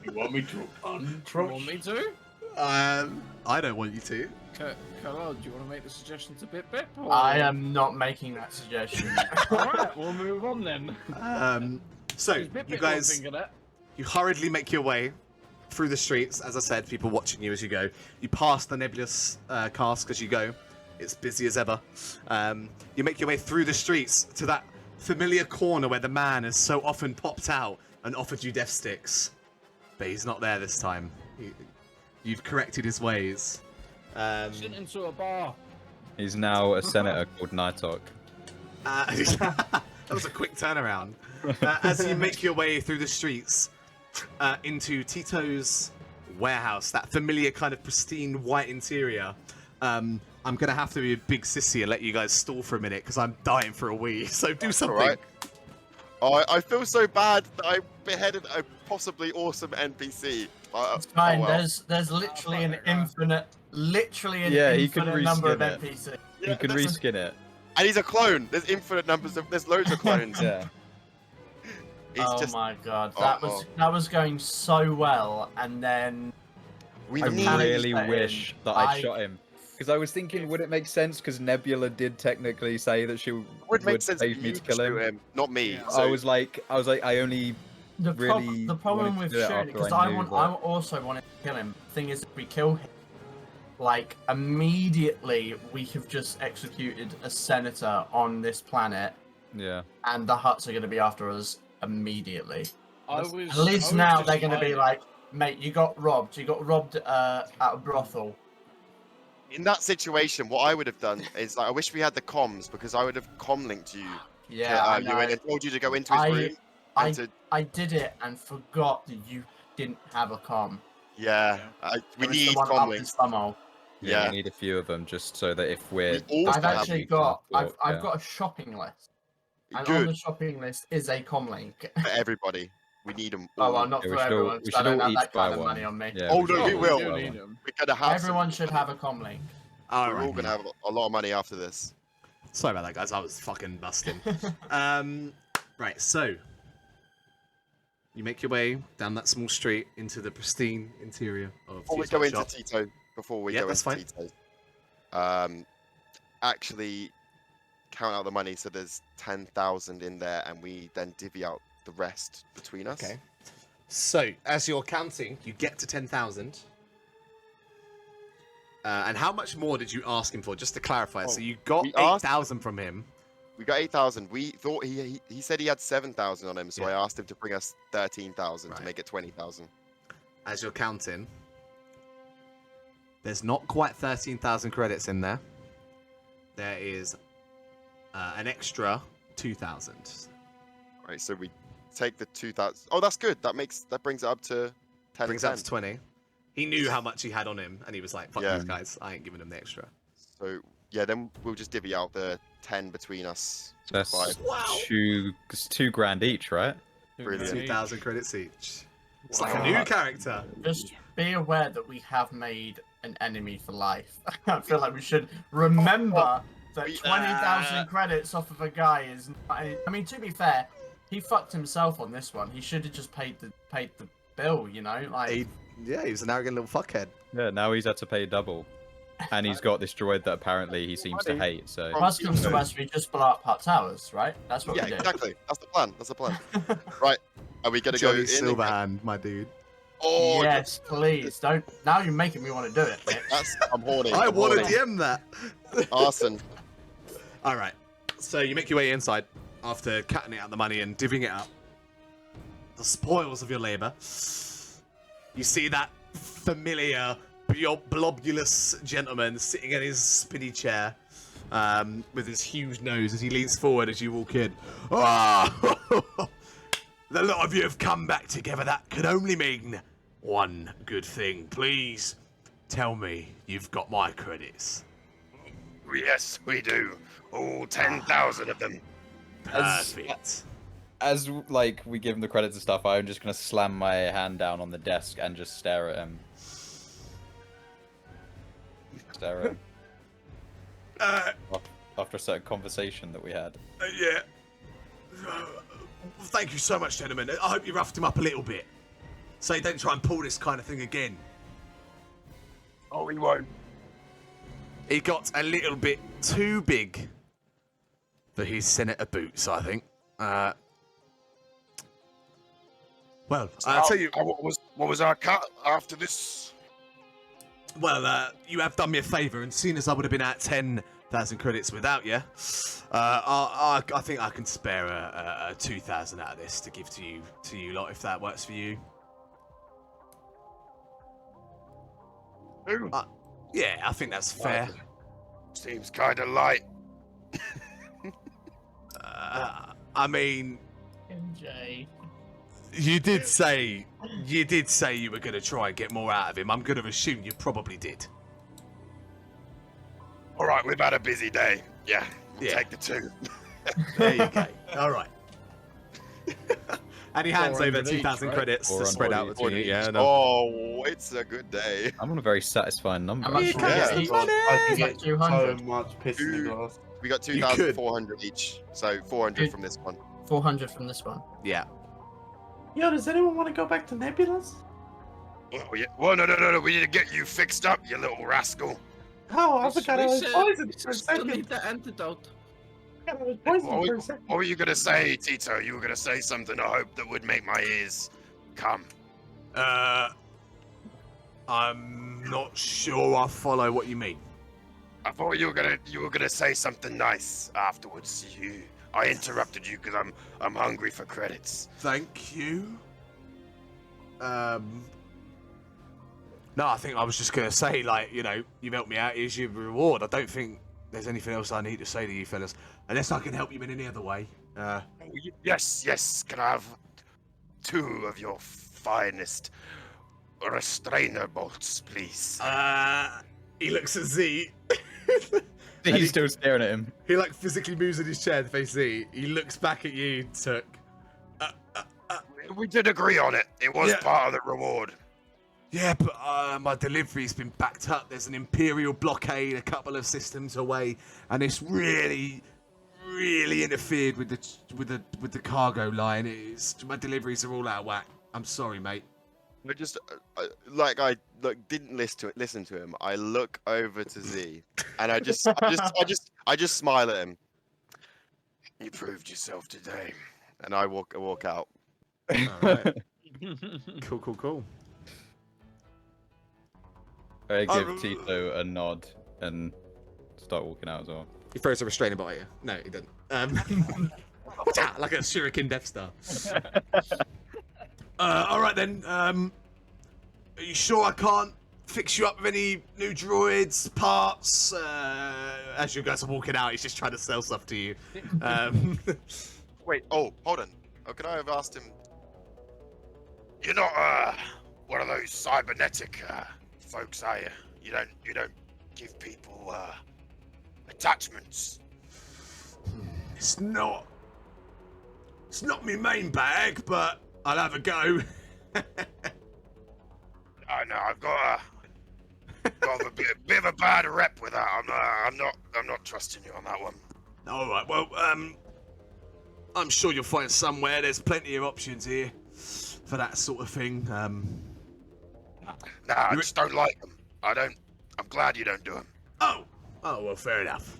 You want me to You untrush? want me to? I don't want you to. Carl, do you want to make the suggestions a bit? Or... I am not making that suggestion. Alright, we'll move on then. So, Is Bit you Bit guys, thinking that? you hurriedly make your way through the streets. As I said, people watching you as you go. You pass the nebulous cask as you go. It's busy as ever. You make your way through the streets to that familiar corner where the man has so often popped out and offered you death sticks. But he's not there this time. You've corrected his ways. Sit into a bar. He's now a senator called Nighthawk. That was a quick turnaround. As you make your way through the streets into Tito's warehouse, that familiar kind of pristine white interior, I'm going to have to be a big sissy and let you guys stall for a minute because I'm dying for a wee. So do something. Alright. Oh, I feel so bad that I beheaded a possibly awesome NPC. It's fine. Oh, well. There's literally an infinite, Yeah, he could infinite number of reskin it. NPCs. You could reskin it. And he's a clone. There's infinite numbers of. There's loads of clones. Yeah. He's Oh just. my god, Oh, that was going so well, and then We I need. really that wish in. that I'd I- shot him. Because I was thinking, would it make sense? Because Nebula did technically say that she Would make sense. pay for me you to kill shoot him. not me. Yeah. So I was like, I only really the problem wanted with to do it shooting, after because I I knew want, that- I also wanted to kill him. The thing is, if we kill him, like immediately, we have just executed a senator on this planet, Yeah. and the Hutts are going to be after us immediately. At least I was now just they're going to be hiding. like, mate, you got robbed. You got robbed at a brothel. in that situation, what I would have done is like, I wish we had the comms because I would have com linked you. Yeah, I you know. and told you to go into his room. And to, I did it and forgot that you didn't have a com. yeah, we It was the need one com up links. his bumhole. Yeah, Yeah. we need a few of them just so that if we're. We also I've have actually we can got talk, I've yeah. got a shopping list, and on Good the shopping list is a com link. for everybody. We need them. Oh well, not Yeah, we for should all- everyone. we 'cause should I don't all have each that kind buy of one. money on me. Yeah, Oh, should no, all we each will. buy do one. need 'em. We're gonna have. Everyone should have a com link. All We're right. all gonna have a lot of money after this. Sorry about that, guys. I was fucking busting. Right, so you make your way down that small street into the pristine interior of Before we Tito's go into shop. Tito, before we Yeah, go that's into Tito, actually count out the money. So there's 10,000 in there, and we then divvy out the rest between us. Okay. So as you're counting, you get to 10,000. And how much more did you ask him for? Just to clarify, so Oh, you got we asked- 8,000 from him. We got 8,000. We thought he said he had 7,000 on him, so Yeah. I asked him to bring us 13,000 to Right. make it 20,000. As you're counting, there's not quite 13,000 credits in there. There is an extra 2,000. Right, so we take the 2,000. Oh, that's good. That brings it up to 10. Brings it up to 20. He knew how much he had on him, and he was like, "Fuck Yeah. these guys, I ain't giving them the extra." So yeah, then we'll just divvy out the 10 between us. That's Five. it's $2,000 each, right? Brilliant. 2,000 credits each. It's Wow. like a new character. Just be aware that we have made an enemy for life. I feel like we should remember that 20,000 credits off of a guy is. I mean, to be fair, he fucked himself on this one. He should have just paid the bill. You know, like. He was an arrogant little fuckhead. Yeah, now he's had to pay double. And he's got this droid that apparently he seems to hate, so... Worst comes to worst, we just blow up Hut Towers, right? That's what Yeah, we do. exactly. That's the plan. Right. Are we gonna go Johnny in? Silverhand, my dude. Oh, Yes, please don't. Now you're making me want to do it, Mitch. I'm horny. I I'm want to horny. DM that. Arson. All right. So you make your way inside after cutting out the money and divvying it up. The spoils of your labor. You see that familiar blobulous gentleman sitting in his spinny chair with his huge nose as he leans forward as you walk in. Oh, the lot of you have come back together. That could only mean one good thing. Please tell me you've got my credits. Yes, we do. All 10,000 of them. Perfect. As, like, we give him the credits and stuff, I'm just gonna slam my hand down on the desk and just stare at him. Stare at him. After a certain conversation that we had. Yeah. Thank you so much, gentlemen. I hope you roughed him up a little bit. So you don't try and pull this kind of thing again. Oh, we won't. He got a little bit too big for his senator boots, I think. Well, I'll tell you. What was our cut after this? Well, you have done me a favour, and seeing as I would have been at 10,000 credits without you, I think I can spare a 2,000 out of this to give to you lot, if that works for you. Ooh, Yeah, I think that's fair. seems kind of light. I mean, MJ. you did say you were going to try and get more out of him. I'm going to assume you probably did. All right, we've had a busy day. Yeah, we'll Yeah. take the 2. There you go. All right. And he hands over 400 each, 2,000 right? credits to 400 spread out each. between you. Yeah, no. Oh, it's a good day. I'm on a very satisfying number. How much Yeah, did we get yeah. each? I can Like get 200? so much piss in the glass. We got You could. 2,400 each, so 400 from this one. 400 from this one. Yeah. Yo, does anyone want to go back to Nebulas? Oh, yeah. Well, no. We need to get you fixed up, you little rascal. Oh, I forgot I was poisoned for a Still second. need that antidote. I forgot I was poisoned What for were, a second. what were you gonna say, Tito? You were gonna say something. I hope that would make my ears come. I'm not sure I follow what you mean. I thought you were gonna say something nice afterwards. I interrupted you because I'm hungry for credits. Thank you. No, I think I was just gonna say, like, you know, you've helped me out. Here's your reward. I don't think there's anything else I need to say to you fellas, unless I can help you in any other way. Yes. Can I have 2 of your finest restrainer bolts, please? He looks at Z. He's still staring at him. He like physically moves in his chair to face Z. He looks back at you, Took. We did agree on it. It was Yeah. part of the reward. Yeah, but my delivery's been backed up. There's an Imperial blockade a couple of systems away, and it's really interfered with the cargo line. My deliveries are all out of whack. I'm sorry, mate. I just didn't listen to him. I look over to Z, and I just smile at him. You proved yourself today. And I walk out. All right. Cool. I give Tito a nod and start walking out as well. He throws a restrainer bot at you. No, he doesn't. Like a shuriken Death Star. All right then. Are you sure I can't fix you up with any new droids, parts? As you guys are walking out, he's just trying to sell stuff to you. Wait. Oh, hold on. Or could I have asked him? You're not one of those cybernetic folks, are you? You don't give people attachments. It's not me main bag, but I'll have a go. I know I've got a bit of a bad rep with that. I'm not trusting you on that one. All right. Well, I'm sure you'll find somewhere. There's plenty of options here for that sort of thing. Nah, I just don't like them. I'm glad you don't do them. Oh, well, fair enough.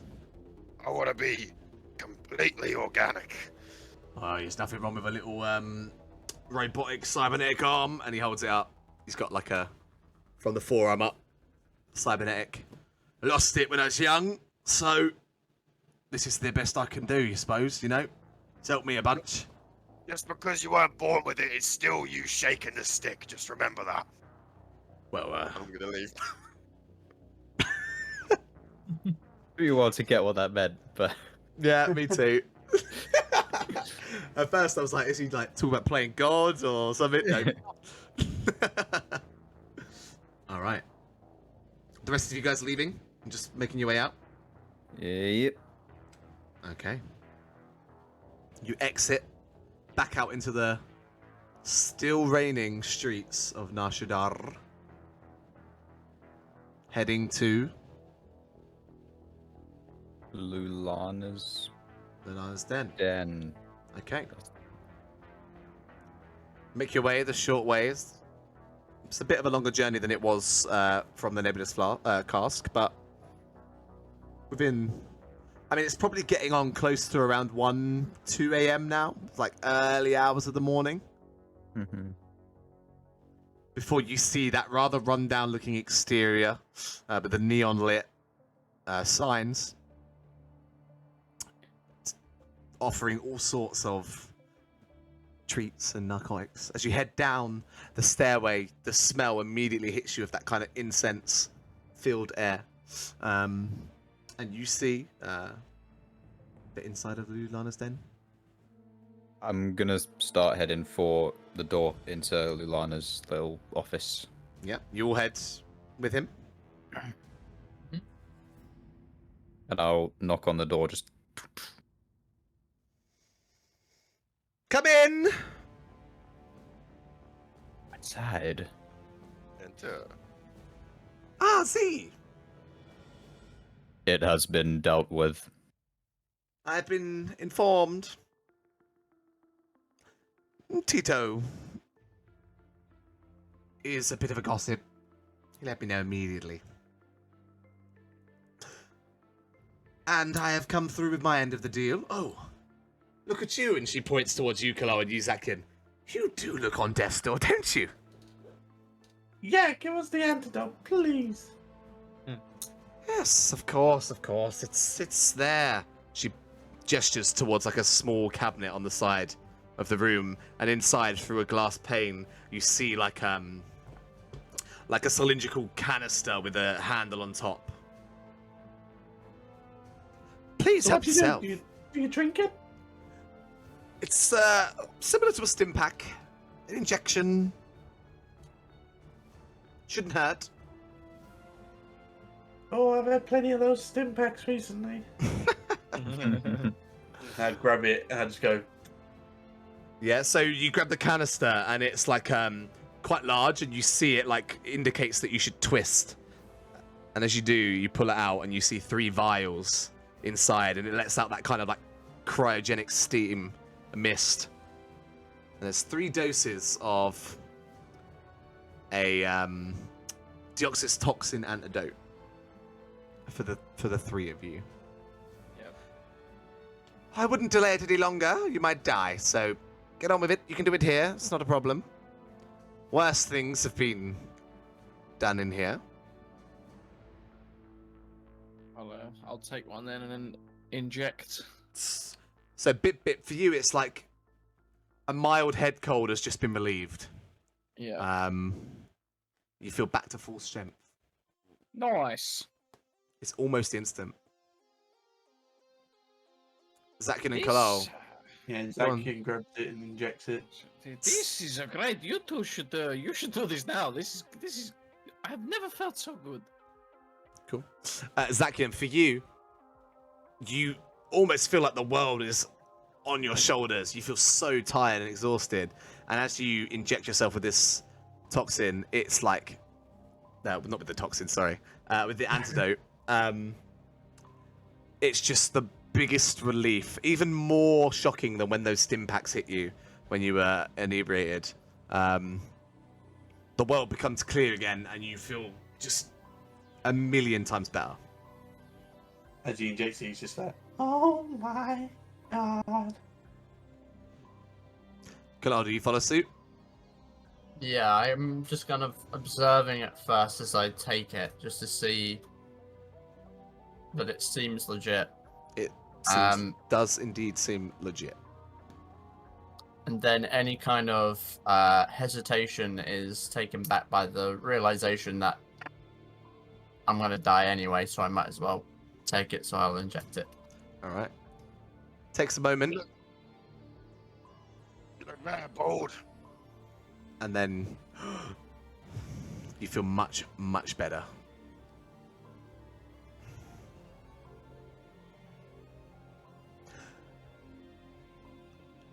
I want to be completely organic. Oh, there's nothing wrong with a little robotic cybernetic arm, and he holds it up. He's got like a, from the forearm up, cybernetic. Lost it when I was young, so this is the best I can do, you suppose, you know? It's helped me a bunch. Just because you weren't born with it, it's still you shaking the stick. Just remember that. Well, I'm gonna leave. You want to get what that meant, but yeah, me too. At first I was like, is he like talking about playing God or something? No. All right. The rest of you guys leaving and just making your way out? yep. Okay. You exit back out into the still raining streets of Nashudar. Heading to Lulana's Lulana's Den. Den. Okay. Make your way the short ways. It's a bit of a longer journey than it was from the Nebulous Cask, but within... I mean, it's probably getting on close to around 1, 2 a.m. now. It's like early hours of the morning. Mm-hmm. Before you see that rather run-down looking exterior, but the neon-lit signs offering all sorts of treats and narcotics. As you head down the stairway, the smell immediately hits you of that kind of incense-filled air. And you see the inside of Lulana's Den. I'm gonna start heading for the door into Lulana's little office. Yeah, you all head with him. And I'll knock on the door, just... Come in! Inside. Enter. Ah, see! It has been dealt with. I've been informed. Tito is a bit of a gossip. He let me know immediately. And I have come through with my end of the deal. Oh, look at you. And she points towards Yukalo and Yuzakin. You do look on death's door, don't you? Yeah, give us the antidote, please. Yes, of course, of course. It's there. She gestures towards like a small cabinet on the side of the room, and inside, through a glass pane, you see like a cylindrical canister with a handle on top. Please help yourself. Do you drink it? It's similar to a stim pack. An injection. Shouldn't hurt. Oh, I've had plenty of those stim packs recently. I'd grab it and I'd just go. Yeah, so you grab the canister and it's like quite large, and you see it like indicates that you should twist. And as you do, you pull it out and you see 3 vials inside, and it lets out that kind of like cryogenic steam mist. And there's 3 doses of a deoxys toxin antidote for the 3 of you. Yep. I wouldn't delay it any longer. You might die, so get on with it. You can do it here. It's not a problem. Worse things have been done in here. I'll take one then and then inject. So bit for you, it's like a mild head cold has just been relieved. Yeah. You feel back to full strength. Nice. It's almost instant. Zakin and Kalal, Yeah, Go on. Zakian grabs it and injects it. This is a great. You two should do this now. This is. I have never felt so good. Cool. Zakian, for you, you almost feel like the world is on your shoulders. You feel so tired and exhausted. And as you inject yourself with this toxin, it's like... No, not with the toxin, sorry. With the antidote. It's just the biggest relief. Even more shocking than when those stim packs hit you when you were inebriated. The world becomes clear again and you feel just a million times better. As he injects it, he's just like, oh my god. Kalal, do you follow suit? Yeah, I'm just kind of observing it first as I take it, just to see that it seems legit. It does indeed seem legit. And then any kind of hesitation is taken back by the realization that I'm going to die anyway, so I might as well take it, so I'll inject it. All right. Takes a moment, You look very bold. and then you feel much, much better.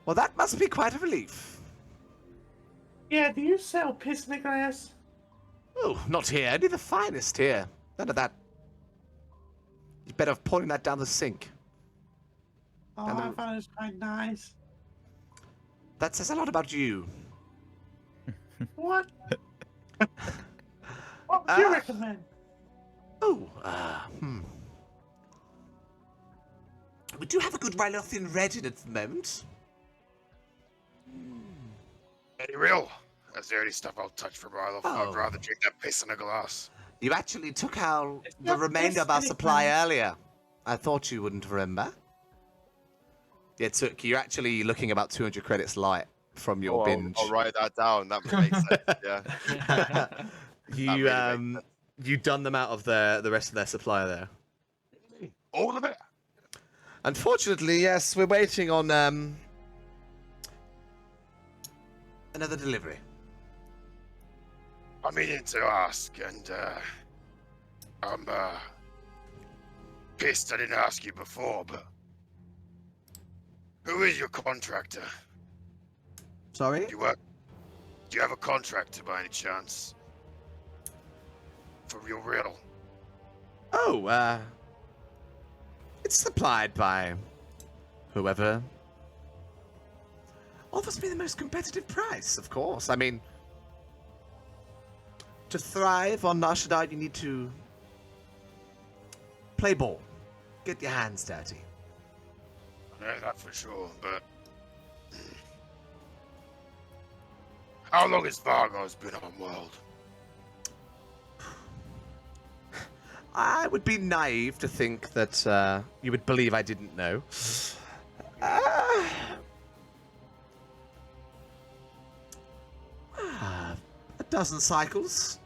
Well, that must be quite a relief. Yeah, do you sell piss, Nicholas? Oh, not here. Only the finest here. None of that. You're better off pouring that down the sink. Oh, And I the- thought it was quite nice. That says a lot about you. What? What would you Ah. recommend? Oh, We do have a good Rylothian red in at the moment. Any real? That's the only stuff I'll touch from Ryloth. Oh. I'd rather drink that piss in a glass. You actually took out the not remainder of our destiny, supply man. earlier. I thought you wouldn't remember. Yeah, took you're actually looking about 200 credits light from your binge. I'll write that down. That makes sense. Yeah. you really makes you done them out of the rest of their supply there. All of it. Unfortunately, yes, we're waiting on another delivery. I'm meaning to ask, and I'm pissed I didn't ask you before, but who is your contractor? Sorry? Do you have a contractor by any chance? For real, real. Oh, it's supplied by whoever offers me the most competitive price, of course. I mean, to thrive on Nashadar, you need to play ball. Get your hands dirty. I know that for sure, but how long has Vargo's been on World? I would be naive to think that you would believe I didn't know. A dozen cycles.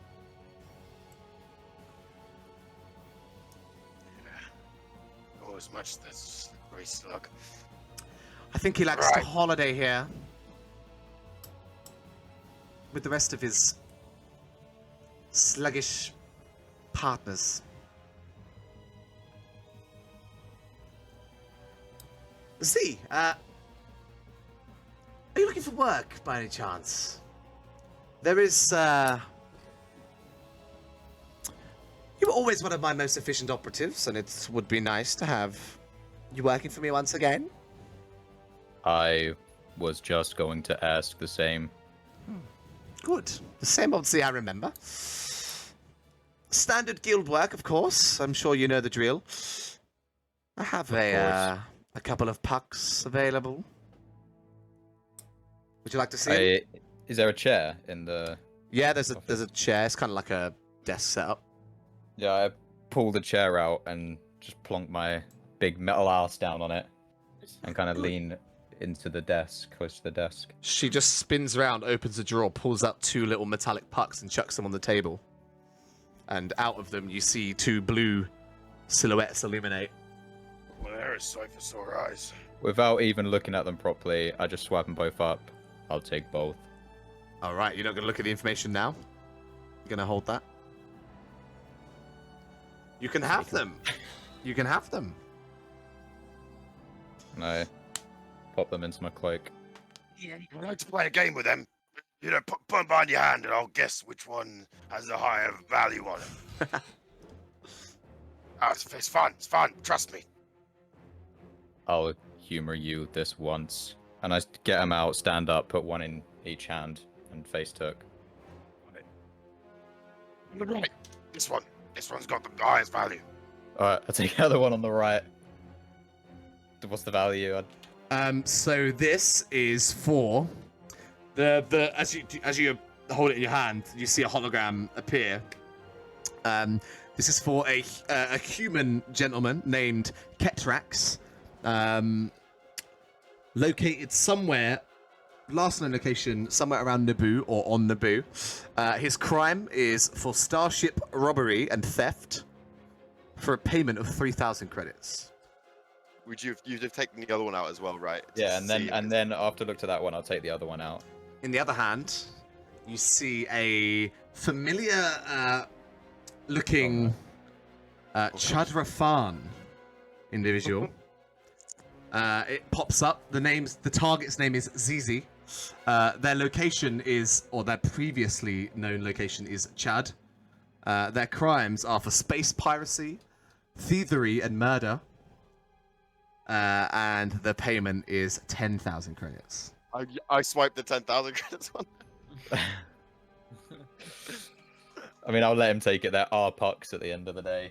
Or as much as Grey Slug. I think he likes to Right. holiday here with the rest of his sluggish partners. See, are you looking for work by any chance? There is, you were always one of my most efficient operatives, and it would be nice to have you working for me once again. I was just going to ask the same. Good. The same old I remember. Standard guild work, of course. I'm sure you know the drill. I have a couple of pucks available. Would you like to see it? Is there a chair in the... Yeah, there's a chair. It's kind of like a desk setup. Yeah, I pull the chair out and just plonk my big metal ass down on it and kind of lean into the desk, close to the desk. She just spins around, opens a drawer, pulls out two little metallic pucks and chucks them on the table. And out of them, you see two blue silhouettes illuminate. Well, there sight for sore eyes. Without even looking at them properly, I just swipe them both up. I'll take both. All right, you're not going to look at the information now? You're going to hold that? You can have them. You can have them. And I pop them into my cloak. Yeah. I'd like to play a game with them. You know, put them behind your hand and I'll guess which one has the higher value on it. It's fun. It's fun. Trust me. I'll humor you this once. And I get them out, stand up, put one in each hand, and face tuck. Right. This one. This one's got the highest value. Alright, I'll take the other one on the right. What's the value? So this is for the as you hold it in your hand, you see a hologram appear. This is for a human gentleman named Ketrax, located somewhere. Last known location, somewhere around Naboo or on Naboo. His crime is for starship robbery and theft for a payment of 3,000 credits. You'd have taken the other one out as well, right? Yeah, and then after I look to that one, I'll take the other one out. In the other hand, you see a familiar looking Chadra Fan individual. It pops up. The target's name is Zizi. Their location is, or their previously known location is Chad. Their crimes are for space piracy, thievery, and murder. And the payment is 10,000 credits. I swiped the 10,000 credits one. I mean, I'll let him take it. There are pucks at the end of the day.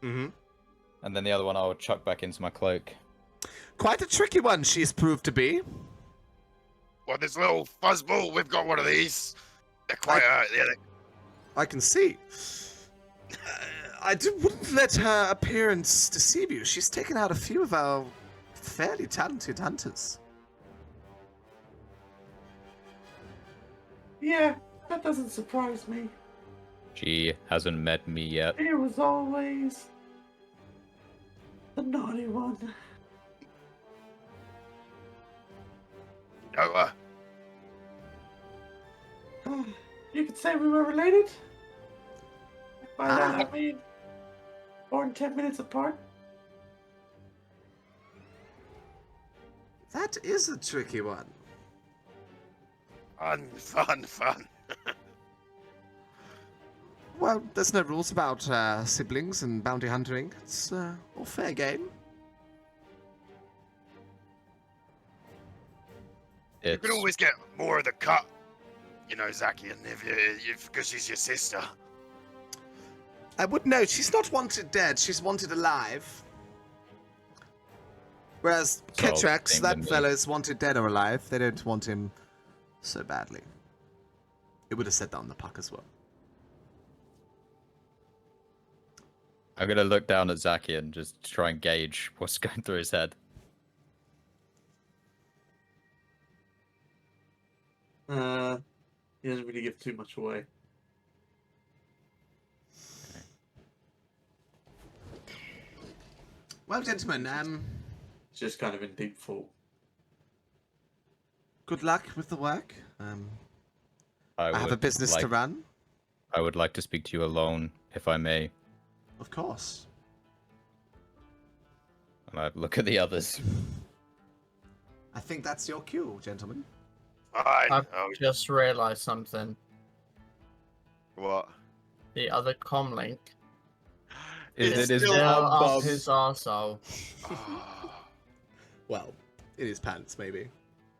Mm-hmm. And then the other one I'll chuck back into my cloak. Quite a tricky one she's proved to be. Well, this little fuzzball, we've got one of these. They're quite, I can see. I wouldn't let her appearance deceive you. She's taken out a few of our fairly talented hunters. Yeah, that doesn't surprise me. She hasn't met me yet. It was always the naughty one. Noah. You could say we were related. By that I mean, born 10 minutes apart. That is a tricky one. Fun. Well, there's no rules about siblings and bounty hunting. It's all fair game. You can always get more of the cut, you know, Zakian, because she's your sister. I would note, she's not wanted dead, she's wanted alive. Whereas So, Ketrax, same that with me. fella's wanted dead or alive. They don't want him so badly. It would have said that on the puck as well. I'm gonna look down at Zaki and just try and gauge what's going through his head. He doesn't really give too much away. Well, gentlemen, It's just kind of in deep thought. good luck with the work. I have a would business to like- run. I would like to speak to you alone, if I may. Of course. And I look at the others. I think that's your cue, gentlemen. Fine. I've Oh, just realised something. What? The other comlink Is It's it his still still up bum. his arsehole. Well, in his pants, maybe.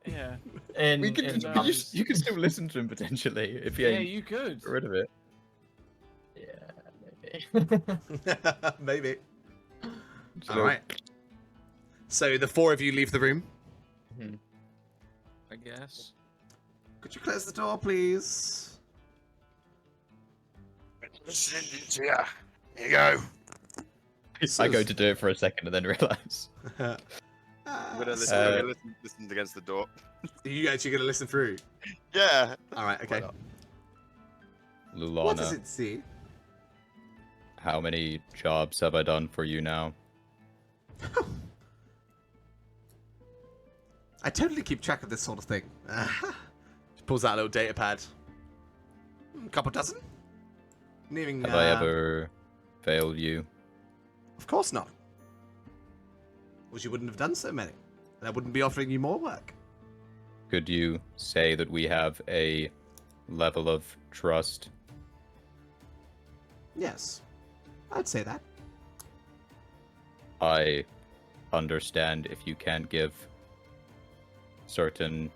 Yeah. In, We could, in you- bums. you could still listen to him potentially if he Yeah, ain't you could. got rid of it. Yeah, maybe. Maybe. Just a All little- right. So the four of you leave the room. I guess. Could you close the door, please? yeah. Here you go. I go to do it for a second and then realise. I'm gonna listen, Uh, I'm gonna listen against the door. Are you actually going to listen through? Yeah. All right, okay. not? What does Lulana, it see? how many jobs have I done for you now? I totally keep track of this sort of thing. She pulls out a little data pad. A couple dozen? Nearing, Have I ever failed you? Of course not. Well, you wouldn't have done so many. And I wouldn't be offering you more work. Could you say that we have a level of trust? Yes. I'd say that. I understand if you can't give certain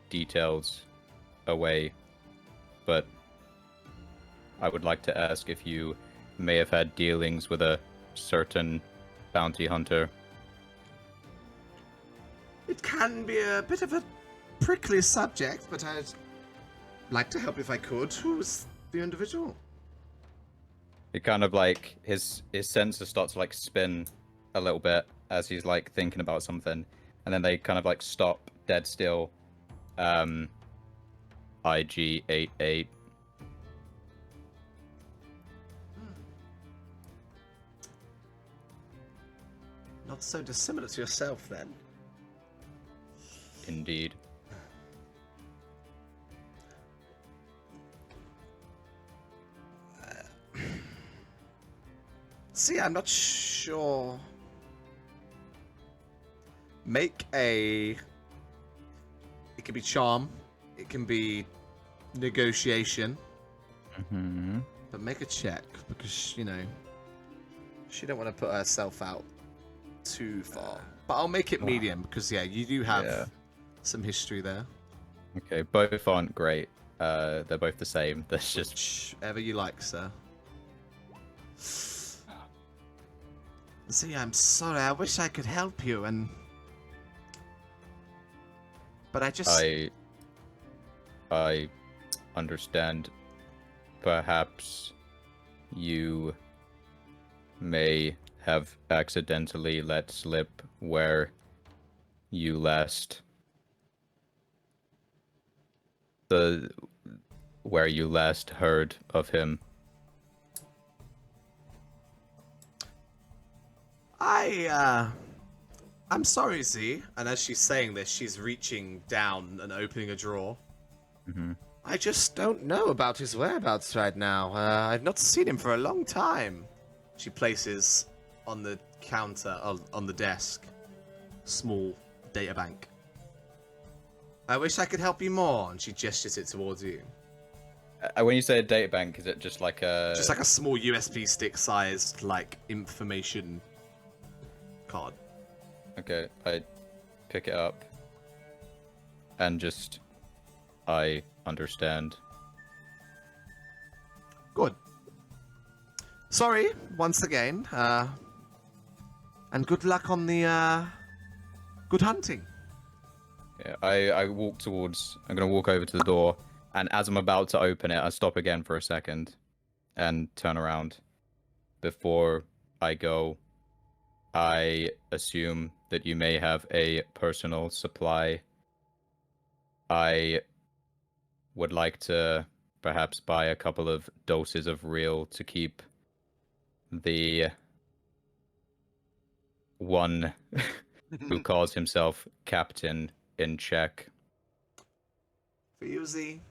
details away, but I would like to ask if you may have had dealings with a certain bounty hunter. It can be a bit of a prickly subject, but I'd like to help if I could. Who was the individual? It kind of like his sensors start to like spin a little bit as he's like thinking about something, and then they kind of like stop dead still. IG-88. Not so dissimilar to yourself, then. Indeed. See, I'm not sure. Make a... It can be charm. It can be negotiation. Mm-hmm. But make a check, because, you know, she don't want to put herself out too far. But I'll make it medium, because, yeah, you do have some history there. Okay, both aren't great. They're both the same. That's just... Whichever you like, sir. See, I'm sorry. I wish I could help you, but I just... I understand. Perhaps you may have accidentally let slip where you last heard of him. I'm sorry, Z. And as she's saying this, she's reaching down and opening a drawer. Mm-hmm. I just don't know about his whereabouts right now. I've not seen him for a long time. She places on the counter, on the desk, small data bank. I wish I could help you more. And she gestures it towards you. When you say a data bank, is it just like a... Just like a small USB stick-sized, like, information card. Okay, I pick it up. And just... I understand. Good. Sorry, once again. And good luck on the, good hunting. Yeah, I walk towards... I'm going to walk over to the door. And as I'm about to open it, I stop again for a second. And turn around. Before I go, I assume that you may have a personal supply. I would like to perhaps buy a couple of doses of real to keep the one who calls himself Captain in check. For you, Z.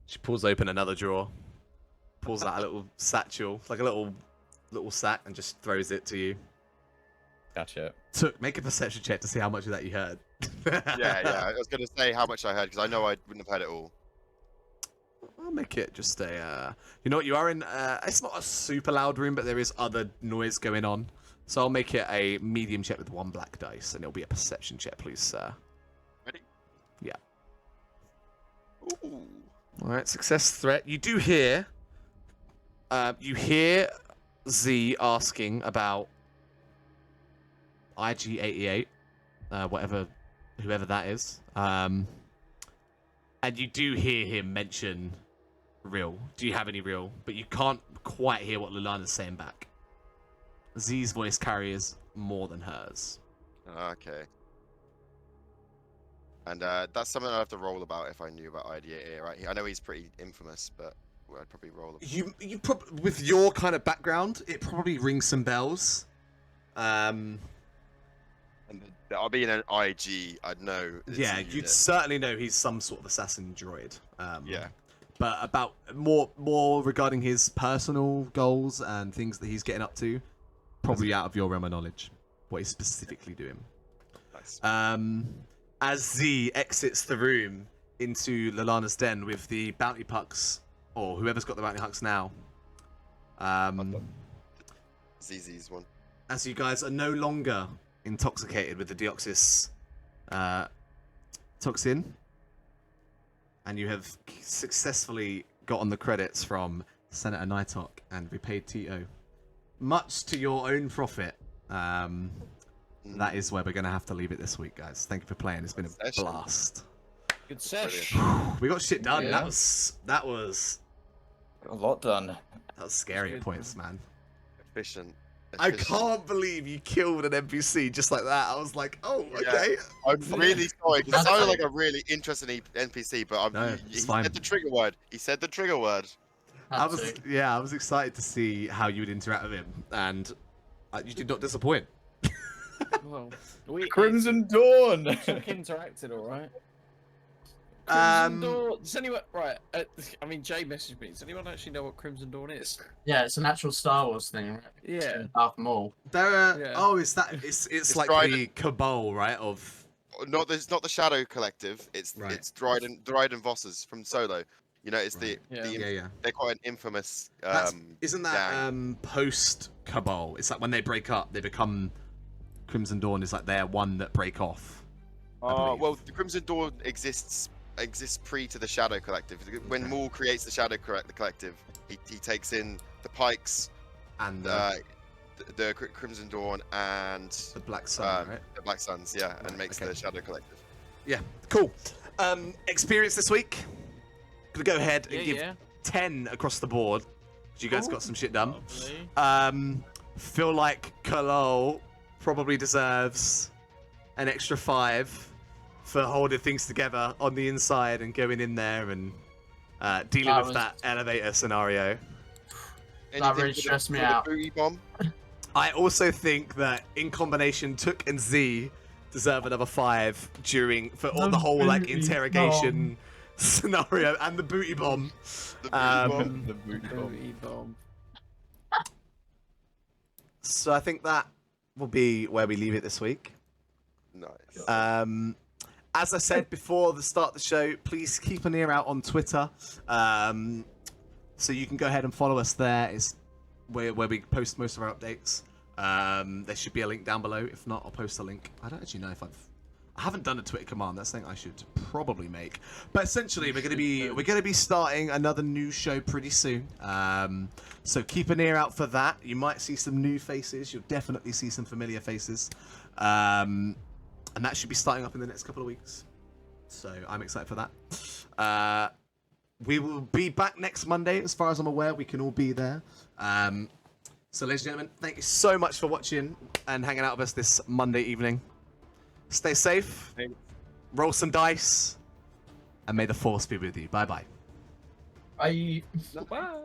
She pulls open another drawer. Pulls out a little satchel, like a little sack, and just throws it to you. Gotcha. Make a perception check to see how much of that you heard. Yeah. I was going to say how much I heard, because I know I wouldn't have heard it all. I'll make it just a... You know what, you are in... it's not a super loud room, but there is other noise going on. So I'll make it a medium check with 1 black dice, and it'll be a perception check, please, sir. Ready? Yeah. Ooh. Alright, success threat. You do hear... you hear Z asking about IG-88, whoever that is. And you do hear him mention real. Do you have any real? But you can't quite hear what Lulana's saying back. Z's voice carries more than hers. Okay. And that's something I'd have to roll about if I knew about ID88, right? I know he's pretty infamous, but I'd probably roll about. You with your kind of background, it probably rings some bells. And I'll be in an IG. I'd know. It's Yeah, a you'd unit. certainly know he's some sort of assassin droid. Yeah. But about more regarding his personal goals and things that he's getting up to, probably out of your realm of knowledge. What he's specifically doing. Nice. As Z exits the room into Lalana's den with the bounty pucks, or whoever's got the bounty pucks now. ZZ's one. As you guys are no longer intoxicated with the Deoxys toxin, and you have successfully gotten the credits from Senator Nighthawk and repaid Tito, much to your own profit. That is where we're going to have to leave it this week, guys. Thank you for playing. It's been a blast. Good sesh. We got shit done. Yeah. That was A lot done. scary at points, man. Efficient. I can't believe you killed an NPC just like that. I was like, oh, okay. I'm really sorry. It sounded like a really interesting NPC, but No, he it's fine. said the trigger word. He said the trigger word. I was excited to see how you would interact with him, and you did not disappoint. Well, we Crimson Dawn. took interacted, all right. Um, Crimson Dawn. Does anyone right? I mean, Jay messaged me. Does anyone actually know what Crimson Dawn is? Yeah, it's an actual Star Wars thing. Right? Yeah. Darth Maul. There are, Yeah. oh, it's like Dryden. the cabal, right? Of It's not the Shadow Collective. It's Right. it's Dryden Vosses from Solo. You know, it's Right. Yeah. they're quite an infamous. Isn't that gang. post cabal? It's like when they break up, they become Crimson Dawn. Is like they're one that break off. I believe. Well, the Crimson Dawn exists pre to the Shadow Collective. When Okay. Maul creates the Shadow Collective, he takes in the Pikes, And the Crimson Dawn, and the Black Sun, right? the Black Suns, yeah, and makes okay. the Shadow Collective. Yeah, cool. Experience this week. Gonna go ahead and Yeah, give yeah. 10 across the board. You guys Ooh, got some shit done. lovely. Feel like Kalal probably deserves an extra 5 for holding things together on the inside and going in there and dealing That with was- that elevator scenario. Anything really for the- stressed me for the out. booty bomb? I also think that in combination, Took and Z deserve another 5 for all the whole like booty interrogation scenario and the booty bomb. The booty bomb. The booty bomb. Booty bomb. So I think that will be where we leave it this week. Nice. As I said before the start of the show, please keep an ear out on Twitter. So you can go ahead and follow us there. It's where we post most of our updates. There should be a link down below. If not, I'll post a link. I don't actually know if I haven't done a Twitter command. That's something I should probably make. But essentially, we're gonna be starting another new show pretty soon. So keep an ear out for that. You might see some new faces. You'll definitely see some familiar faces. And that should be starting up in the next couple of weeks. So I'm excited for that. We will be back next Monday. As far as I'm aware, we can all be there. So ladies and gentlemen, thank you so much for watching and hanging out with us this Monday evening. Stay safe, roll some dice, and may the force be with you. Bye-bye. Bye. Bye.